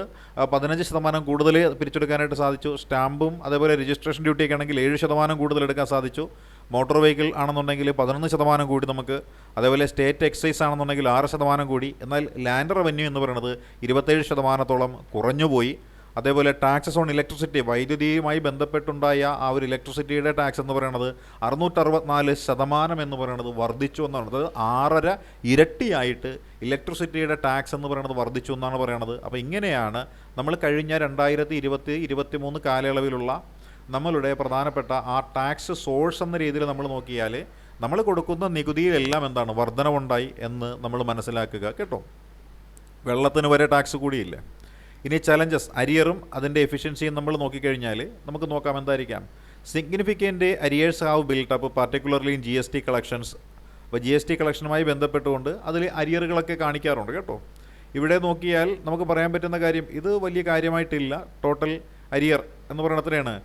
15% കൂടുതൽ പിരിച്ചെടുക്കാനായിട്ട് സാധിച്ചു. സ്റ്റാമ്പും അതേപോലെ രജിസ്ട്രേഷൻ ഡ്യൂട്ടിയൊക്കെ ആണെങ്കിൽ 7% കൂടുതൽ എടുക്കാൻ സാധിച്ചു. മോട്ടോർ വെഹിക്കിൾ ആണെന്നുണ്ടെങ്കിൽ 11% കൂടി നമുക്ക്, അതേപോലെ സ്റ്റേറ്റ് എക്സൈസ് ആണെന്നുണ്ടെങ്കിൽ 6% കൂടി. എന്നാൽ ലാൻഡ് റവന്യൂ എന്ന് പറയുന്നത് 27% കുറഞ്ഞുപോയി. അതേപോലെ ടാക്സസ് ഓൺ ഇലക്ട്രിസിറ്റി, വൈദ്യുതിയുമായി ബന്ധപ്പെട്ടുണ്ടായ ആ ഒരു ഇലക്ട്രിസിറ്റിയുടെ ടാക്സ് എന്ന് പറയുന്നത് 664% എന്ന് പറയുന്നത് വർദ്ധിച്ചു എന്നാണ്. അത് 6.5 ഇരട്ടിയായിട്ട് ഇലക്ട്രിസിറ്റിയുടെ ടാക്സ് എന്ന് പറയുന്നത് വർദ്ധിച്ചു എന്നാണ് പറയുന്നത്. അപ്പോൾ ഇങ്ങനെയാണ് നമ്മൾ കഴിഞ്ഞ 2020-23 കാലയളവിലുള്ള നമ്മളുടെ പ്രധാനപ്പെട്ട ആ ടാക്സ് സോഴ്സ് എന്ന രീതിയിൽ നമ്മൾ നോക്കിയാൽ നമ്മൾ കൊടുക്കുന്ന നികുതിയിലെല്ലാം എന്താണ് വർധനവുണ്ടായി എന്ന് നമ്മൾ മനസ്സിലാക്കുക കേട്ടോ. വെള്ളത്തിന് വരെ ടാക്സ് കൂടിയില്ല. ഇനി ചലഞ്ചസ്, അരിയറും അതിൻ്റെ എഫിഷ്യൻസിയും നമ്മൾ നോക്കിക്കഴിഞ്ഞാൽ നമുക്ക് നോക്കാം എന്തായിരിക്കാം. Significant arrears have built up particularly in GST collections. അപ്പോൾ GST കളക്ഷനുമായി ബന്ധപ്പെട്ടുകൊണ്ട് അതിൽ അരിയറുകളൊക്കെ കാണിക്കാറുണ്ട് കേട്ടോ. ഇവിടെ നോക്കിയാൽ നമുക്ക് പറയാൻ പറ്റുന്ന കാര്യം, ഇത് വലിയ കാര്യമായിട്ടില്ല. ടോട്ടൽ അരിയർ എന്ന് പറയുന്നത് എത്രയാണ്?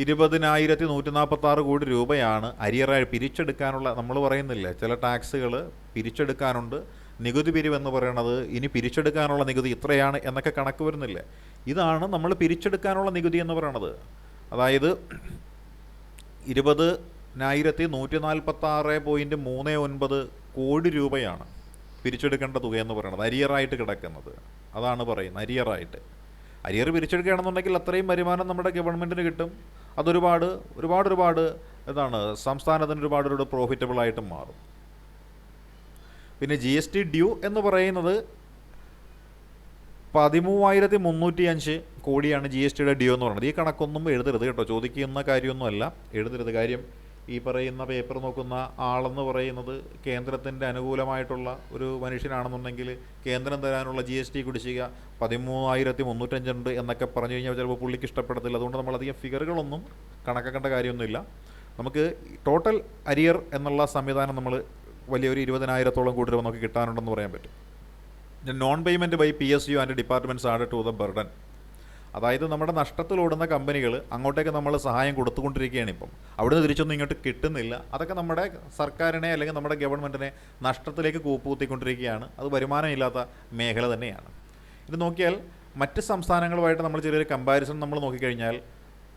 20,146 കോടി രൂപയാണ് അരിയറായി പിരിച്ചെടുക്കാനുള്ള. നമ്മൾ പറയുന്നില്ല ചില ടാക്സുകൾ പിരിച്ചെടുക്കാനുണ്ട്, നികുതി പിരിവെന്ന് പറയണത് ഇനി പിരിച്ചെടുക്കാനുള്ള നികുതി ഇത്രയാണ് എന്നൊക്കെ കണക്ക് വരുന്നില്ലേ. ഇതാണ് നമ്മൾ പിരിച്ചെടുക്കാനുള്ള നികുതി എന്ന് പറയണത്. അതായത് 20,146.39 കോടി രൂപയാണ് പിരിച്ചെടുക്കേണ്ട തുകയെന്ന് പറയുന്നത് അരിയറായിട്ട് കിടക്കുന്നത്. അതാണ് പറയുന്നത് അരിയറായിട്ട്. അരിയർ പിരിച്ചെടുക്കുകയാണെന്നുണ്ടെങ്കിൽ അത്രയും വരുമാനം നമ്മുടെ ഗവൺമെൻറ്റിന് കിട്ടും. അതൊരുപാട് എന്താണ് സംസ്ഥാനത്തിന് ഒരുപാട് പ്രോഫിറ്റബിളായിട്ട് മാറും. പിന്നെ GST ഡ്യൂ എന്ന് പറയുന്നത് 13,305 കോടിയാണ് GSTയുടെ ഡ്യൂ എന്ന് പറയുന്നത്. ഈ കണക്കൊന്നും എഴുതരുത് കേട്ടോ, ചോദിക്കുന്ന കാര്യമൊന്നുമല്ല, എഴുതരുത്. കാര്യം ഈ പറയുന്ന പേപ്പർ നോക്കുന്ന ആളെന്ന് പറയുന്നത് കേന്ദ്രത്തിൻ്റെ അനുകൂലമായിട്ടുള്ള ഒരു മനുഷ്യനാണെന്നുണ്ടെങ്കിൽ കേന്ദ്രം തരാനുള്ള GST കുടിശ്ശിക 13,305 ഉണ്ട് എന്നൊക്കെ പറഞ്ഞു കഴിഞ്ഞാൽ ചിലപ്പോൾ പുള്ളിക്ക് ഇഷ്ടപ്പെടത്തില്ല. അതുകൊണ്ട് നമ്മളധികം ഫിഗറുകളൊന്നും കണക്കാക്കേണ്ട കാര്യമൊന്നുമില്ല. നമുക്ക് ടോട്ടൽ അരിയർ എന്നുള്ള സംവിധാനം നമ്മൾ വലിയൊരു 20,000 കോടി രൂപ നമുക്ക് കിട്ടാനുണ്ടെന്ന് പറയാൻ പറ്റും. Non payment by PSU and departments add to the burden. അതായത് നമ്മുടെ നഷ്ടത്തിലോടുന്ന കമ്പനികൾ അങ്ങോട്ടേക്ക് നമ്മൾ സഹായം കൊടുത്തുകൊണ്ടിരിക്കുകയാണ്. ഇപ്പം അവിടുന്ന് തിരിച്ചൊന്നും ഇങ്ങോട്ട് കിട്ടുന്നില്ല. അതൊക്കെ നമ്മുടെ സർക്കാരിനെ അല്ലെങ്കിൽ നമ്മുടെ ഗവൺമെൻറ്റിനെ നഷ്ടത്തിലേക്ക് കൂപ്പുകുത്തിക്കൊണ്ടിരിക്കുകയാണ്. അത് വരുമാനമില്ലാത്ത മേഖല തന്നെയാണ്. ഇത് നോക്കിയാൽ മറ്റ് സംസ്ഥാനങ്ങളുമായിട്ട് നമ്മൾ ചെറിയൊരു കമ്പാരിസൺ നമ്മൾ നോക്കിക്കഴിഞ്ഞാൽ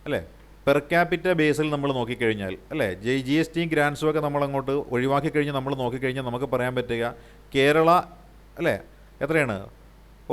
അല്ലേ, പെർ ക്യാപിറ്റ ബേസിൽ നമ്മൾ നോക്കിക്കഴിഞ്ഞാൽ അല്ലേ, GSTയും ഗ്രാൻസും ഒക്കെ നമ്മളങ്ങോട്ട് ഒഴിവാക്കി കഴിഞ്ഞ് നമ്മൾ നോക്കിക്കഴിഞ്ഞാൽ നമുക്ക് പറയാൻ പറ്റുക കേരള അല്ലേ എത്രയാണ്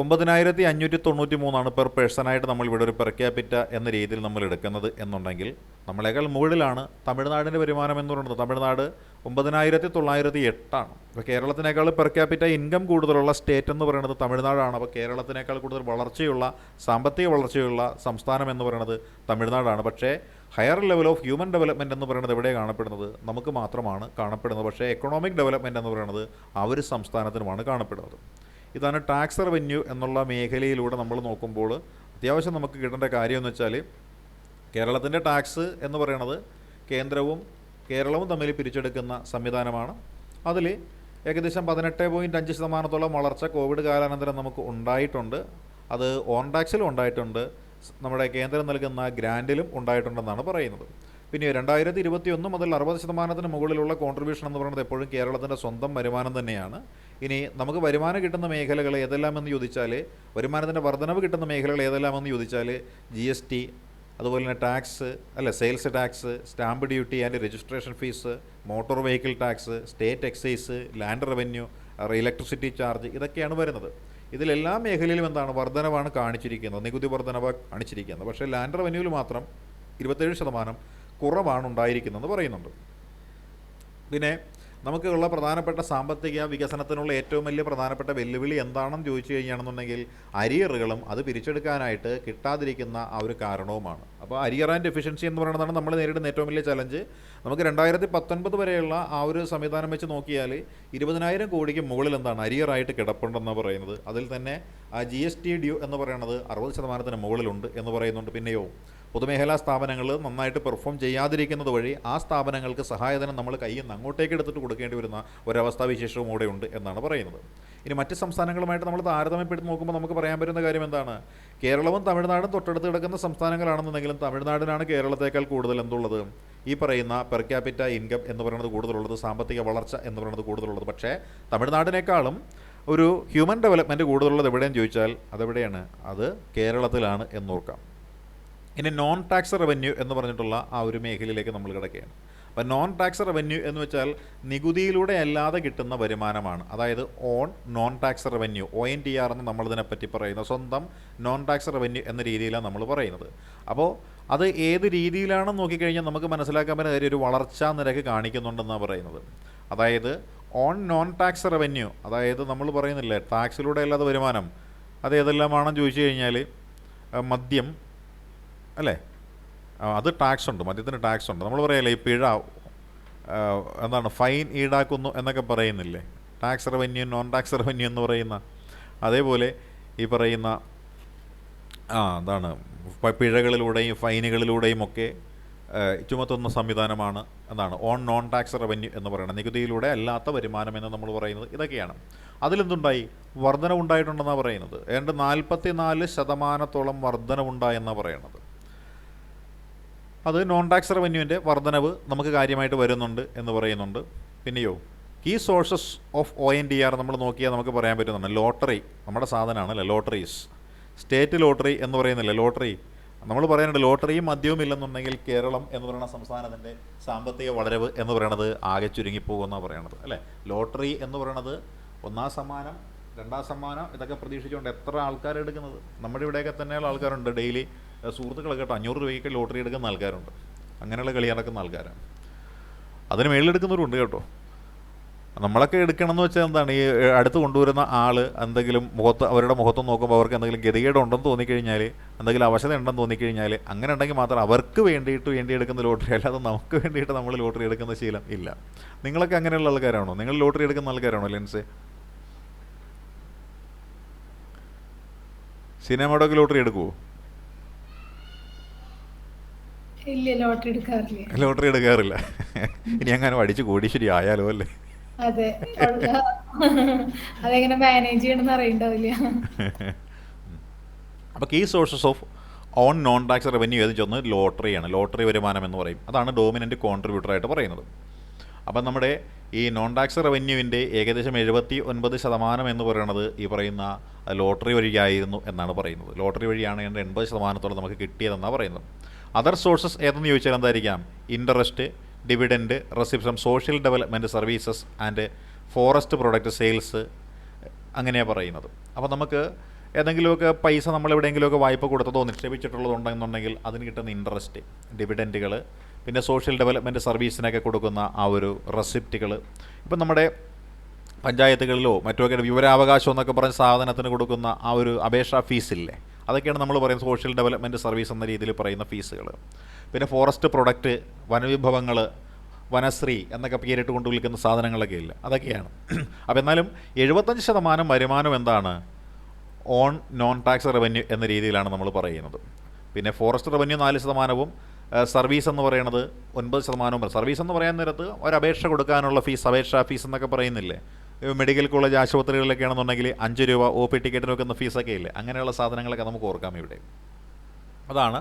9,593 പെർ പേഴ്സണായിട്ട് നമ്മളിവിടെ ഒരു പെർ ക്യാപിറ്റ എന്ന രീതിയിൽ നമ്മൾ എടുക്കുന്നത് എന്നുണ്ടെങ്കിൽ നമ്മളെക്കാൾ മുകളിലാണ് തമിഴ്നാടിൻ്റെ വരുമാനം എന്ന് പറയുന്നത്. തമിഴ്നാട് 9,908. അപ്പോൾ കേരളത്തിനേക്കാൾ പെർ ക്യാപിറ്റ ഇൻകം കൂടുതലുള്ള സ്റ്റേറ്റ് എന്ന് പറയുന്നത് തമിഴ്നാടാണ്. അപ്പോൾ കേരളത്തിനേക്കാൾ കൂടുതൽ വളർച്ചയുള്ള സാമ്പത്തിക വളർച്ചയുള്ള സംസ്ഥാനം എന്ന് പറയുന്നത് തമിഴ്നാടാണ്. പക്ഷേ higher level of human development എന്ന് പറയുന്നത് എവിടെ കാണപ്പെടുന്നത്? നമുക്ക് മാത്രമാണ് കാണപ്പെടുന്നത്. പക്ഷേ എക്കണോമിക് ഡെവലപ്മെൻറ്റ് എന്ന് പറയുന്നത് ആ ഒരു സംസ്ഥാനത്തിനുമാണ് കാണപ്പെടുന്നത്. ഇതാണ് ടാക്സ് റവന്യൂ എന്നുള്ള മേഖലയിലൂടെ നമ്മൾ നോക്കുമ്പോൾ അത്യാവശ്യം നമുക്ക് കിട്ടേണ്ട കാര്യമെന്ന് വെച്ചാൽ കേരളത്തിൻ്റെ ടാക്സ് എന്ന് പറയുന്നത് കേരളവും തമ്മിൽ പിരിച്ചെടുക്കുന്ന സംവിധാനമാണ്. അതിൽ ഏകദേശം 18.5% വളർച്ച കോവിഡ് കാലാനന്തരം നമുക്ക് ഉണ്ടായിട്ടുണ്ട്. അത് ഓൺ ടാക്സിലും ഉണ്ടായിട്ടുണ്ട്, നമ്മുടെ കേന്ദ്രം നൽകുന്ന ഗ്രാൻഡിലും ഉണ്ടായിട്ടുണ്ടെന്നാണ് പറയുന്നത്. പിന്നെ 2021 മുതൽ 60% മുകളിലുള്ള കോൺട്രിബ്യൂഷൻ എന്ന് പറയുന്നത് എപ്പോഴും കേരളത്തിൻ്റെ സ്വന്തം വരുമാനം തന്നെയാണ്. ഇനി നമുക്ക് വരുമാനം കിട്ടുന്ന മേഖലകൾ ഏതെല്ലാമെന്ന് ചോദിച്ചാൽ, വരുമാനത്തിൻ്റെ വർധനവ് കിട്ടുന്ന മേഖലകൾ ഏതെല്ലാമെന്ന് ചോദിച്ചാൽ GST, അതുപോലെ തന്നെ ടാക്സ് അല്ല sales tax, stamp duty and registration fees, motor vehicle tax, state excise, land revenue, electricity charge, ഇതൊക്കെയാണ് വരുന്നത്. ഇതിലെല്ലാ മേഖലയിലും എന്താണ് വർധനവാണ് കാണിച്ചിരിക്കുന്നത്, നികുതി വർധനവ് കാണിച്ചിരിക്കുന്നത്. പക്ഷേ ലാൻഡ് റവന്യൂവിൽ മാത്രം 27% കുറവാണ് ഉണ്ടായിരിക്കുന്നതെന്ന് പറയുന്നുണ്ട്. പിന്നെ നമുക്കുള്ള പ്രധാനപ്പെട്ട സാമ്പത്തിക വികസനത്തിനുള്ള ഏറ്റവും വലിയ പ്രധാനപ്പെട്ട വെല്ലുവിളി എന്താണെന്ന് ചോദിച്ചു കഴിഞ്ഞാണെന്നുണ്ടെങ്കിൽ അരിയറുകളും അത് പിരിച്ചെടുക്കാനായിട്ട് കിട്ടാതിരിക്കുന്ന ആ ഒരു കാരണവുമാണ്. അപ്പോൾ അരിയർ ആൻഡ് എഫിഷ്യൻസി എന്ന് പറയുന്നതാണ് നമ്മൾ നേരിടുന്ന ഏറ്റവും വലിയ ചലഞ്ച്. നമുക്ക് 2019 വരെയുള്ള ആ ഒരു സംവിധാനം വെച്ച് നോക്കിയാൽ 20,000 കോടിക്ക് മുകളിൽ എന്താണ് അരിയറായിട്ട് കിടപ്പുണ്ടെന്ന് പറയുന്നത്. അതിൽ തന്നെ ആ GST ഡ്യൂ എന്ന് പറയുന്നത് 60% മുകളിലുണ്ട് എന്ന് പറയുന്നുണ്ട്. പിന്നെയോ പൊതുമേഖലാ സ്ഥാപനങ്ങൾ നന്നായിട്ട് പെർഫോം ചെയ്യാതിരിക്കുന്നത് വഴി ആ സ്ഥാപനങ്ങൾക്ക് സഹായധനം നമ്മൾ കയ്യിൽ നിന്ന് അങ്ങോട്ടേക്ക് എടുത്തിട്ട് കൊടുക്കേണ്ടി വരുന്ന ഒരവസ്ഥാവിശേഷവും കൂടെ ഉണ്ട് എന്നാണ് പറയുന്നത്. ഇനി മറ്റ് സംസ്ഥാനങ്ങളുമായിട്ട് നമ്മൾ താരതമ്യപ്പെടുത്തി നോക്കുമ്പോൾ നമുക്ക് പറയാൻ പറ്റുന്ന കാര്യം എന്താണ്? കേരളവും തമിഴ്നാടും തൊട്ടടുത്ത് കിടക്കുന്ന സംസ്ഥാനങ്ങളാണെന്നുണ്ടെങ്കിലും തമിഴ്നാടിനാണ് കേരളത്തേക്കാൾ കൂടുതൽ എന്തുള്ളത്, ഈ പറയുന്ന പെർ ക്യാപിറ്റ ഇൻകം എന്ന് പറയുന്നത് കൂടുതലുള്ളത്, സാമ്പത്തിക വളർച്ച എന്ന് പറയുന്നത് കൂടുതലുള്ളത്. പക്ഷേ തമിഴ്നാടിനേക്കാളും ഒരു ഹ്യൂമൻ ഡെവലപ്മെൻറ്റ് കൂടുതലുള്ളത് എവിടെയെന്ന് ചോദിച്ചാൽ അതെവിടെയാണ്? അത് കേരളത്തിലാണ് എന്നോർക്കാം. ഇനി നോൺ ടാക്സ് റവന്യൂ എന്ന് പറഞ്ഞിട്ടുള്ള ആ ഒരു മേഖലയിലേക്ക് നമ്മൾ കിടക്കുകയാണ്. അപ്പം നോൺ ടാക്സ് റവന്യൂ എന്ന് വെച്ചാൽ നികുതിയിലൂടെ അല്ലാതെ കിട്ടുന്ന വരുമാനമാണ്. അതായത് on non tax revenue, ONTR എന്ന് നമ്മളിതിനെപ്പറ്റി പറയുന്നത്. സ്വന്തം നോൺ ടാക്സ് റവന്യൂ എന്ന രീതിയിലാണ് നമ്മൾ പറയുന്നത്. അപ്പോൾ അത് ഏത് രീതിയിലാണെന്ന് നോക്കിക്കഴിഞ്ഞാൽ നമുക്ക് മനസ്സിലാക്കാൻ പറ്റുന്ന കാര്യം ഒരു വളർച്ചാ നിരക്ക് കാണിക്കുന്നുണ്ടെന്നാണ് പറയുന്നത്. അതായത് ഓൺ നോൺ ടാക്സ് റവന്യൂ, അതായത് നമ്മൾ പറയുന്നില്ലേ ടാക്സിലൂടെ അല്ലാതെ വരുമാനം, അത് ഏതെല്ലാമാണെന്ന് ചോദിച്ചു കഴിഞ്ഞാൽ മദ്യം അല്ലേ, അത് ടാക്സ് ഉണ്ട്, മദ്യത്തിന് ടാക്സ് ഉണ്ട്. നമ്മൾ പറയല്ലേ ഈ പിഴ എന്താണ് ഫൈൻ ഈടാക്കുന്നു എന്നൊക്കെ പറയുന്നില്ലേ, tax revenue non tax revenue എന്ന് പറയുന്ന. അതേപോലെ ഈ പറയുന്ന എന്താണ് പിഴകളിലൂടെയും ഫൈനുകളിലൂടെയും ഒക്കെ ചുമത്തുന്ന സംവിധാനമാണ് എന്താണ് ഓൺ നോൺ ടാക്സ് റവന്യൂ എന്ന് പറയുന്നത്. നികുതിയിലൂടെ അല്ലാത്ത വരുമാനം എന്ന് നമ്മൾ പറയുന്നത് ഇതൊക്കെയാണ്. അതിലെന്തുണ്ടായി, വർധനവുണ്ടായിട്ടുണ്ടെന്നാണ് പറയുന്നത്. ഏതാണ്ട് 44% വർധനവുണ്ടായെന്നാണ് പറയുന്നത്. അത് നോൺ ടാക്സ് റവന്യൂവിൻ്റെ വർധനവ് നമുക്ക് കാര്യമായിട്ട് വരുന്നുണ്ട് എന്ന് പറയുന്നുണ്ട്. പിന്നെയോ കീ സോഴ്സസ് ഓഫ് ONTR നമ്മൾ നോക്കിയാൽ നമുക്ക് പറയാൻ പറ്റുന്നുണ്ട്. ലോട്ടറി നമ്മുടെ സാധനമാണ് അല്ലേ, ലോട്ടറീസ്, സ്റ്റേറ്റ് ലോട്ടറി എന്ന് പറയുന്നില്ല, ലോട്ടറി നമ്മൾ പറയാനുണ്ട്. ലോട്ടറിയും മദ്യവും ഇല്ലെന്നുണ്ടെങ്കിൽ കേരളം എന്ന് പറയുന്ന സംസ്ഥാനത്തിൻ്റെ സാമ്പത്തിക വളരവ് എന്ന് പറയുന്നത് ആകെ ചുരുങ്ങിപ്പോകുമെന്നാണ് പറയണത് അല്ലേ. ലോട്ടറി എന്ന് പറയണത് 1ാം സമ്മാനം 2ാം സമ്മാനം ഇതൊക്കെ പ്രതീക്ഷിച്ചുകൊണ്ട് എത്ര ആൾക്കാർ എടുക്കുന്നത്. നമ്മുടെ ഇവിടെയൊക്കെ തന്നെയുള്ള ആൾക്കാരുണ്ട്, ഡെയിലി സുഹൃത്തുക്കളൊക്കെ കേട്ടോ 500 രൂപയ്ക്ക് ലോട്ടറി എടുക്കുന്ന ആൾക്കാരുണ്ട്, അങ്ങനെയുള്ള കളി നടക്കുന്ന ആൾക്കാരാണ്. അതിന് മേളിലെടുക്കുന്നവരുണ്ട് കേട്ടോ. നമ്മളൊക്കെ എടുക്കണമെന്ന് വെച്ചാൽ എന്താണ്, ഈ അടുത്ത് കൊണ്ടുവരുന്ന ആൾ എന്തെങ്കിലും അവരുടെ മുഖത്ത് നോക്കുമ്പോൾ അവർക്ക് എന്തെങ്കിലും ഗതികേടുണ്ടെന്ന് തോന്നിക്കഴിഞ്ഞാൽ, എന്തെങ്കിലും അവശത ഉണ്ടെന്ന് തോന്നിക്കഴിഞ്ഞാൽ, അങ്ങനെ ഉണ്ടെങ്കിൽ മാത്രം അവർക്ക് വേണ്ടി എടുക്കുന്ന ലോട്ടറി, അല്ലാതെ നമുക്ക് വേണ്ടിയിട്ട് നമ്മൾ ലോട്ടറി എടുക്കുന്ന ശീലം ഇല്ല. നിങ്ങളൊക്കെ അങ്ങനെയുള്ള ആൾക്കാരാണോ? നിങ്ങൾ ലോട്ടറി എടുക്കുന്ന ആൾക്കാരാണോ ലെൻസ്? സിനിമയുടെയൊക്കെ ലോട്ടറി എടുക്കുമോ? ലോട്ടറി എടുക്കാറില്ല. ഇനി അങ്ങനെ അടിച്ച് കോടീശ്വരി ആയാലോ അല്ലേ. അതെ, അതെങ്ങനെ മാനേജ് ചെയ്യണമെന്ന് അറിയണ്ടാവില്ല. അപ്പോൾ key sources of own non tax revenue ഏത് ചെന്ന് ലോട്ടറിയാണ്, ലോട്ടറി വരുമാനം എന്ന് പറയും. അതാണ് ഡോമിനൻ്റ് കോൺട്രിബ്യൂട്ടറായിട്ട് പറയുന്നത്. അപ്പം നമ്മുടെ ഈ നോൺ ടാക്സ് റവന്യൂവിൻ്റെ ഏകദേശം 79% എന്ന് പറയുന്നത് ഈ പറയുന്ന ലോട്ടറി വഴിയായിരുന്നു എന്നാണ് പറയുന്നത്. ലോട്ടറി വഴിയാണ് 80% നമുക്ക് കിട്ടിയതെന്നാണ് പറയുന്നത്. അതർ സോഴ്സസ് ഏതെന്ന് ചോദിച്ചാൽ എന്തായിരിക്കാം? Interest, dividend, receipt from social development services and forest product sales, അങ്ങനെയാണ് പറയുന്നത്. അപ്പോൾ നമുക്ക് ഏതെങ്കിലുമൊക്കെ പൈസ നമ്മളെവിടെയെങ്കിലുമൊക്കെ വായ്പ കൊടുത്തതോ നിക്ഷേപിച്ചിട്ടുള്ളതുണ്ടെന്നുണ്ടെങ്കിൽ അതിന് കിട്ടുന്ന ഇൻട്രസ്റ്റ്, ഡിവിഡൻറ്റുകൾ, പിന്നെ സോഷ്യൽ ഡെവലപ്മെൻറ്റ് സർവീസിനൊക്കെ കൊടുക്കുന്ന ആ ഒരു റെസിപ്റ്റുകൾ, ഇപ്പം നമ്മുടെ പഞ്ചായത്തുകളിലോ മറ്റുമൊക്കെ വിവരാവകാശം എന്നൊക്കെ പറഞ്ഞ സാധനത്തിന് കൊടുക്കുന്ന ആ ഒരു അപേക്ഷാ ഫീസില്ലേ, അതൊക്കെയാണ് നമ്മൾ പറയുന്നത് സോഷ്യൽ ഡെവലപ്മെൻറ്റ് സർവീസ് എന്ന രീതിയിൽ പറയുന്ന ഫീസുകൾ. പിന്നെ ഫോറസ്റ്റ് പ്രൊഡക്റ്റ്, വനവിഭവങ്ങൾ, വനശ്രീ എന്നൊക്കെ പേരിട്ട് കൊണ്ട് വിൽക്കുന്ന സാധനങ്ങളൊക്കെ ഇല്ല, അതൊക്കെയാണ്. അപ്പോൾ എന്നാലും 75% വരുമാനം എന്താണ്? ഓൺ നോൺ ടാക്സ് റവന്യൂ എന്ന രീതിയിലാണ് നമ്മൾ പറയുന്നത്. പിന്നെ ഫോറസ്റ്റ് റവന്യൂ 4%, സർവീസ് എന്ന് പറയുന്നത് 9%. സർവീസ് എന്ന് പറയാൻ നേരത്ത് ഒരു അപേക്ഷ കൊടുക്കാനുള്ള ഫീസ്, അപേക്ഷാ ഫീസ് എന്നൊക്കെ പറയുന്നില്ലേ. മെഡിക്കൽ കോളേജ് ആശുപത്രികളിലൊക്കെ ആണെന്നുണ്ടെങ്കിൽ 5 രൂപ OP ടിക്കറ്റിന് വെക്കുന്ന ഫീസൊക്കെ ഇല്ലേ, അങ്ങനെയുള്ള സാധനങ്ങളൊക്കെ നമുക്ക് ഓർക്കാം ഇവിടെ. അതാണ്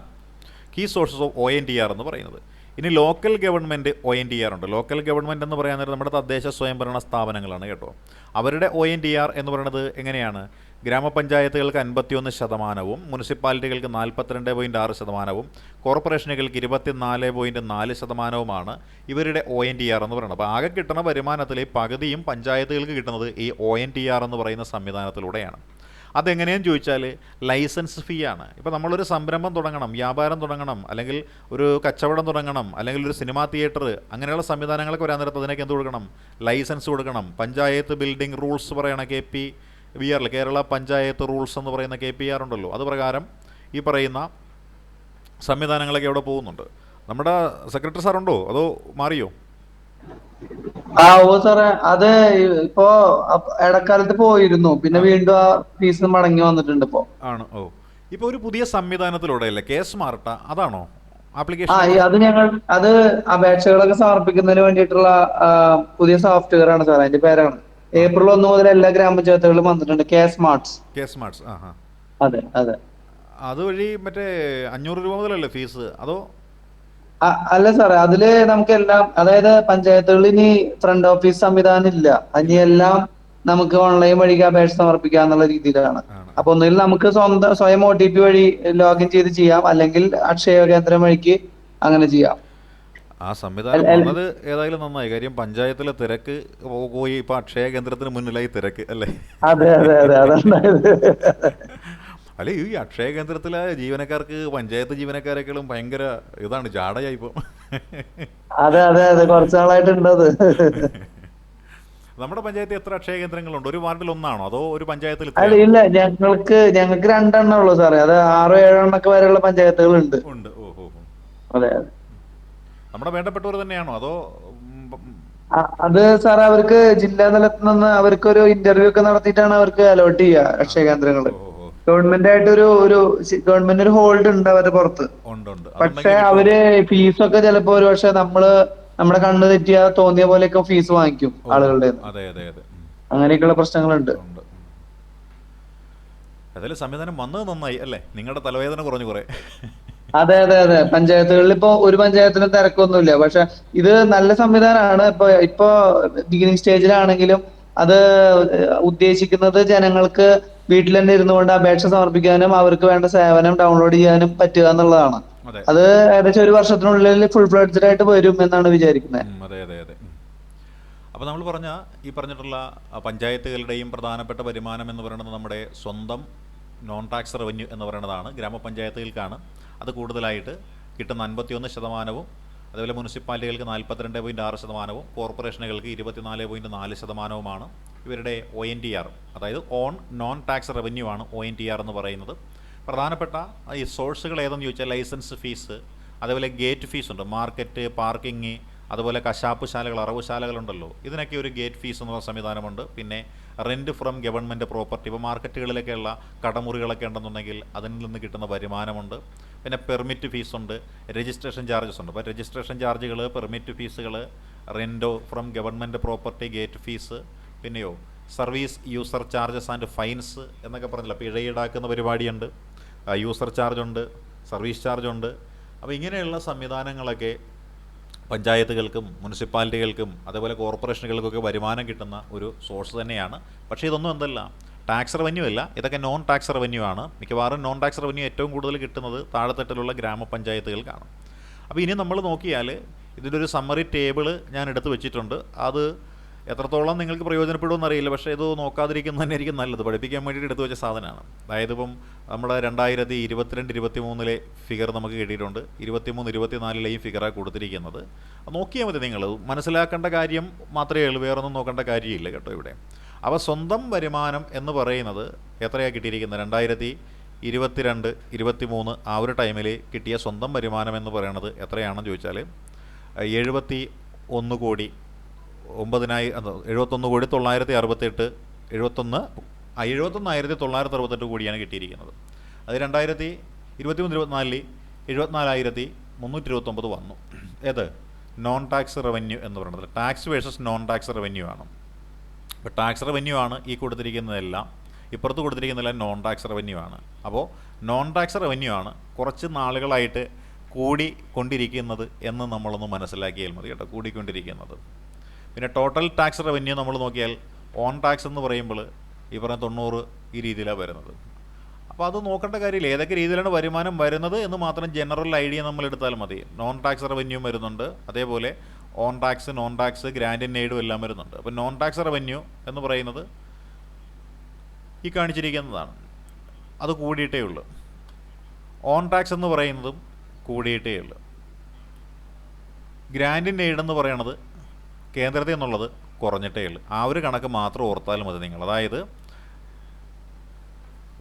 കീ സോഴ്സസ് ഓഫ് ONTR എന്ന് പറയുന്നത്. ഇനി ലോക്കൽ ഗവൺമെൻറ് ONTR ഉണ്ട്. ലോക്കൽ ഗവൺമെൻറ് എന്ന് പറയാൻ നേരം നമ്മുടെ തദ്ദേശ സ്വയംഭരണ സ്ഥാപനങ്ങളാണ് കേട്ടോ. അവരുടെ ONTR എന്ന് പറയുന്നത് എങ്ങനെയാണ്? ഗ്രാമപഞ്ചായത്തുകൾക്ക് 51%, മുനിസിപ്പാലിറ്റികൾക്ക് 42.6%, കോർപ്പറേഷനുകൾക്ക് 24.4%മാണ് ഇവരുടെ ONTR എന്ന് പറയുന്നത്. അപ്പോൾ ആകെ കിട്ടുന്ന വരുമാനത്തിലെ പകുതിയും പഞ്ചായത്തുകൾക്ക് കിട്ടുന്നത് ഈ ONTR എന്ന് പറയുന്ന സംവിധാനത്തിലൂടെയാണ്. അതെങ്ങനെയെന്ന് ചോദിച്ചാൽ ലൈസൻസ് ഫീ ആണ്. ഇപ്പോൾ നമ്മളൊരു സംരംഭം തുടങ്ങണം, വ്യാപാരം തുടങ്ങണം, അല്ലെങ്കിൽ ഒരു കച്ചവടം തുടങ്ങണം, അല്ലെങ്കിൽ ഒരു സിനിമാ തിയേറ്റർ, അങ്ങനെയുള്ള സംവിധാനങ്ങളൊക്കെ വരാൻ നേരത്ത് അതിനൊക്കെ എന്ത് കൊടുക്കണം? ലൈസൻസ് കൊടുക്കണം. പഞ്ചായത്ത് ബിൽഡിംഗ് റൂൾസ് പറയണ KPBR, കേരള പഞ്ചായത്ത് റൂൾസ് എന്ന് പറയുന്ന KPR ഉണ്ടല്ലോ, അത് പ്രകാരം ഈ പറയുന്ന സംവിധാനങ്ങളൊക്കെ അവിടെ പോകുന്നുണ്ട്. നമ്മുടെ സെക്രട്ടറി സാറുണ്ടോ അതോ മാറിയോ? ഓ സാറേ, അത് ഇപ്പോ ഇടക്കാലത്ത് പോയിരുന്നു, പിന്നെ വീണ്ടും ആ ഫീസ് മടങ്ങി വന്നിട്ടുണ്ട് ഇപ്പോ. ആണ്. ഓ, ഇപ്പൊ ഒരു പുതിയ സംവിധാനത്തിലൂടെ അല്ലേ K-SMART, അതാണോ ആപ്ലിക്കേഷൻ? അത് അപേക്ഷകളൊക്കെ സമർപ്പിക്കുന്നതിന് വേണ്ടിയിട്ടുള്ള പുതിയ സോഫ്റ്റ്വെയർ ആണ് സാർ. അതിന്റെ പേരാണ് April 1 മുതൽ എല്ലാ ഗ്രാമപഞ്ചായത്തുകളിലും വന്നിട്ടുണ്ട് K-SMART. അതെ അതെ. അതുവഴി മറ്റേ 500 രൂപ മുതലല്ലേ ഫീസ് അതോ? അല്ല സാറേ, അതില് നമുക്ക് എല്ലാം, അതായത് പഞ്ചായത്തുകളിൽ ഇനി ഫ്രണ്ട് ഓഫീസ് സംവിധാനം ഇല്ല, ഇനി എല്ലാം നമുക്ക് ഓൺലൈൻ വഴി അപേക്ഷ സമർപ്പിക്കുക എന്നുള്ള രീതിയിലാണ്. അപ്പൊ ഒന്നുകിൽ നമുക്ക് സ്വയം OTP വഴി ലോഗിൻ ചെയ്ത് ചെയ്യാം, അല്ലെങ്കിൽ അക്ഷയ കേന്ദ്രം വഴിക്ക് അങ്ങനെ ചെയ്യാം. ആ സംവിധാനം വന്നത് ഏതായാലും നന്നായി. കാര്യം പഞ്ചായത്തിലെ തിരക്ക് പോയി ഇപ്പോൾ അക്ഷയ കേന്ദ്രത്തിന് മുന്നിലായി തിരക്ക് അല്ലേ? അതെ അതെ അതെ അതുണ്ടായത്. അല്ലെ ഈ അക്ഷയ കേന്ദ്രത്തിലെ ജീവനക്കാർക്ക് പഞ്ചായത്ത് ജീവനക്കാരെക്കാളും ഭയങ്കര ഇതാണ്, ജാടയായി ഇപ്പോൾ. അതെ അതെ അതെ കുറച്ച് നാളായിട്ടുണ്ട് അത്. നമ്മുടെ പഞ്ചായത്തിൽ എത്ര അക്ഷയ കേന്ദ്രങ്ങളുണ്ട്? ഒരു വാർഡിൽ ഒന്നാണോ അതോ ഒരു പഞ്ചായത്തിൽ അല്ല ഇത്രയാണോ? ഇല്ല, ഞങ്ങൾക്ക് 2 ഉള്ളൂ സാറേ. അത് 6-7 വരെയുള്ള പഞ്ചായത്തുകളുണ്ട്. ഉണ്ട്. ഓഹോ. അതെ അതെ. നമ്മുടെ വേണ്ടപ്പെട്ടവർ തന്നെയാണോ അതോ അത് സാറേ അവർക്ക് ജില്ലാ തലത്തിൽ നിന്ന് അവർക്കൊരു ഇന്റർവ്യൂ ഒക്കെ നടത്തിയിട്ടാണ് അവർക്ക് അലോട്ട് ചെയ്യുക അക്ഷയ കേന്ദ്രങ്ങള്. ഓഹോ. ഗവൺമെന്റ് ആയിട്ട് ഗവൺമെന്റ് ഒരു ഹോൾഡ് ഉണ്ട് അവരുടെ പുറത്ത്. ഉണ്ട്. പക്ഷെ അതുണ്ടെങ്കിൽ കിട്ടുള്ളൂ. അവര് ഫീസൊക്കെ ചിലപ്പോ ഒരു പക്ഷെ നമ്മുടെ കണ്ണ് തെറ്റിയാ തോന്നിയ പോലെയൊക്കെ ഫീസ് വാങ്ങിക്കും ഓഹോ. ആളുകളുടെ. അതെ. അങ്ങനെയൊക്കെയുള്ള പ്രശ്നങ്ങളുണ്ട്. ഉണ്ട്. അതിൽ സംവിധാനം വന്നത് നന്നായി അല്ലേ? നിങ്ങളുടെ തലവേദന കുറഞ്ഞു കുറേ. അതെ അതെ അതെ. പഞ്ചായത്തുകളിൽ ഇപ്പൊ ഒരു പഞ്ചായത്തിനും തിരക്കൊന്നുമില്ല. പക്ഷെ ഇത് നല്ല സംവിധാനമാണ്. ഇപ്പൊ ബിഗിനിങ് സ്റ്റേജിലാണെങ്കിലും അത് ഉദ്ദേശിക്കുന്നത് ജനങ്ങൾക്ക് വീട്ടിൽ തന്നെ ഇരുന്നുകൊണ്ട് അപേക്ഷ സമർപ്പിക്കാനും അവർക്ക് വേണ്ട സേവനം ഡൗൺലോഡ് ചെയ്യാനും പറ്റുക എന്നുള്ളതാണ്. അതെ. അത് ഏകദേശം ഒരു വർഷത്തിനുള്ളിൽ ഫുൾ ഫ്ലെഡ്ജഡ് ആയിട്ട് വരും എന്നാണ് വിചാരിക്കുന്നത്. അതെ. അപ്പോൾ നമ്മൾ ഈ പറഞ്ഞിട്ടുള്ള പഞ്ചായത്തുകളുടെയും പ്രധാനപ്പെട്ട വരുമാനം എന്ന് പറയുന്നത് നമ്മുടെ സ്വന്തം നോൺ ടാക്സ് റവന്യൂ എന്ന് പറയുന്നതാണ്. ഗ്രാമപഞ്ചായത്തുകൾക്കാണ് അത് കൂടുതലായിട്ട് കിട്ടുന്ന 51%, അതേപോലെ മുനിസിപ്പാലിറ്റികൾക്ക് 42.6%, കോർപ്പറേഷനുകൾക്ക് 24.4%. ഇവരുടെ ONTR, അതായത് ഓൺ നോൺ ടാക്സ് റവന്യൂ ആണ് ONTR എന്ന് പറയുന്നത്. പ്രധാനപ്പെട്ട ഈ സോഴ്സുകൾ ഏതെന്ന് ചോദിച്ചാൽ ലൈസൻസ് ഫീസ്, അതേപോലെ ഗേറ്റ് ഫീസ് ഉണ്ട്, മാർക്കറ്റ്, പാർക്കിങ്, അതുപോലെ കശാപ്പുശാലകൾ, അറവുശാലകളുണ്ടല്ലോ, ഇതിനൊക്കെ ഒരു ഗേറ്റ് ഫീസ് എന്നുള്ള സംവിധാനമുണ്ട്. പിന്നെ റെൻറ്റ് ഫ്രം ഗവൺമെൻറ് പ്രോപ്പർട്ടി, ഇപ്പോൾ മാർക്കറ്റുകളിലൊക്കെയുള്ള കടമുറികളൊക്കെ ഉണ്ടെന്നുണ്ടെങ്കിൽ അതിൽ നിന്ന് കിട്ടുന്ന വരുമാനമുണ്ട്. പിന്നെ പെർമിറ്റ് ഫീസുണ്ട്, രജിസ്ട്രേഷൻ ചാർജസ് ഉണ്ട്. അപ്പോൾ രജിസ്ട്രേഷൻ ചാർജുകൾ, പെർമിറ്റ് ഫീസുകൾ, റെൻറ്റോ from government property, gate fees, പിന്നെയോ service user charges and fines എന്നൊക്കെ പറഞ്ഞില്ല, പിഴ ഈടാക്കുന്ന പരിപാടിയുണ്ട്, യൂസർ ചാർജുണ്ട്, സർവീസ് ചാർജുണ്ട്. അപ്പോൾ ഇങ്ങനെയുള്ള സംവിധാനങ്ങളൊക്കെ പഞ്ചായത്തുകൾക്കും മുനിസിപ്പാലിറ്റികൾക്കും അതേപോലെ കോർപ്പറേഷനുകൾക്കൊക്കെ വരുമാനം കിട്ടുന്ന ഒരു സോഴ്സ് തന്നെയാണ്. പക്ഷേ ഇതൊന്നും എന്തല്ല ടാക്സ് റവന്യൂ അല്ല, ഇതൊക്കെ നോൺ ടാക്സ് റവന്യൂ ആണ്. മിക്കവാറും നോൺ ടാക്സ് റവന്യൂ ഏറ്റവും കൂടുതൽ കിട്ടുന്നത് താഴെത്തട്ടിലുള്ള ഗ്രാമപഞ്ചായത്തുകൾക്കാണ്. അപ്പോൾ ഇനി നമ്മൾ നോക്കിയാൽ ഇതിൻ്റെ ഒരു സമ്മറി ടേബിൾ ഞാൻ എടുത്ത് വെച്ചിട്ടുണ്ട്. അത് എത്രത്തോളം നിങ്ങൾക്ക് പ്രയോജനപ്പെടുമെന്ന് അറിയില്ല, പക്ഷേ ഇത് നോക്കാതിരിക്കുന്നത് തന്നെ ആയിരിക്കും നല്ലത്. പഠിപ്പിക്കാൻ വേണ്ടിയിട്ട് എടുത്തു വെച്ച സാധനമാണ്. അതായത് ഇപ്പം നമ്മുടെ 2022-23 ഫിഗർ നമുക്ക് കിട്ടിയിട്ടുണ്ട്. 23-24 ഫിഗറാണ് കൊടുത്തിരിക്കുന്നത്. നോക്കിയാൽ മതി, നിങ്ങൾ മനസ്സിലാക്കേണ്ട കാര്യം മാത്രമേ ഉള്ളൂ, വേറൊന്നും നോക്കേണ്ട കാര്യമില്ല കേട്ടോ ഇവിടെ. അപ്പോൾ സ്വന്തം വരുമാനം എന്ന് പറയുന്നത് എത്രയാണ് കിട്ടിയിരിക്കുന്നത്? 2022-23 ആ ഒരു ടൈമിൽ കിട്ടിയ സ്വന്തം വരുമാനം എന്ന് പറയുന്നത് എത്രയാണെന്ന് ചോദിച്ചാൽ 71,968 കോടിയാണ് കിട്ടിയിരിക്കുന്നത്. അത് 2023-24 74,329 വന്നു. ഏത് നോൺ ടാക്സ് റവന്യൂ എന്ന് പറയുന്നത് tax versus non tax revenue ആണ്. ഇപ്പോൾ ടാക്സ് റവന്യൂ ആണ് ഈ കൊടുത്തിരിക്കുന്നതെല്ലാം, ഇപ്പുറത്ത് കൊടുത്തിരിക്കുന്നതെല്ലാം നോൺ ടാക്സ് റവന്യൂ ആണ്. അപ്പോൾ നോൺ ടാക്സ് റവന്യൂ ആണ് കുറച്ച് നാളുകളായിട്ട് കൂടിക്കൊണ്ടിരിക്കുന്നത് എന്ന് നമ്മളൊന്ന് മനസ്സിലാക്കിയാൽ മതി കേട്ടോ, കൂടിക്കൊണ്ടിരിക്കുന്നത്. പിന്നെ ടോട്ടൽ ടാക്സ് റവന്യൂ നമ്മൾ നോക്കിയാൽ ഓൺ ടാക്സ് എന്ന് പറയുമ്പോൾ ഈ പറഞ്ഞ 90 ഈ രീതിയിലാണ് വരുന്നത്. അപ്പോൾ അത് നോക്കേണ്ട കാര്യമില്ല, ഏതൊക്കെ രീതിയിലാണ് വരുമാനം വരുന്നത് എന്ന് മാത്രം ജനറൽ ഐഡിയ നമ്മൾ എടുത്താൽ മതി. നോൺ ടാക്സ് റവന്യൂ വരുന്നുണ്ട്, അതേപോലെ own tax, non tax, grant and എയ്ഡും എല്ലാം വരുന്നുണ്ട്. അപ്പോൾ നോൺ ടാക്സ് റവന്യൂ എന്ന് പറയുന്നത് ഈ കാണിച്ചിരിക്കുന്നതാണ്, അത് കൂടിയിട്ടേ ഉള്ളൂ. ഓൺ ടാക്സ് എന്ന് പറയുന്നതും കൂടിയിട്ടേ ഉള്ളൂ. ഗ്രാൻഡ് ആൻഡ് എയ്ഡ് എന്ന് പറയണത് കേന്ദ്രത്തിൽ നിന്നുള്ളത് കുറഞ്ഞിട്ടേ ഉള്ളൂ. ആ ഒരു കണക്ക് മാത്രം ഓർത്താൽ മതി നിങ്ങൾ. അതായത്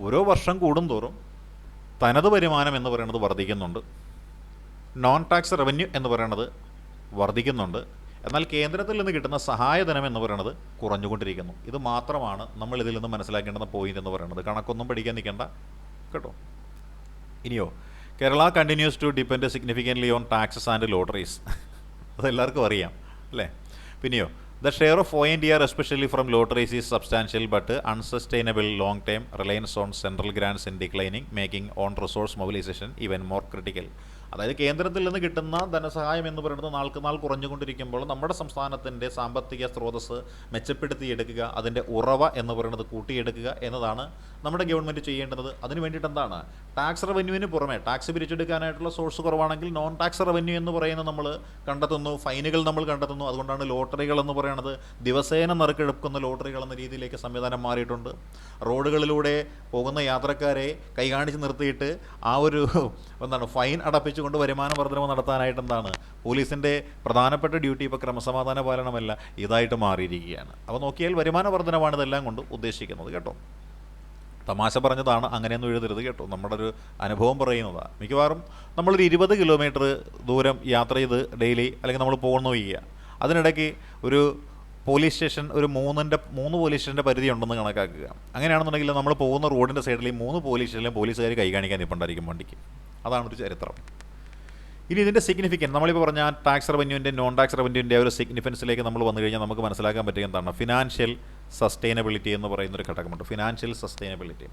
ഓരോ വർഷം കൂടുന്തോറും തനത് വരുമാനം എന്ന് പറയുന്നത് വർദ്ധിക്കുന്നുണ്ട്, നോൺ ടാക്സ് റവന്യൂ എന്ന് പറയുന്നത് വർദ്ധിക്കുന്നുണ്ട്. എന്നാൽ കേന്ദ്രത്തിൽ നിന്ന് കിട്ടുന്ന സഹായധനം എന്ന് പറയുന്നത് കുറഞ്ഞുകൊണ്ടിരിക്കുന്നു. ഇത് മാത്രമാണ് നമ്മൾ ഇതിൽ നിന്ന് മനസ്സിലാക്കേണ്ടുന്ന പോയിന്റ് എന്ന് പറയുന്നത്. കണക്കൊന്നും പഠിക്കാൻ നിൽക്കേണ്ട കേട്ടോ. ഇനിയോ Kerala continues to depend significantly on taxes and lotteries, അതെല്ലാവർക്കും അറിയാം അല്ലേ. പിന്നെയോ the share of ONTR especially from lotteries is substantial but unsustainable long time reliance on central grants in declining, making own resource mobilisation even more critical. അതായത് കേന്ദ്രത്തിൽ നിന്ന് കിട്ടുന്ന ധനസഹായം എന്ന് പറയുന്നത് നാൾക്ക് നാൾ കുറഞ്ഞുകൊണ്ടിരിക്കുമ്പോൾ നമ്മുടെ സംസ്ഥാനത്തിൻ്റെ സാമ്പത്തിക സ്രോതസ്സ് മെച്ചപ്പെടുത്തിയെടുക്കുക, അതിൻ്റെ ഉറവ എന്ന് പറയുന്നത് കൂട്ടിയെടുക്കുക എന്നതാണ് നമ്മുടെ ഗവൺമെൻറ് ചെയ്യേണ്ടത്. അതിന് വേണ്ടിയിട്ട് എന്താണ്, ടാക്സ് റവന്യൂവിന് പുറമെ ടാക്സ് പിരിച്ചെടുക്കാനായിട്ടുള്ള സോഴ്സ് കുറവാണെങ്കിൽ നോൺ ടാക്സ് റവന്യൂ എന്ന് പറയുന്നത് നമ്മൾ കണ്ടെത്തുന്നു, ഫൈനുകൾ നമ്മൾ കണ്ടെത്തുന്നു. അതുകൊണ്ടാണ് ലോട്ടറികൾ എന്ന് പറയുന്നത് ദിവസേന നറുക്കെടുക്കുന്ന ലോട്ടറികൾ എന്ന രീതിയിലേക്ക് സംവിധാനം മാറിയിട്ടുണ്ട്. റോഡുകളിലൂടെ പോകുന്ന യാത്രക്കാരെ കൈ കാണിച്ച് നിർത്തിയിട്ട് ആ ഒരു ഫൈൻ അടപ്പിച്ചുകൊണ്ട് വരുമാന വർധനവ് നടത്താനായിട്ട് പോലീസിൻ്റെ പ്രധാനപ്പെട്ട ഡ്യൂട്ടി ഇപ്പോൾ ക്രമസമാധാന പാലനമല്ല, ഇതായിട്ട് മാറിയിരിക്കുകയാണ്. അപ്പോൾ നോക്കിയാൽ വരുമാന വർധനവാണ് ഇതെല്ലാം കൊണ്ട് ഉദ്ദേശിക്കുന്നത് കേട്ടോ. തമാശ പറഞ്ഞതാണ്, അങ്ങനെയൊന്നും എഴുതരുത് കേട്ടോ, നമ്മുടെ ഒരു അനുഭവം പറയുന്നതാണ്. മിക്കവാറും നമ്മളൊരു 20 കിലോമീറ്റർ ദൂരം യാത്ര ചെയ്ത് ഡെയിലി അല്ലെങ്കിൽ നമ്മൾ പോകുന്നു വയ്ക്കുക, അതിനിടയ്ക്ക് ഒരു പോലീസ് സ്റ്റേഷൻ ഒരു 3 പോലീസ് സ്റ്റേഷൻ്റെ പരിധി ഉണ്ടെന്ന് കണക്കാക്കുക. അങ്ങനെയാണെന്നുണ്ടെങ്കിൽ നമ്മൾ പോകുന്ന റോഡിൻ്റെ സൈഡിൽ 3 പോലീസ് സ്റ്റേഷനിലും പോലീസുകാർ കൈ കാണിക്കാൻ നിൽപ്പുണ്ടായിരിക്കും വണ്ടിക്ക്. അതാണ് ഒരു ചരിത്രം. ഇനി ഇതിൻ്റെ സിഗ്നിഫിക്കൻസ് നമ്മളിപ്പോൾ പറഞ്ഞ ടാക്സ് റവന്യൂവിൻ്റെ നോൺ ടാക്സ് റവന്യൂവിൻ്റെ ഒരു സിഗ്നിഫിക്കൻസിലേക്ക് നമ്മൾ വന്നു കഴിഞ്ഞാൽ നമുക്ക് മനസ്സിലാക്കാൻ പറ്റുക എന്താണ്, ഫിനാൻഷ്യൽ സസ്റ്റൈനബിലിറ്റി എന്ന് പറയുന്നൊരു ഘടകമുണ്ട്. Financial sustainability.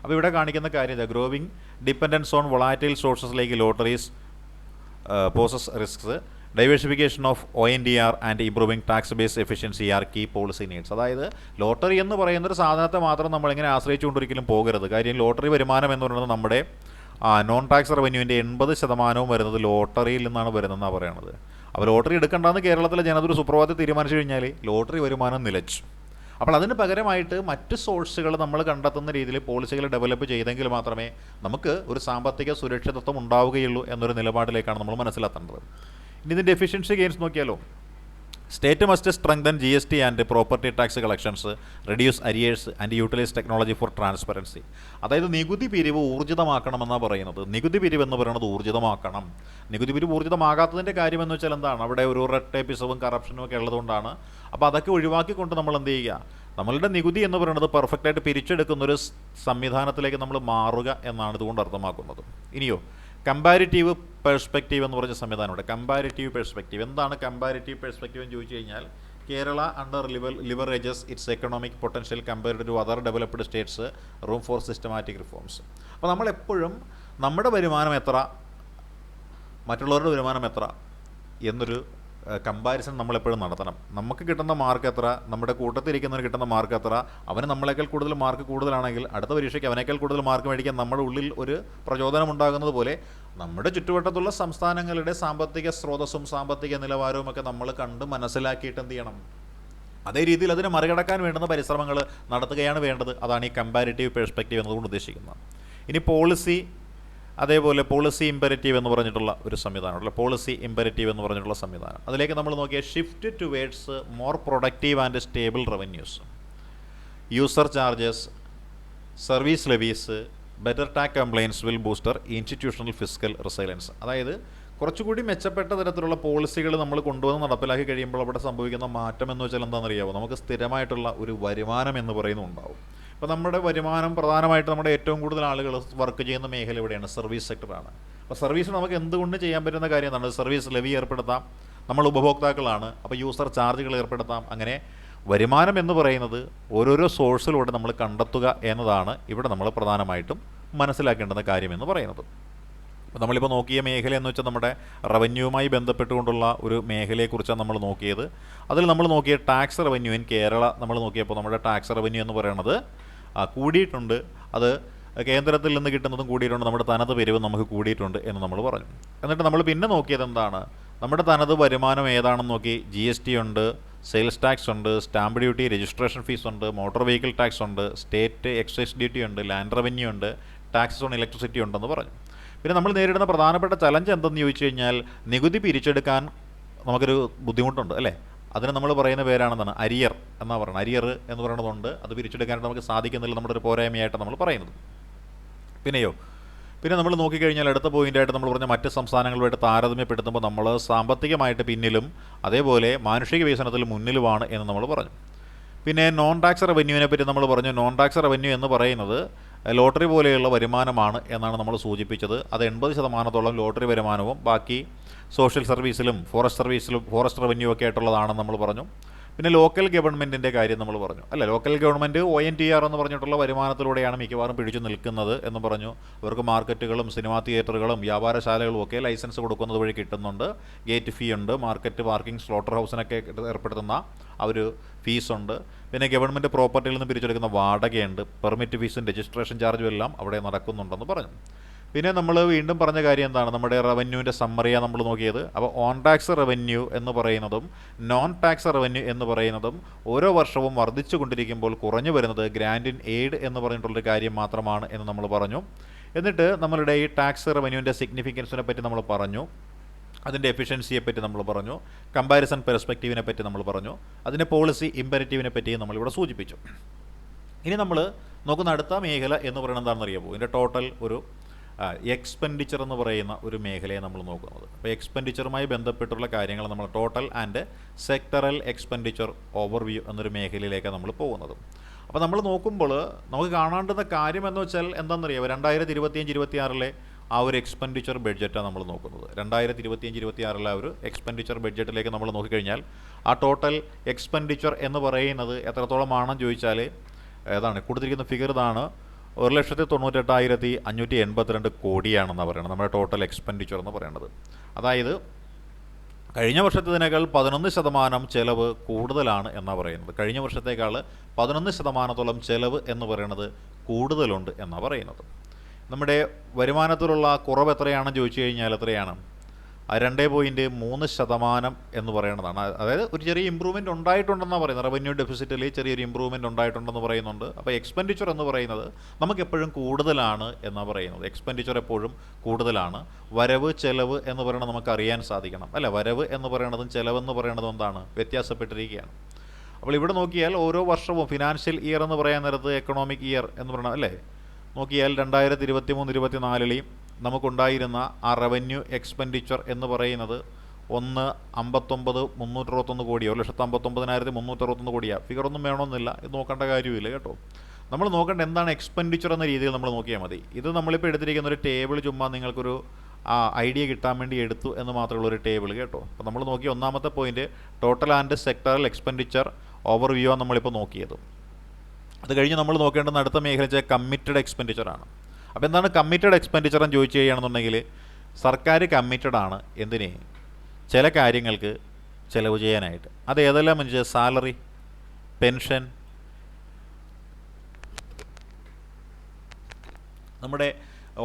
അപ്പോൾ ഇവിടെ കാണിക്കുന്ന കാര്യം growing dependence on volatile sources like lotteries poses risks, diversification of ONDR and improving tax base efficiency are key policy needs. അതായത് ലോട്ടറി എന്ന് പറയുന്നൊരു സാധനത്തെ മാത്രം നമ്മളിങ്ങനെ ആശ്രയിച്ചുകൊണ്ടൊരിക്കലും പോകരുത്. കാര്യം ലോട്ടറി വരുമാനം എന്ന് പറയുന്നത് നമ്മുടെ നോൺ ടാക്സ് റവന്യൂവിൻ്റെ 80% വരുന്നത് ലോട്ടറിയിൽ നിന്നാണ് വരുന്നതെന്നാണ് പറയണത്. അപ്പോൾ ലോട്ടറി എടുക്കേണ്ടെന്ന് കേരളത്തിലെ ജനത ഒരു സുപ്രഭാതത്തിൽ തീരുമാനിച്ചു കഴിഞ്ഞാൽ ലോട്ടറി വരുമാനം നിലച്ചു. അപ്പോൾ അതിന് പകരമായിട്ട് മറ്റ് സോഴ്സുകൾ നമ്മൾ കണ്ടെത്തുന്ന രീതിയിൽ പോളിസികൾ ഡെവലപ്പ് ചെയ്തെങ്കിൽ മാത്രമേ നമുക്ക് ഒരു സാമ്പത്തിക സുരക്ഷിതത്വം ഉണ്ടാവുകയുള്ളൂ എന്നൊരു നിലപാടിലേക്കാണ് നമ്മൾ മനസ്സിലാക്കേണ്ടത്. ഇനി ഇതിൻ്റെ എഫിഷ്യൻസി ഗെയിൻസ് നോക്കിയാലോ, state must strengthen GST and property tax collections, reduce arrears and utilise technology for transparency. അതായത് നികുതി പിരിവ് ഊർജിതമാക്കണമെന്നാണ് പറയുന്നത്. നികുതി പിരിവ് എന്ന് പറയുന്നത് ഊർജിതമാക്കണം. നികുതി പിരിവ് ഊർജിതമാകാത്തതിൻ്റെ കാര്യമെന്ന് വെച്ചാൽ എന്താണ്, അവിടെ ഒരു റെഡ് ടേപ്പിസവും കറപ്ഷനും ഒക്കെ ഉള്ളതുകൊണ്ടാണ്. അപ്പോൾ അതൊക്കെ ഒഴിവാക്കിക്കൊണ്ട് നമ്മൾ എന്ത് ചെയ്യുക, നമ്മളുടെ നികുതി എന്ന് പറയുന്നത് പെർഫെക്റ്റായിട്ട് പിരിച്ചെടുക്കുന്നൊരു സംവിധാനത്തിലേക്ക് നമ്മൾ മാറുക എന്നാണ് ഇതുകൊണ്ട് അർത്ഥമാക്കുന്നത്. ഇനിയോ കമ്പാരിറ്റീവ് പെർസ്പെക്റ്റീവ് എന്ന് പറഞ്ഞ സംവിധാനമുണ്ട്. കമ്പാരിറ്റീവ് പെർസ്പെക്റ്റീവ് എന്താണ് കമ്പാരിറ്റീവ് പെർസ്പെക്റ്റീവ് എന്ന് ചോദിച്ചു കഴിഞ്ഞാൽ, Kerala underleverages its economic potential compared to other developed states, room for systematic reforms. അപ്പോൾ നമ്മളെപ്പോഴും നമ്മുടെ വരുമാനം എത്ര, മറ്റുള്ളവരുടെ വരുമാനം എത്ര എന്നൊരു കമ്പാരിസൺ നമ്മളെപ്പോഴും നടത്തണം. നമുക്ക് കിട്ടുന്ന മാർക്ക് എത്ര, നമ്മുടെ കൂട്ടത്തിരിക്കുന്നവന് കിട്ടുന്ന മാർക്ക് എത്ര, അവന് നമ്മളെക്കാൾ കൂടുതൽ മാർക്ക് കൂടുതലാണെങ്കിൽ അടുത്ത പരീക്ഷയ്ക്ക് അവനേക്കാൾ കൂടുതൽ മാർക്ക് മേടിക്കാൻ നമ്മുടെ ഉള്ളിൽ ഒരു പ്രചോദനം ഉണ്ടാകുന്നത് പോലെ നമ്മുടെ ചുറ്റുവട്ടത്തുള്ള സംസ്ഥാനങ്ങളുടെ സാമ്പത്തിക സ്രോതസ്സും സാമ്പത്തിക നിലവാരവും ഒക്കെ നമ്മൾ കണ്ട് മനസ്സിലാക്കിയിട്ട് എന്ത് ചെയ്യണം, അതേ രീതിയിൽ അതിനെ മറികടക്കാൻ വേണ്ടുന്ന പരിശ്രമങ്ങൾ നടത്തുകയാണ് വേണ്ടത്. അതാണ് ഈ കമ്പാരിറ്റീവ് പെർസ്പെക്റ്റീവ് എന്നതുകൊണ്ട് ഉദ്ദേശിക്കുന്നത്. ഇനി പോളിസി, അതേപോലെ പോളിസി ഇമ്പരറ്റീവ് എന്ന് പറഞ്ഞിട്ടുള്ള ഒരു സംവിധാനമുള്ള പോളിസി ഇമ്പരറ്റീവ് എന്ന് പറഞ്ഞിട്ടുള്ള സംവിധാനം. അതിലേക്ക് നമ്മൾ നോക്കിയാൽ shift towards more productive and stable revenues, user charges, service levies, better tax compliance will booster institutional fiscal resilience. അതായത് കുറച്ചുകൂടി മെച്ചപ്പെട്ട തരത്തിലുള്ള പോളിസികൾ നമ്മൾ കൊണ്ടുവന്ന് നടപ്പിലാക്കി കഴിയുമ്പോൾ അവിടെ സംഭവിക്കുന്ന മാറ്റം എന്ന് വെച്ചാൽ എന്താണെന്നറിയാമോ, നമുക്ക് സ്ഥിരമായിട്ടുള്ള ഒരു വരുമാനം എന്ന് പറയുന്നുണ്ടാവും. ഇപ്പോൾ നമ്മുടെ വരുമാനം പ്രധാനമായിട്ട് നമ്മുടെ ഏറ്റവും കൂടുതൽ ആളുകൾ വർക്ക് ചെയ്യുന്ന മേഖല എവിടെയാണ്, സർവീസ് സെക്ടറാണ്. അപ്പോൾ സർവീസ് നമുക്ക് എന്തുകൊണ്ട് ചെയ്യാൻ പറ്റുന്ന കാര്യം എന്താണ്, സർവീസ് ലെവി ഏർപ്പെടുത്താം, നമ്മൾ ഉപഭോക്താക്കളാണ്, അപ്പോൾ യൂസർ ചാർജുകൾ ഏർപ്പെടുത്താം. അങ്ങനെ വരുമാനം എന്ന് പറയുന്നത് ഓരോരോ സോഴ്സിലൂടെ നമ്മൾ കണ്ടെത്തുക എന്നതാണ് ഇവിടെ നമ്മൾ പ്രധാനമായിട്ടും മനസ്സിലാക്കേണ്ടുന്ന കാര്യമെന്ന് പറയുന്നത്. അപ്പോൾ നമ്മളിപ്പോൾ നോക്കിയ മേഖല എന്ന് വെച്ചാൽ നമ്മുടെ റവന്യൂവുമായി ബന്ധപ്പെട്ടുകൊണ്ടുള്ള ഒരു മേഖലയെക്കുറിച്ചാണ് നമ്മൾ നോക്കിയത്. അതിൽ നമ്മൾ നോക്കിയ ടാക്സ് റവന്യൂ ഇൻ കേരള നമ്മൾ നോക്കിയപ്പോൾ നമ്മുടെ ടാക്സ് റവന്യൂ എന്ന് പറയുന്നത് കൂടിയിട്ടുണ്ട്. അത് കേന്ദ്രത്തിൽ നിന്ന് കിട്ടുന്നതും കൂടിയിട്ടുണ്ട്, നമ്മുടെ തനത് പിരിവ് നമുക്ക് കൂടിയിട്ടുണ്ട് എന്ന് നമ്മൾ പറഞ്ഞു. എന്നിട്ട് നമ്മൾ പിന്നെ നോക്കിയത് എന്താണ്, നമ്മുടെ തനത് വരുമാനം ഏതാണെന്ന് നോക്കി. GST ഉണ്ട്, സെയിൽസ് ടാക്സ് ഉണ്ട്, സ്റ്റാമ്പ് ഡ്യൂട്ടി, രജിസ്ട്രേഷൻ ഫീസ് ഉണ്ട്, മോട്ടോർ വെഹിക്കിൾ ടാക്സ് ഉണ്ട്, സ്റ്റേറ്റ് എക്സൈസ് ഡ്യൂട്ടി ഉണ്ട്, ലാൻഡ് റവന്യൂ ഉണ്ട്, ടാക്സസ് ഓൺ ഇലക്ട്രിസിറ്റി ഉണ്ടെന്ന് പറഞ്ഞു. പിന്നെ നമ്മൾ നേരിടുന്ന പ്രധാനപ്പെട്ട ചലഞ്ച് എന്തെന്ന് ചോദിച്ചു കഴിഞ്ഞാൽ, നികുതി പിരിച്ചെടുക്കാൻ നമുക്കൊരു ബുദ്ധിമുട്ടുണ്ട് അല്ലേ. അതിന് നമ്മൾ പറയുന്ന പേരാണെന്നാണ് അരിയർ എന്നാണ് പറയുന്നത്. അരിയർ എന്ന് പറയുന്നതുകൊണ്ട് അത് പിരിച്ചെടുക്കാനായിട്ട് നമുക്ക് സാധിക്കുന്നില്ല, നമ്മുടെ ഒരു പോരായ്മയായിട്ട് നമ്മൾ പറയുന്നത്. പിന്നെ നമ്മൾ നോക്കിക്കഴിഞ്ഞാൽ അടുത്ത പോയിൻ്റായിട്ട് നമ്മൾ പറഞ്ഞ മറ്റ് സംസ്ഥാനങ്ങളുമായിട്ട് താരതമ്യപ്പെടുത്തുമ്പോൾ നമ്മൾ സാമ്പത്തികമായിട്ട് പിന്നിലും അതേപോലെ മാനുഷിക വികസനത്തിൽ മുന്നിലുമാണ് എന്ന് നമ്മൾ പറഞ്ഞു. പിന്നെ നോൺ ടാക്സ് റവന്യൂവിനെ പറ്റി നമ്മൾ പറഞ്ഞു. നോൺ ടാക്സ് റവന്യൂ എന്ന് പറയുന്നത് ലോട്ടറി പോലെയുള്ള വരുമാനമാണ് എന്നാണ് നമ്മൾ സൂചിപ്പിച്ചത്. അത് 80% ലോട്ടറി വരുമാനവും ബാക്കി സോഷ്യൽ സർവീസിലും ഫോറസ്റ്റ് റവന്യൂ ഒക്കെ ആയിട്ടുള്ളതാണെന്ന് നമ്മൾ പറഞ്ഞു. പിന്നെ ലോക്കൽ ഗവൺമെൻറ്റിൻ്റെ കാര്യം നമ്മൾ പറഞ്ഞു അല്ലേ. ലോക്കൽ ഗവൺമെൻറ് ONTR എന്ന് പറഞ്ഞിട്ടുള്ള വരുമാനത്തിലൂടെയാണ് മിക്കവാറും പിടിച്ചു നിൽക്കുന്നത് എന്ന് പറഞ്ഞു. അവർക്ക് മാർക്കറ്റുകളും സിനിമാ തിയേറ്ററുകളും വ്യാപാരശാലകളും ഒക്കെ ലൈസൻസ് കൊടുക്കുന്നത് വഴി കിട്ടുന്നുണ്ട്. ഗേറ്റ് ഫീ ഉണ്ട്, മാർക്കറ്റ് പാർക്കിംഗ് സ്ലോട്ടർ ഹൗസിനൊക്കെ ഏർപ്പെടുത്തുന്ന ആ ഒരു ഫീസുണ്ട്. പിന്നെ ഗവൺമെൻറ് പ്രോപ്പർട്ടിയിൽ നിന്ന് പിരിച്ചെടുക്കുന്ന വാടകയുണ്ട്, പെർമിറ്റ് ഫീസും രജിസ്ട്രേഷൻ ചാർജും എല്ലാം അവിടെ നടക്കുന്നുണ്ടെന്ന് പറഞ്ഞു. പിന്നെ നമ്മൾ വീണ്ടും പറഞ്ഞ കാര്യം എന്താണ്, നമ്മുടെ റവന്യൂവിൻ്റെ സമ്മറിയാണ് നമ്മൾ നോക്കിയത്. അപ്പോൾ ഓൺ ടാക്സ് റവന്യൂ എന്ന് പറയുന്നതും നോൺ ടാക്സ് റവന്യൂ എന്ന് പറയുന്നതും ഓരോ വർഷവും വർദ്ധിച്ചു കൊണ്ടിരിക്കുമ്പോൾ കുറഞ്ഞു വരുന്നത് ഗ്രാൻഡ് ഇൻ എയ്ഡ് എന്ന് പറഞ്ഞിട്ടുള്ളൊരു കാര്യം മാത്രമാണ് എന്ന് നമ്മൾ പറഞ്ഞു. എന്നിട്ട് നമ്മളുടെ ഈ ടാക്സ് റവന്യൂവിൻ്റെ സിഗ്നിഫിക്കൻസിനെ പറ്റി നമ്മൾ പറഞ്ഞു, അതിൻ്റെ എഫിഷ്യൻസിയെ പറ്റി നമ്മൾ പറഞ്ഞു, കമ്പാരിസൺ പെർസ്പെക്റ്റീവിനെ പറ്റി നമ്മൾ പറഞ്ഞു, അതിൻ്റെ പോളിസി ഇമ്പരറ്റീവിനെ പറ്റി നമ്മളിവിടെ സൂചിപ്പിച്ചു. ഇനി നമ്മൾ നോക്കുന്ന അടുത്ത മേഖല എന്ന് പറയുന്നത് എന്താണെന്ന് അറിയാമോ? ഇതിൻ്റെ ടോട്ടൽ ഒരു എക്സ്പെൻഡിച്ചർ എന്ന് പറയുന്ന ഒരു മേഖലയെ നമ്മൾ നോക്കുന്നത്. അപ്പോൾ എക്സ്പെൻഡിച്ചറുമായി ബന്ധപ്പെട്ടുള്ള കാര്യങ്ങൾ നമ്മൾ total and sectoral expenditure overview എന്നൊരു മേഖലയിലേക്കാണ് നമ്മൾ പോകുന്നത്. അപ്പോൾ നമ്മൾ നോക്കുമ്പോൾ നമുക്ക് കാണേണ്ടുന്ന കാര്യം എന്ന് വെച്ചാൽ എന്താണെന്നറിയാമോ? 2025-26 ആ ഒരു എക്സ്പെൻഡിച്ചർ ബഡ്ജറ്റാണ് നമ്മൾ നോക്കുന്നത്. 2025-26 ആ ഒരു എക്സ്പെൻഡിച്ചർ ബഡ്ജറ്റിലേക്ക് നമ്മൾ നോക്കിക്കഴിഞ്ഞാൽ ആ ടോട്ടൽ എക്സ്പെൻഡിച്ചർ എന്ന് പറയുന്നത് എത്രത്തോളമാണെന്ന് ചോദിച്ചാൽ ഏതാണ് കൊടുത്തിരിക്കുന്ന ഫിഗർ ഇതാണ്, 1,98,582 കോടിയാണെന്നാണ് പറയുന്നത് നമ്മുടെ ടോട്ടൽ എക്സ്പെൻഡിച്ചർ എന്ന് പറയുന്നത്. അതായത് കഴിഞ്ഞ വർഷത്തേക്കാൾ 11% ചിലവ് കൂടുതലാണ് എന്നാണ് പറയുന്നത്. കഴിഞ്ഞ വർഷത്തേക്കാൾ 11% ചിലവ് എന്ന് പറയുന്നത് കൂടുതലുണ്ട് എന്നാണ് പറയുന്നത്. നമ്മുടെ വരുമാനത്തിലുള്ള കുറവ് എത്രയാണെന്ന് ചോദിച്ചു കഴിഞ്ഞാൽ എത്രയാണ്? 2.3% എന്ന് പറയുന്നതാണ്. അതായത് ഒരു ചെറിയ ഇമ്പ്രൂവ്മെൻറ്റ് ഉണ്ടായിട്ടുണ്ടെന്നാണ് പറയുന്നത്. റവന്യൂ ഡെഫിസിറ്റിൽ ചെറിയൊരു ഇമ്പ്രൂവ്മെൻറ്റ് ഉണ്ടായിട്ടുണ്ടെന്ന് പറയുന്നുണ്ട്. അപ്പോൾ എക്സ്പെൻഡിച്ചർ എന്ന് പറയുന്നത് നമുക്കെപ്പോഴും കൂടുതലാണ് എന്നാണ് പറയുന്നത്. എക്സ്പെൻഡിച്ചർ എപ്പോഴും കൂടുതലാണ്. വരവ് ചെലവ് എന്ന് പറയുന്നത് നമുക്കറിയാൻ സാധിക്കണം അല്ല. വരവ് എന്ന് പറയുന്നതും ചെലവെന്ന് പറയുന്നതും എന്താണ്? വ്യത്യാസപ്പെട്ടിരിക്കുകയാണ്. അപ്പോൾ ഇവിടെ നോക്കിയാൽ ഓരോ വർഷവും ഫിനാൻഷ്യൽ ഇയർ എന്ന് പറയാൻ നേരത്ത് എക്കണോമിക് ഇയർ എന്ന് പറയുന്നത് അല്ലേ നോക്കിയാൽ 2023-24 നമുക്കുണ്ടായിരുന്ന ആ റവന്യൂ എക്സ്പെൻഡിച്ചർ എന്ന് പറയുന്നത് 1,59,361 കോടി, 1,59,361 കോടിയാണ്. ഫിഗറൊന്നും വേണമെന്നില്ല, ഇത് നോക്കേണ്ട കാര്യമില്ല കേട്ടോ. നമ്മൾ നോക്കേണ്ട എന്താണ് എക്സ്പെൻഡിച്ചർ എന്ന രീതിയിൽ നമ്മൾ നോക്കിയാൽ മതി. ഇത് നമ്മളിപ്പോൾ എടുത്തിരിക്കുന്ന ഒരു ടേബിൾ ചുമ്മാ നിങ്ങൾക്കൊരു ഐഡിയ കിട്ടാൻ വേണ്ടി എടുത്തു എന്ന് മാത്രമുള്ളൊരു ടേബിൾ കേട്ടോ. അപ്പോൾ നമ്മൾ നോക്കിയ ഒന്നാമത്തെ point total and sectoral expenditure overview ആണ് നമ്മളിപ്പോൾ നോക്കിയത്. അത് കഴിഞ്ഞ് നമ്മൾ നോക്കേണ്ടുന്ന അടുത്ത മേഖല വെച്ചാൽ കമ്മിറ്റഡ് എക്സ്പെൻഡിച്ചറാണ്. അപ്പോൾ എന്താണ് കമ്മിറ്റഡ് എക്സ്പെൻഡിച്ചർ എന്ന് ചോദിച്ചു ചെയ്യുകയാണെന്നുണ്ടെങ്കിൽ സർക്കാർ കമ്മിറ്റഡ് ആണ് എന്തിന്? ചില കാര്യങ്ങൾക്ക് ചിലവ് ചെയ്യാനായിട്ട്. അത് ഏതെല്ലാം വെച്ചാൽ സാലറി, പെൻഷൻ, നമ്മുടെ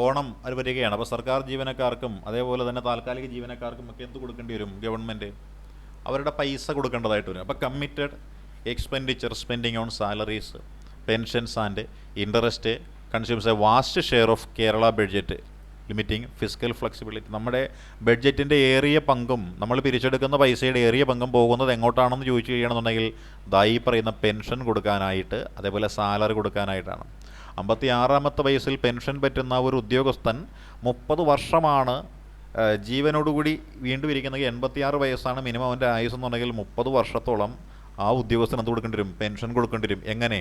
ഓണം അത് വരികയാണ്. അപ്പോൾ സർക്കാർ ജീവനക്കാർക്കും അതേപോലെ തന്നെ താൽക്കാലിക ജീവനക്കാർക്കും ഒക്കെ എന്ത് കൊടുക്കേണ്ടി വരും? ഗവൺമെൻറ് അവരുടെ പൈസ കൊടുക്കേണ്ടതായിട്ട് വരും. അപ്പോൾ committed expenditure spending on salaries, pensions and interest consumes a vast share of Kerala budget limiting fiscal flexibility. നമ്മുടെ ബഡ്ജറ്റിൻ്റെ ഏറിയ പങ്കും നമ്മൾ പിരിച്ചെടുക്കുന്ന പൈസയുടെ ഏറിയ പങ്കും പോകുന്നത് എങ്ങോട്ടാണെന്ന് ചോദിച്ചു കഴിയണമെന്നുണ്ടെങ്കിൽ ഈ പറയുന്ന പെൻഷൻ കൊടുക്കാനായിട്ട് അതേപോലെ സാലറി കൊടുക്കാനായിട്ടാണ്. 56ാമത്തെ വയസ്സിൽ പെൻഷൻ പറ്റുന്ന ഒരു ഉദ്യോഗസ്ഥൻ 30 വർഷമാണ് ജീവനോടുകൂടി വീണ്ടും ഇരിക്കുന്നത്. 86 വയസ്സാണ് മിനിമം അവൻ്റെ ആയുസ് എന്നുണ്ടെങ്കിൽ 30 വർഷത്തോളം ആ ഉദ്യോഗസ്ഥന് എന്ത് കൊടുക്കേണ്ടി വരും? പെൻഷൻ കൊടുക്കേണ്ടി വരും. എങ്ങനെ?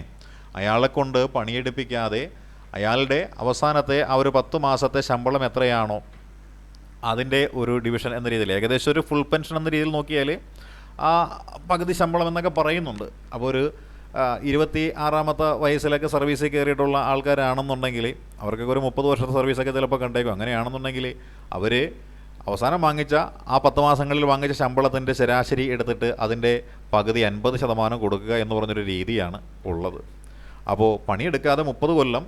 അയാളെ കൊണ്ട് പണിയെടുപ്പിക്കാതെ അയാളുടെ അവസാനത്തെ ആ ഒരു 10 മാസത്തെ ശമ്പളം എത്രയാണോ അതിൻ്റെ ഒരു ഡിവിഷൻ എന്ന രീതിയിൽ ഏകദേശം ഒരു ഫുൾ പെൻഷൻ എന്ന രീതിയിൽ നോക്കിയാൽ ആ പകുതി ശമ്പളം എന്നൊക്കെ പറയുന്നുണ്ട്. അപ്പോൾ ഒരു 26ാമത്തെ വയസ്സിലൊക്കെ സർവീസിൽ കയറിയിട്ടുള്ള ആൾക്കാരാണെന്നുണ്ടെങ്കിൽ അവർക്കൊക്കെ ഒരു 30 വർഷത്തെ സർവീസൊക്കെ ചിലപ്പോൾ കണ്ടേക്കും. അങ്ങനെയാണെന്നുണ്ടെങ്കിൽ അവർ അവസാനം വാങ്ങിച്ച ആ 10 മാസങ്ങളിൽ വാങ്ങിച്ച ശമ്പളത്തിൻ്റെ ശരാശരി എടുത്തിട്ട് അതിൻ്റെ പകുതി 50% കൊടുക്കുക എന്ന് പറഞ്ഞൊരു രീതിയാണ് ഉള്ളത്. അപ്പോൾ പണിയെടുക്കാതെ 30 കൊല്ലം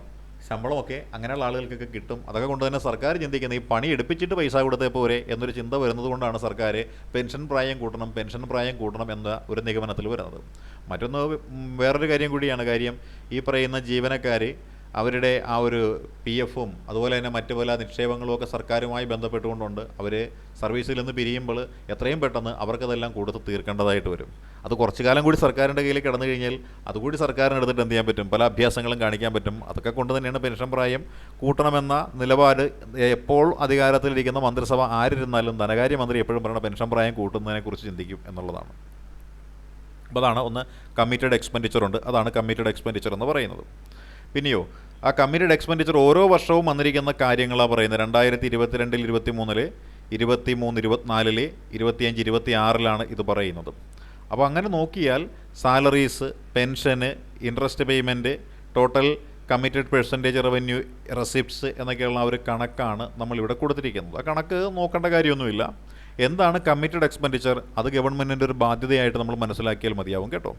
ശമ്പളമൊക്കെ അങ്ങനെയുള്ള ആളുകൾക്കൊക്കെ കിട്ടും. അതൊക്കെ കൊണ്ട് തന്നെ സർക്കാർ ചിന്തിക്കുന്നത് ഈ പണി എടുപ്പിച്ചിട്ട് പൈസ കൊടുത്തേ പോരെ എന്നൊരു ചിന്ത വരുന്നത് കൊണ്ടാണ് സർക്കാർ പെൻഷൻ പ്രായം കൂട്ടണം എന്ന ഒരു നിഗമനത്തിൽ വരുന്നത്. മറ്റൊന്ന് വേറൊരു കാര്യം കൂടിയാണ്. കാര്യം ഈ പറയുന്ന ജീവനക്കാർ അവരുടെ ആ ഒരു PF-ഉം അതുപോലെ തന്നെ മറ്റു പല നിക്ഷേപങ്ങളും ഒക്കെ സർക്കാരുമായി ബന്ധപ്പെട്ടുകൊണ്ടുണ്ട്. അവർ സർവീസിൽ നിന്ന് പിരിയുമ്പോൾ എത്രയും പെട്ടെന്ന് അവർക്കതെല്ലാം കൊടുത്ത് തീർക്കേണ്ടതായിട്ട് വരും. അത് കുറച്ചു കാലം കൂടി സർക്കാരിൻ്റെ കയ്യിൽ കിടന്നു കഴിഞ്ഞാൽ അതുകൂടി സർക്കാരിന് എടുത്തിട്ട് എന്ത് ചെയ്യാൻ പറ്റും? പല അഭ്യാസങ്ങളും കാണിക്കാൻ പറ്റും. അതൊക്കെ കൊണ്ട് തന്നെയാണ് പെൻഷൻ പ്രായം കൂട്ടണമെന്ന നിലപാട് എപ്പോൾ അധികാരത്തിലിരിക്കുന്ന മന്ത്രിസഭ ആരിരുന്നാലും ധനകാര്യമന്ത്രി എപ്പോഴും പറയുന്ന പെൻഷൻ പ്രായം കൂട്ടുന്നതിനെക്കുറിച്ച് ചിന്തിക്കും എന്നുള്ളതാണ്. അപ്പോൾ അതാണ് ഒന്ന് കമ്മിറ്റഡ് എക്സ്പെൻഡിച്ചർ ഉണ്ട്. അതാണ് കമ്മിറ്റഡ് എക്സ്പെൻഡിച്ചർ എന്ന് പറയുന്നത്. പിന്നെയോ ആ കമ്മിറ്റഡ് എക്സ്പെൻഡിച്ചർ ഓരോ വർഷവും വന്നിരിക്കുന്ന കാര്യങ്ങളാണ് പറയുന്നത്. 2022-23, 23-24, 25-26 ഇത് പറയുന്നത്. അപ്പോൾ അങ്ങനെ നോക്കിയാൽ salaries, pension, interest payment, total committed percentage revenue, receipts എന്നൊക്കെയുള്ള ആ ഒരു കണക്കാണ് നമ്മളിവിടെ കൊടുത്തിരിക്കുന്നത്. ആ കണക്ക് നോക്കേണ്ട കാര്യമൊന്നുമില്ല. എന്താണ് കമ്മിറ്റഡ് എക്സ്പെൻഡിച്ചർ, അത് ഗവൺമെൻറ്റിൻ്റെ ഒരു ബാധ്യതയായിട്ട് നമ്മൾ മനസ്സിലാക്കിയാൽ മതിയാവും കേട്ടോ.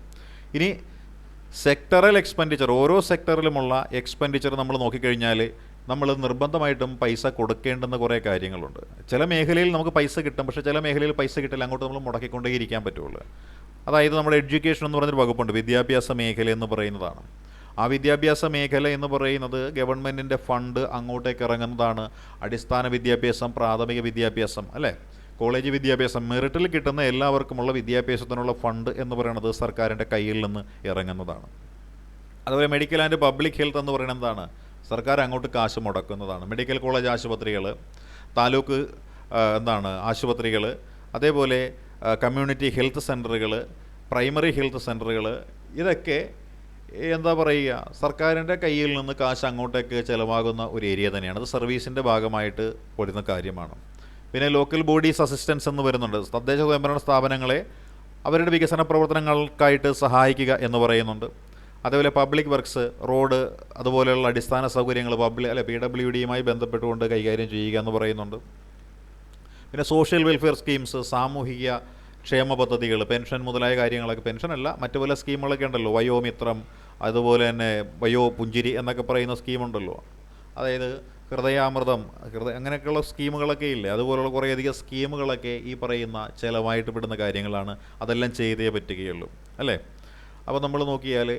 ഇനി സെക്ടറൽ എക്സ്പെൻഡിച്ചർ, ഓരോ സെക്ടറിലുമുള്ള എക്സ്പെൻഡിച്ചർ നമ്മൾ നോക്കിക്കഴിഞ്ഞാൽ നമ്മൾ നിർബന്ധമായിട്ടും പൈസ കൊടുക്കേണ്ടുന്ന കുറേ കാര്യങ്ങളുണ്ട്. ചില മേഖലയിൽ നമുക്ക് പൈസ കിട്ടും, പക്ഷേ ചില മേഖലയിൽ പൈസ കിട്ടില്ല, അങ്ങോട്ട് നമ്മൾ മുടക്കിക്കൊണ്ടേയിരിക്കാൻ പറ്റുള്ളൂ. അതായത് നമ്മുടെ എഡ്യൂക്കേഷൻ എന്ന് പറഞ്ഞൊരു വകുപ്പുണ്ട്, വിദ്യാഭ്യാസ മേഖല എന്ന് പറയുന്നതാണ്. ആ വിദ്യാഭ്യാസ മേഖല എന്ന് പറയുന്നത് ഗവൺമെൻറ്റിൻ്റെ ഫണ്ട് അങ്ങോട്ടേക്ക് ഇറങ്ങുന്നതാണ്. അടിസ്ഥാന വിദ്യാഭ്യാസം, പ്രാഥമിക വിദ്യാഭ്യാസം, അല്ലേ, കോളേജ് വിദ്യാഭ്യാസം, മെറിറ്റിൽ കിട്ടുന്ന എല്ലാവർക്കുമുള്ള വിദ്യാഭ്യാസത്തിനുള്ള ഫണ്ട് എന്ന് പറയുന്നത് സർക്കാരിൻ്റെ കയ്യിൽ നിന്ന് ഇറങ്ങുന്നതാണ്. അതുപോലെ മെഡിക്കൽ ആൻഡ് പബ്ലിക് ഹെൽത്ത് എന്ന് പറയുന്നത് എന്താണ്, സർക്കാർ അങ്ങോട്ട് കാശ് മുടക്കുന്നതാണ്. മെഡിക്കൽ കോളേജ് ആശുപത്രികൾ, താലൂക്ക് ആശുപത്രികൾ, അതേപോലെ കമ്മ്യൂണിറ്റി ഹെൽത്ത് സെൻ്ററുകൾ, പ്രൈമറി ഹെൽത്ത് സെൻ്ററുകൾ, ഇതൊക്കെ എന്താ പറയുക, സർക്കാരിൻ്റെ കയ്യിൽ നിന്ന് കാശ് അങ്ങോട്ടേക്ക് ചിലവാകുന്ന ഒരു ഏരിയ തന്നെയാണ്. അത് സർവീസിൻ്റെ ഭാഗമായിട്ട് വരുന്ന കാര്യമാണ്. പിന്നെ ലോക്കൽ ബോഡീസ് അസിസ്റ്റൻസ് എന്ന് വരുന്നുണ്ട്. തദ്ദേശ സ്വയംഭരണ സ്ഥാപനങ്ങളെ അവരുടെ വികസന പ്രവർത്തനങ്ങൾക്കായിട്ട് സഹായിക്കുക എന്ന് പറയുന്നുണ്ട്. അതേപോലെ പബ്ലിക് വർക്ക്സ്, റോഡ്, അതുപോലെയുള്ള അടിസ്ഥാന സൗകര്യങ്ങൾ PWDയുമായി ബന്ധപ്പെട്ടുകൊണ്ട് കൈകാര്യം ചെയ്യുക എന്ന് പറയുന്നുണ്ട്. പിന്നെ സോഷ്യൽ വെൽഫെയർ സ്കീംസ്, സാമൂഹിക ക്ഷേമ പദ്ധതികൾ, പെൻഷൻ മുതലായ കാര്യങ്ങളൊക്കെ, പെൻഷനല്ല മറ്റു പല സ്കീമുകളൊക്കെ ഉണ്ടല്ലോ, വയോമിത്രം, അതുപോലെ തന്നെ വയോ പുഞ്ചിരി എന്നൊക്കെ പറയുന്ന സ്കീമുണ്ടല്ലോ, അതായത് ഹൃദയാമൃതം, അങ്ങനെയൊക്കെയുള്ള സ്കീമുകളൊക്കെ ഇല്ലേ, അതുപോലുള്ള കുറേയധികം സ്കീമുകളൊക്കെ ഈ പറയുന്ന ചിലവായിട്ട് പെടുന്ന കാര്യങ്ങളാണ്. അതെല്ലാം ചെയ്തേ പറ്റുകയുള്ളൂ, അല്ലേ. അപ്പോൾ നമ്മൾ നോക്കിയാൽ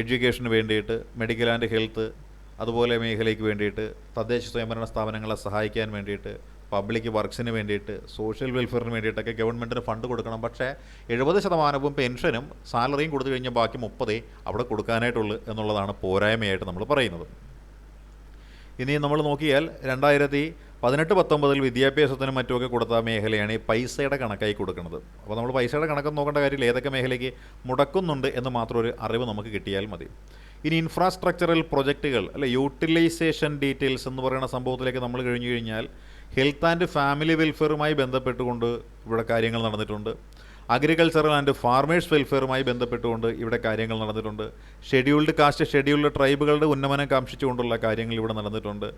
എഡ്യൂക്കേഷന് വേണ്ടിയിട്ട്, മെഡിക്കൽ ആൻഡ് ഹെൽത്ത് അതുപോലെ മേഖലയ്ക്ക് വേണ്ടിയിട്ട്, തദ്ദേശ സ്വയംഭരണ സ്ഥാപനങ്ങളെ സഹായിക്കാൻ വേണ്ടിയിട്ട്, പബ്ലിക് വർക്ക്സിന് വേണ്ടിയിട്ട്, സോഷ്യൽ വെൽഫെയറിന് വേണ്ടിയിട്ടൊക്കെ ഗവൺമെൻറ്റിന് ഫണ്ട് കൊടുക്കണം. പക്ഷേ 70% പെൻഷനും സാലറിയും കൊടുത്തു കഴിഞ്ഞാൽ ബാക്കി 30 അവിടെ കൊടുക്കാനായിട്ടുള്ളൂ എന്നുള്ളതാണ് പോരായ്മയായിട്ട് നമ്മൾ പറയുന്നത്. ഇനി നമ്മൾ നോക്കിയാൽ 2018-19 വിദ്യാഭ്യാസത്തിനും മറ്റുമൊക്കെ കൊടുത്ത മേഖലയാണ് ഈ പൈസയുടെ കണക്കായി കൊടുക്കുന്നത്. അപ്പോൾ നമ്മൾ പൈസയുടെ കണക്കൊന്നും നോക്കേണ്ട കാര്യമില്ല, ഏതൊക്കെ മേഖലയ്ക്ക് മുടക്കുന്നുണ്ട് എന്ന് മാത്രം ഒരു അറിവ് നമുക്ക് കിട്ടിയാൽ മതി. ഇനി ഇൻഫ്രാസ്ട്രക്ചറൽ പ്രൊജക്റ്റുകൾ, യൂട്ടിലൈസേഷൻ ഡീറ്റെയിൽസ് എന്ന് പറയുന്ന സംഭവത്തിലേക്ക് നമ്മൾ കഴിഞ്ഞു കഴിഞ്ഞാൽ ഹെൽത്ത് ആൻഡ് ഫാമിലി വെൽഫെയറുമായി ബന്ധപ്പെട്ടുകൊണ്ട് ഇവിടെ കാര്യങ്ങൾ നടന്നിട്ടുണ്ട്. അഗ്രികൾച്ചറൽ ആൻഡ് ഫാർമേഴ്സ് വെൽഫെയറുമായി ബന്ധപ്പെട്ടുകൊണ്ട് ഇവിടെ കാര്യങ്ങൾ നടന്നിട്ടുണ്ട്. ഷെഡ്യൂൾഡ് കാസ്റ്റ്, ഷെഡ്യൂൾഡ് ട്രൈബുകളുടെ ഉന്നമനം കാംക്ഷിച്ചുകൊണ്ടുള്ള കാര്യങ്ങൾ ഇവിടെ നടന്നിട്ടുണ്ട്.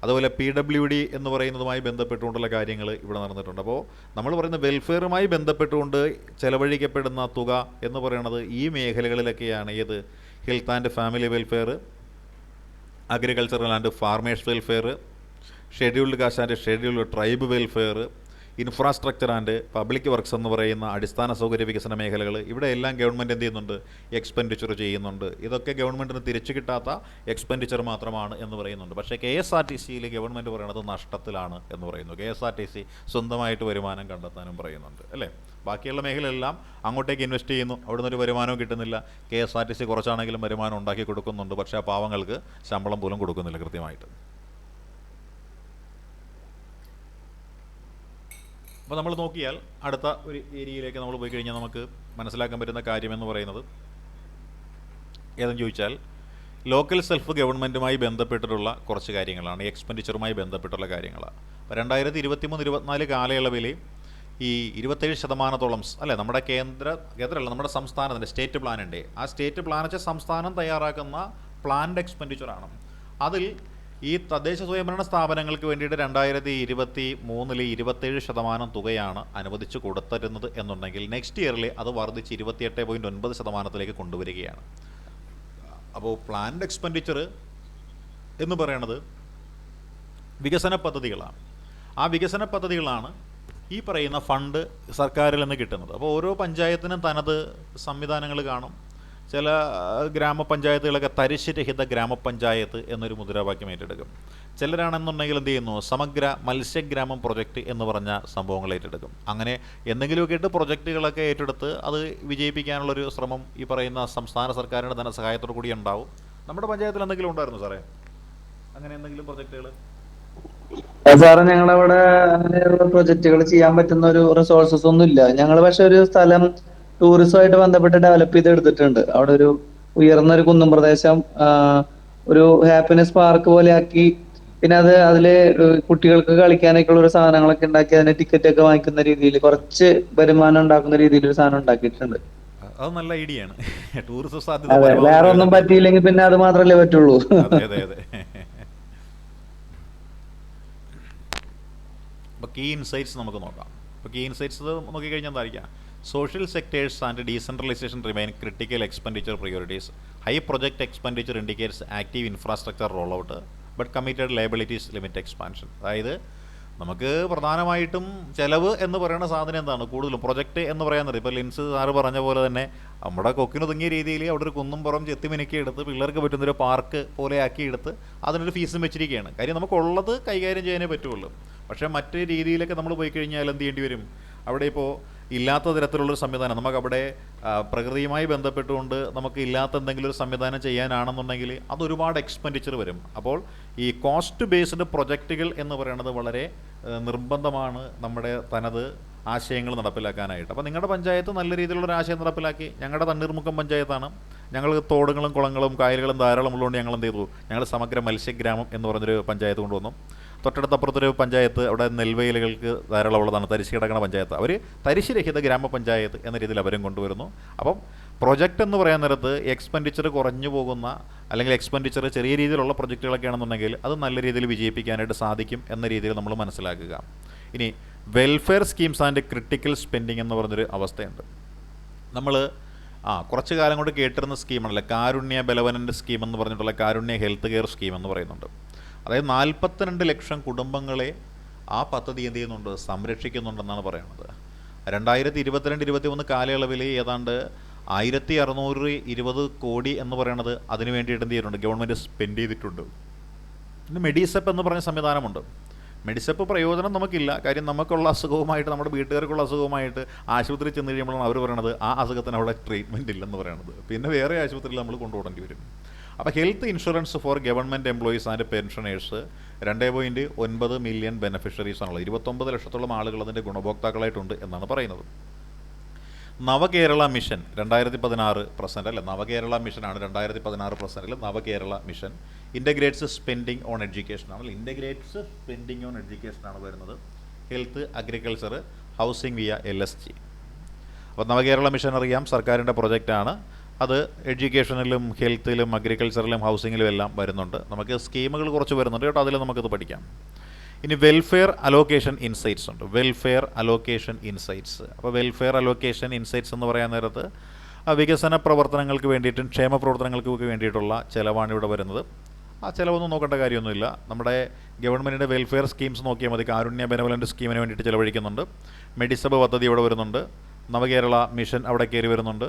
അതുപോലെ PWD എന്ന് പറയുന്നതുമായി ബന്ധപ്പെട്ടുകൊണ്ടുള്ള കാര്യങ്ങൾ ഇവിടെ നടന്നിട്ടുണ്ട്. അപ്പോൾ നമ്മൾ പറയുന്ന വെൽഫെയറുമായി ബന്ധപ്പെട്ടുകൊണ്ട് ചെലവഴിക്കപ്പെടുന്ന തുക എന്ന് പറയുന്നത് ഈ മേഖലകളിലൊക്കെയാണ്. ഏത്, health and family welfare, agricultural and farmers welfare, scheduled caste and scheduled tribe welfare, infrastructure and public works എന്ന് പറയുന്ന അടിസ്ഥാന സൗകര്യ വികസന മേഖലകൾ, ഇവിടെ എല്ലാം ഗവൺമെൻറ് എന്ത് ചെയ്യുന്നുണ്ട്, എക്സ്പെൻഡിച്ചർ ചെയ്യുന്നുണ്ട്. ഇതൊക്കെ ഗവൺമെൻറ്റിന് തിരിച്ചു കിട്ടാത്ത എക്സ്പെൻഡിച്ചർ മാത്രമാണ് എന്ന് പറയുന്നുണ്ട്. പക്ഷേ KSRTCയിൽ ഗവൺമെൻറ് പറയുന്നത് നഷ്ടത്തിലാണ് എന്ന് പറയുന്നു. KSRTC സ്വന്തമായിട്ട് വരുമാനം കണ്ടെത്താനും പറയുന്നുണ്ട്, അല്ലേ. ബാക്കിയുള്ള മേഖലയെല്ലാം അങ്ങോട്ടേക്ക് ഇൻവെസ്റ്റ് ചെയ്യുന്നു, അവിടെ നിന്നൊരു വരുമാനവും കിട്ടുന്നില്ല. KSRTC കുറച്ചാണെങ്കിലും വരുമാനം ഉണ്ടാക്കി കൊടുക്കുന്നുണ്ട്, പക്ഷേ ആ പാവങ്ങൾക്ക് ശമ്പളം പോലും കൊടുക്കുന്നില്ല കൃത്യമായിട്ട്. അപ്പോൾ നമ്മൾ നോക്കിയാൽ അടുത്ത ഒരു ഏരിയയിലേക്ക് നമ്മൾ പോയി കഴിഞ്ഞാൽ നമുക്ക് മനസ്സിലാക്കാൻ പറ്റുന്ന കാര്യമെന്ന് പറയുന്നത് ഏതെന്ന് ചോദിച്ചാൽ ലോക്കൽ സെൽഫ് ഗവൺമെൻറ്റുമായി ബന്ധപ്പെട്ടിട്ടുള്ള കുറച്ച് കാര്യങ്ങളാണ്, എക്സ്പെൻഡിച്ചറുമായി ബന്ധപ്പെട്ടുള്ള കാര്യങ്ങളാണ്. അപ്പോൾ 2023-24 കാലയളവിൽ ഈ 27% അല്ലേ, നമ്മുടെ കേന്ദ്രമല്ല, നമ്മുടെ സംസ്ഥാനത്തിൻ്റെ സ്റ്റേറ്റ് പ്ലാനുണ്ട്. ആ സ്റ്റേറ്റ് പ്ലാൻ വെച്ചാൽ സംസ്ഥാനം തയ്യാറാക്കുന്ന പ്ലാൻഡ് എക്സ്പെൻഡിച്ചറാണ്. അതിൽ ഈ തദ്ദേശ സ്വയംഭരണ സ്ഥാപനങ്ങൾക്ക് വേണ്ടിയിട്ട് 2023 27% തുകയാണ് അനുവദിച്ചു കൊടുത്തിരുന്നത് എന്നുണ്ടെങ്കിൽ നെക്സ്റ്റ് ഇയറിൽ അത് വർദ്ധിച്ച് 28.9% കൊണ്ടുവരികയാണ്. അപ്പോൾ പ്ലാൻഡ് എക്സ്പെൻഡിച്ചർ എന്ന് പറയുന്നത് വികസന പദ്ധതികളാണ്. ആ വികസന പദ്ധതികളാണ് ഈ പറയുന്ന ഫണ്ട് സർക്കാരിൽ നിന്ന് കിട്ടുന്നത്. അപ്പോൾ ഓരോ പഞ്ചായത്തിനും തനത് സംവിധാനങ്ങൾ കാണും. ചില ഗ്രാമപഞ്ചായത്തുകളൊക്കെ തരിശുരഹിത ഗ്രാമപഞ്ചായത്ത് എന്നൊരു മുദ്രാവാക്യം ഏറ്റെടുക്കും. ചിലരാണെന്നുണ്ടെങ്കിൽ എന്ത് ചെയ്യുന്നു, സമഗ്ര മത്സ്യഗ്രാമം പ്രൊജക്റ്റ് എന്ന് പറഞ്ഞ സംഭവങ്ങൾ ഏറ്റെടുക്കും. അങ്ങനെ എന്തെങ്കിലുമൊക്കെ ഇട്ട് പ്രൊജക്റ്റുകളൊക്കെ ഏറ്റെടുത്ത് അത് വിജയിപ്പിക്കാനുള്ളൊരു ശ്രമം ഈ പറയുന്ന സംസ്ഥാന സർക്കാരിൻ്റെ ധനസഹായത്തോടു കൂടി ഉണ്ടാവും. നമ്മുടെ പഞ്ചായത്തിൽ എന്തെങ്കിലും ഉണ്ടായിരുന്നു സാറേ അങ്ങനെ എന്തെങ്കിലും പ്രൊജക്റ്റുകൾ? സാറ് ഞങ്ങളവിടെ അങ്ങനെയുള്ള പ്രൊജക്റ്റുകൾ ചെയ്യാൻ പറ്റുന്ന ഒരു റിസോഴ്സസ് ഒന്നും ഇല്ല. ഞങ്ങൾ പക്ഷെ ഒരു സ്ഥലം ടൂറിസമായിട്ട് ബന്ധപ്പെട്ട് ഡെവലപ്പ് ചെയ്ത് എടുത്തിട്ടുണ്ട്. അവിടെ ഒരു ഉയർന്ന ഒരു കുന്നും പ്രദേശം ഒരു ഹാപ്പിനെസ് പാർക്ക് പോലെ ആക്കി, പിന്നെ അതില് കുട്ടികൾക്ക് കളിക്കാനൊക്കെയുള്ള ഒരു സാധനങ്ങളൊക്കെ ഉണ്ടാക്കി അതിന് ടിക്കറ്റ് ഒക്കെ വാങ്ങിക്കുന്ന രീതിയിൽ കുറച്ച് വരുമാനം ഉണ്ടാക്കുന്ന രീതിയിൽ ഒരു സാധനം ഉണ്ടാക്കിയിട്ടുണ്ട്. അത് നല്ല ഐഡിയ ആണ്. ടൂറിസം സാധ്യത അതെ, പരമാവധി വേറെ ഒന്നും പ്രയോജനപ്പെടുത്തുക. പറ്റിയില്ലെങ്കിൽ പിന്നെ അത് മാത്രല്ലേ പറ്റുള്ളൂ. അതെ അതെ അതെ. അപ്പോൾ കീ ഇൻസൈറ്റ്സ് നമുക്ക് നോക്കാം. ഇപ്പോൾ കീ ഇൻസൈറ്റ്സ് നോക്കിക്കഴിഞ്ഞാൽ എന്തായിരിക്കാം? Social sectors and decentralisation remain critical expenditure priorities. High project expenditure indicates active infrastructure role out but committed liabilities limit expansion. അതായത് നമുക്ക് പ്രധാനമായിട്ടും ചിലവ് എന്ന് പറയുന്ന സാധനം എന്താണ്? കൂടുതലും പ്രൊജക്റ്റ് എന്ന് പറയാൻ ഇപ്പോൾ ലിൻസ് സാറ് പറഞ്ഞ പോലെ തന്നെ നമ്മുടെ കൊക്കിനൊതുങ്ങിയ രീതിയിൽ അവിടെ ഒരു കുന്നും പുറം ചെത്തിമിനുക്കി എടുത്ത് പിള്ളേർക്ക് പറ്റുന്നൊരു പാർക്ക് പോലെ ആക്കി എടുത്ത് അതിനൊരു ഫീസും വെച്ചിരിക്കുകയാണ്. കാര്യം നമുക്കുള്ളത് കൈകാര്യം ചെയ്യാനേ പറ്റുള്ളൂ. പക്ഷേ മറ്റ് രീതിയിലൊക്കെ നമ്മൾ പോയി കഴിഞ്ഞാൽ എന്ത് ചെയ്യേണ്ടി വരും? അവിടെ ഇപ്പോൾ ഇല്ലാത്ത തരത്തിലുള്ളൊരു സംവിധാനം നമുക്കവിടെ പ്രകൃതിയുമായി ബന്ധപ്പെട്ടുകൊണ്ട് നമുക്ക് ഇല്ലാത്ത എന്തെങ്കിലും ഒരു സംവിധാനം ചെയ്യാനാണെന്നുണ്ടെങ്കിൽ അതൊരുപാട് എക്സ്പെൻഡിച്ചർ വരും. അപ്പോൾ ഈ കോസ്റ്റ് ബേസ്ഡ് പ്രൊജക്റ്റുകൾ എന്ന് പറയുന്നത് വളരെ നിർബന്ധമാണ് നമ്മുടെ തനത് ആശയങ്ങൾ നടപ്പിലാക്കാനായിട്ട്. അപ്പോൾ നിങ്ങളുടെ പഞ്ചായത്ത് നല്ല രീതിയിലുള്ളൊരു ആശയം നടപ്പിലാക്കി. ഞങ്ങളുടെ തണ്ണീർമുക്കം പഞ്ചായത്താണ്. ഞങ്ങൾ തോടുകളും കുളങ്ങളും കായലുകളും ധാരാളം ഉള്ളതുകൊണ്ട് ഞങ്ങൾ എന്ത് ചെയ്തു? ഞങ്ങൾ സമഗ്ര മത്സ്യഗ്രാമം എന്ന് പറഞ്ഞൊരു പഞ്ചായത്ത് കൊണ്ടുവന്നു. തൊട്ടടുത്തപ്പുറത്തൊരു പഞ്ചായത്ത് അവിടെ നെൽവയലുകൾക്ക് ധാരാളം ഉള്ളതാണ്, തരിശ് കിടക്കുന്ന പഞ്ചായത്ത്. അവർ തരിശുരഹിത ഗ്രാമപഞ്ചായത്ത് എന്ന രീതിയിൽ അവരും കൊണ്ടുവരുന്നു. അപ്പം പ്രൊജക്റ്റ് എന്ന് പറയാൻ നേരത്ത് എക്സ്പെൻഡിച്ചർ കുറഞ്ഞു പോകുന്ന അല്ലെങ്കിൽ എക്സ്പെൻഡിച്ചർ ചെറിയ രീതിയിലുള്ള പ്രൊജക്റ്റുകളൊക്കെ ആണെന്നുണ്ടെങ്കിൽ അത് നല്ല രീതിയിൽ വിജയിപ്പിക്കാനായിട്ട് സാധിക്കും എന്ന രീതിയിൽ നമ്മൾ മനസ്സിലാക്കുക. ഇനി welfare schemes and critical spending എന്ന് പറഞ്ഞൊരു അവസ്ഥയുണ്ട്. നമ്മൾ കുറച്ച് കാലം കൊണ്ട് കേട്ടിരുന്ന സ്കീമാണല്ലോ കാരുണ്യ ബെലവനൻ്റ് സ്കീം എന്ന് പറഞ്ഞിട്ടുള്ള കാരുണ്യ ഹെൽത്ത് കെയർ സ്കീം എന്ന് പറയുന്നുണ്ട്. അതായത് 42 ലക്ഷം കുടുംബങ്ങളെ ആ പദ്ധതി എന്ത് ചെയ്യുന്നുണ്ട്? സംരക്ഷിക്കുന്നുണ്ടെന്നാണ് പറയുന്നത്. 2022-23 കാലയളവിൽ ഏതാണ്ട് 1620 കോടി എന്ന് പറയുന്നത് അതിന് വേണ്ടിയിട്ട് എന്ത് ചെയ്തിട്ടുണ്ട്? ഗവൺമെൻറ് സ്പെൻഡ് ചെയ്തിട്ടുണ്ട്. പിന്നെ മെഡിസെപ്പ് എന്ന് പറഞ്ഞ സംവിധാനമുണ്ട്. മെഡിസെപ്പ് പ്രയോജനം നമുക്കില്ല. കാര്യം നമുക്കുള്ള അസുഖവുമായിട്ട് നമ്മുടെ വീട്ടുകാർക്കുള്ള അസുഖവുമായിട്ട് ആശുപത്രിയിൽ ചെന്ന് കഴിയുമ്പോഴാണ് അവർ പറയണത് ആ അസുഖത്തിന് അവിടെ ട്രീറ്റ്മെൻറ്റ് ഇല്ലെന്ന് പറയണത്. പിന്നെ വേറെ ആശുപത്രിയിൽ നമ്മൾ കൊണ്ടുപോകേണ്ടി വരും. അപ്പോൾ health insurance for government employees and pensioners 2.9 million beneficiaries ആണുള്ളത്. 29 ലക്ഷത്തോളം ആളുകൾ അതിൻ്റെ ഗുണഭോക്താക്കളായിട്ടുണ്ട് എന്നാണ് പറയുന്നത്. നവകേരള മിഷൻ 2016 അല്ല, നവകേരള മിഷനാണ് 2016 Navakerala mission integrates spending on education ആണ്. ഇൻ്റഗ്രേറ്റ്സ് സ്പെൻഡിങ് ഓൺ എഡ്യൂക്കേഷൻ ആണ് വരുന്നത്. Health, agriculture, housing via LSG. അപ്പോൾ നവകേരള മിഷൻ അറിയാം, സർക്കാരിൻ്റെ പ്രൊജക്റ്റാണ്. അത് എഡ്യൂക്കേഷനിലും ഹെൽത്തിലും അഗ്രികൾച്ചറിലും ഹൗസിങ്ങിലും എല്ലാം വരുന്നുണ്ട്. നമുക്ക് സ്കീമുകൾ കുറച്ച് വരുന്നുണ്ട് കേട്ടോ, അതിൽ നമുക്കത് പഠിക്കാം. ഇനി വെൽഫെയർ അലോക്കേഷൻ ഇൻസൈറ്റ്സ് ഉണ്ട്. Welfare allocation insights. അപ്പോൾ വെൽഫെയർ അലോക്കേഷൻ ഇൻസൈറ്റ്സ് എന്ന് പറയാൻ നേരത്ത് വികസന പ്രവർത്തനങ്ങൾക്ക് വേണ്ടിയിട്ടും ക്ഷേമ പ്രവർത്തനങ്ങൾക്ക് വേണ്ടിയിട്ടുള്ള ചിലവാണ് ഇവിടെ വരുന്നത്. ആ ചിലവൊന്നും നോക്കേണ്ട കാര്യമൊന്നുമില്ല. നമ്മുടെ ഗവൺമെൻറ്റിൻ്റെ വെൽഫെയർ സ്കീംസ് നോക്കിയാൽ മതി. കാരുണ്യ ബെനവലൻ്റ് സ്കീമിന് വേണ്ടിയിട്ട് ചിലവഴിക്കുന്നുണ്ട്. മെഡിസബ് പദ്ധതി ഇവിടെ വരുന്നുണ്ട്. നവകേരള മിഷൻ അവിടെ കയറി വരുന്നുണ്ട്.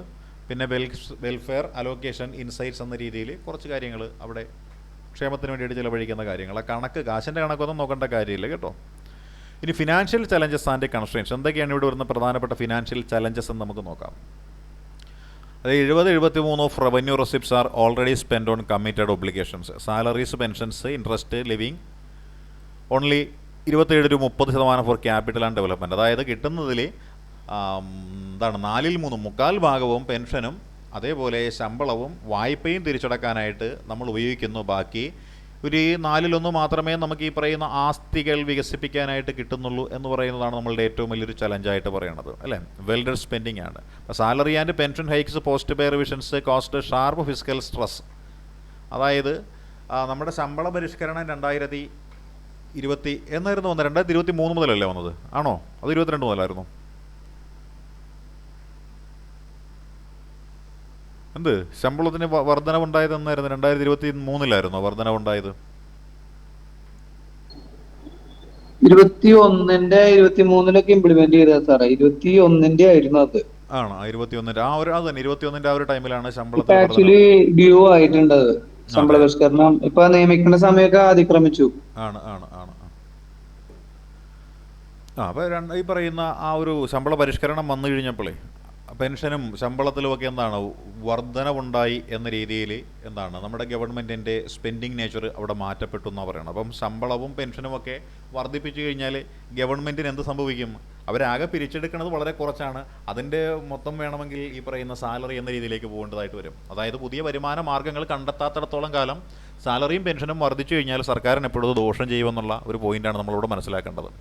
പിന്നെ വെൽഫെയർ അലോക്കേഷൻ ഇൻസൈറ്റ്സ് എന്ന രീതിയിൽ കുറച്ച് കാര്യങ്ങൾ അവിടെ ക്ഷേമത്തിന് വേണ്ടിയിട്ട് ചിലവഴിക്കുന്ന കാര്യങ്ങൾ. ആ കണക്ക് കാശിൻ്റെ കണക്കൊന്നും നോക്കേണ്ട കാര്യമില്ല കേട്ടോ. ഇനി ഫിനാൻഷ്യൽ ചലഞ്ചസ് ആൻഡ് കൺസ്ട്രെയിൻസ് എന്തൊക്കെയാണ് ഇവിടെ വരുന്ന പ്രധാനപ്പെട്ട ഫിനാൻഷ്യൽ ചലഞ്ചസ് എന്ന് നമുക്ക് നോക്കാം. അതായത് 70-73 of revenue receipts are already spend on committed obligations. Salaries, pensions, interest, leaving only 27-30% for capital and development. അതായത് കിട്ടുന്നതിൽ 4/3 മുക്കാൽ ഭാഗവും പെൻഷനും അതേപോലെ ശമ്പളവും വായ്പയും തിരിച്ചടക്കാനായിട്ട് നമ്മൾ ഉപയോഗിക്കുന്നു. ബാക്കി ഒരു 4/1 മാത്രമേ നമുക്ക് ഈ പറയുന്ന ആസ്തികൾ വികസിപ്പിക്കാനായിട്ട് കിട്ടുന്നുള്ളൂ എന്ന് പറയുന്നതാണ് നമ്മളുടെ ഏറ്റവും വലിയൊരു ചലഞ്ചായിട്ട് പറയുന്നത്, അല്ലേ? വെൽഡർ സ്പെൻഡിങ് ആണ്. Salary and pension hikes, post pay revisions, cost, sharp physical stress. അതായത് നമ്മുടെ ശമ്പള പരിഷ്കരണം 2020 എന്നായിരുന്നു വന്നത്? 2023 മുതലല്ലേ വന്നത്? ആണോ? അത് 22 മുതലായിരുന്നു? എന്ത് ശമ്പളത്തിന് വർധനവുണ്ടായത് എന്നായിരുന്നു? 2023 വർധനവുണ്ടായത്? 21-23 ഇംപ്ലിമെന്റ് ചെയ്തത് സാറേ. 21 ആയിരുന്നു അത്. ആണ് 21 അത് തന്നെ 21 ആ ഒരു ടൈമിലാണ് ശമ്പളത്തിൽ ആക്ച്വലി ഡ്യൂ ആയിട്ടുണ്ട് അത്. ശമ്പള പരിഷ്കരണം ഇപ്പൊ നിയമിക്കുന്ന സമയമൊക്കെ അതിക്രമിച്ചു. ആണ് ആണ് ആണ് അപ്പോൾ ഈ പറയുന്ന ആ ഒരു ശമ്പള പരിഷ്കരണം വന്നു കഴിഞ്ഞപ്പോഴേ പെൻഷനും ശമ്പളത്തിലുമൊക്കെ എന്താണ് വർധനവുണ്ടായി എന്ന രീതിയിൽ എന്താണ് നമ്മുടെ ഗവൺമെൻറ്റിൻ്റെ സ്പെൻഡിങ് നേച്ചർ അവിടെ മാറ്റപ്പെട്ടു എന്നാണ് പറയുന്നത്. അപ്പം ശമ്പളവും പെൻഷനുമൊക്കെ വർദ്ധിപ്പിച്ചു കഴിഞ്ഞാൽ ഗവൺമെൻറ്റിന് എന്ത് സംഭവിക്കും? അവരാകെ പിരിച്ചെടുക്കുന്നത് വളരെ കുറച്ചാണ്. അതിൻ്റെ മൊത്തം വേണമെങ്കിൽ ഈ പറയുന്ന സാലറി എന്ന രീതിയിലേക്ക് പോകേണ്ടതായിട്ട് വരും. അതായത് പുതിയ വരുമാന മാർഗ്ഗങ്ങൾ കണ്ടെത്താത്തിടത്തോളം കാലം സാലറിയും പെൻഷനും വർദ്ധിച്ചു കഴിഞ്ഞാൽ സർക്കാരിന് എപ്പോഴും ദോഷം ചെയ്യുമെന്നുള്ള ഒരു പോയിൻ്റാണ് നമ്മളിവിടെ മനസ്സിലാക്കേണ്ടത്.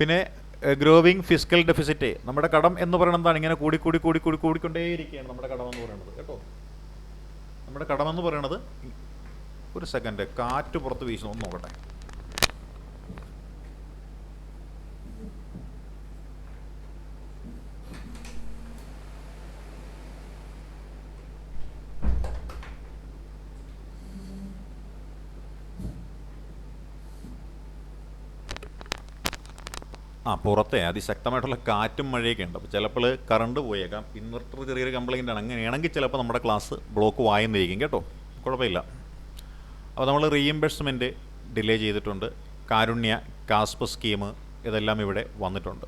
പിന്നെ ഗ്രോവിങ് ഫിസിക്കൽ ഡെഫിസിറ്റ്. നമ്മുടെ കടം എന്ന് പറയുന്നത് എന്താണ്? ഇങ്ങനെ കൂടിക്കൊണ്ടേയിരിക്കുകയാണ് നമ്മുടെ കടം എന്ന് പറയുന്നത് കേട്ടോ. നമ്മുടെ കടം എന്ന് പറയുന്നത്, ഒരു സെക്കൻഡ്, കാറ്റ് പുറത്ത് വീശുന്നു, ഒന്ന് നോക്കട്ടെ. പുറത്തെ അതിശക്തമായിട്ടുള്ള കാറ്റും മഴയൊക്കെ ഉണ്ട്. അപ്പോൾ ചിലപ്പോൾ കറണ്ട് പോയേക്കാം. ഇൻവെർട്ടർ ചെറിയൊരു കംപ്ലൈൻ്റ് ആണ്. അങ്ങനെയാണെങ്കിൽ ചിലപ്പോൾ നമ്മുടെ ക്ലാസ് ബ്ലോക്ക് വായെന്നിരിക്കും കേട്ടോ. കുഴപ്പമില്ല. അപ്പോൾ നമ്മൾ റീഇംബേഴ്സ്മെൻറ്റ് ഡിലേ ചെയ്തിട്ടുണ്ട്. കാരുണ്യ, കാസ്പ് സ്കീം ഇതെല്ലാം ഇവിടെ വന്നിട്ടുണ്ട്.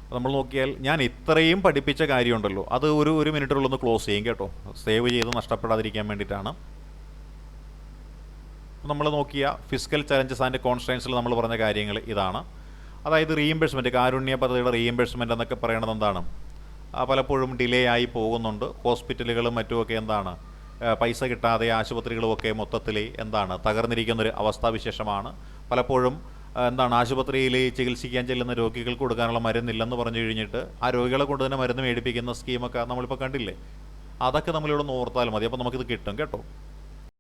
അപ്പോൾ നമ്മൾ നോക്കിയാൽ ഞാൻ ഇത്രയും പഠിപ്പിച്ച കാര്യമുണ്ടല്ലോ, അത് ഒരു മിനിറ്റിനുള്ളൊന്ന് ക്ലോസ് ചെയ്യും കേട്ടോ. സേവ് ചെയ്ത് നഷ്ടപ്പെടാതിരിക്കാൻ വേണ്ടിയിട്ടാണ്. നമ്മൾ നോക്കിയ ഫിസിക്കൽ ചലഞ്ചസ് ആൻഡ് കോൺസ്ട്രെയിൻസിൽ നമ്മൾ പറഞ്ഞ കാര്യങ്ങൾ ഇതാണ്. അതായത് റീഇംബേഴ്സ്മെൻറ്റ്, കാരുണ്യ പദ്ധതിയുടെ റീഇംബേഴ്സ്മെൻറ്റ് എന്നൊക്കെ പറയണത് എന്താണ്? പലപ്പോഴും ഡിലേ ആയി പോകുന്നുണ്ട്. ഹോസ്പിറ്റലുകളും മറ്റുമൊക്കെ എന്താണ്, പൈസ കിട്ടാതെ ആശുപത്രികളുമൊക്കെ മൊത്തത്തിൽ എന്താണ് തകർന്നിരിക്കുന്നൊരു അവസ്ഥാവിശേഷമാണ്. പലപ്പോഴും എന്താണ്, ആശുപത്രിയിൽ ചികിത്സിക്കാൻ ചെല്ലുന്ന രോഗികൾക്ക് കൊടുക്കാനുള്ള മരുന്നില്ലെന്ന് പറഞ്ഞു കഴിഞ്ഞിട്ട് ആ രോഗികളെ കൊണ്ട് തന്നെ മരുന്ന് മേടിപ്പിക്കുന്ന സ്കീമൊക്കെ നമ്മളിപ്പോൾ കണ്ടില്ലേ. അതൊക്കെ നമ്മളിവിടെ ഓർത്താൽ മതി. അപ്പോൾ നമുക്കിത് കിട്ടും കേട്ടോ.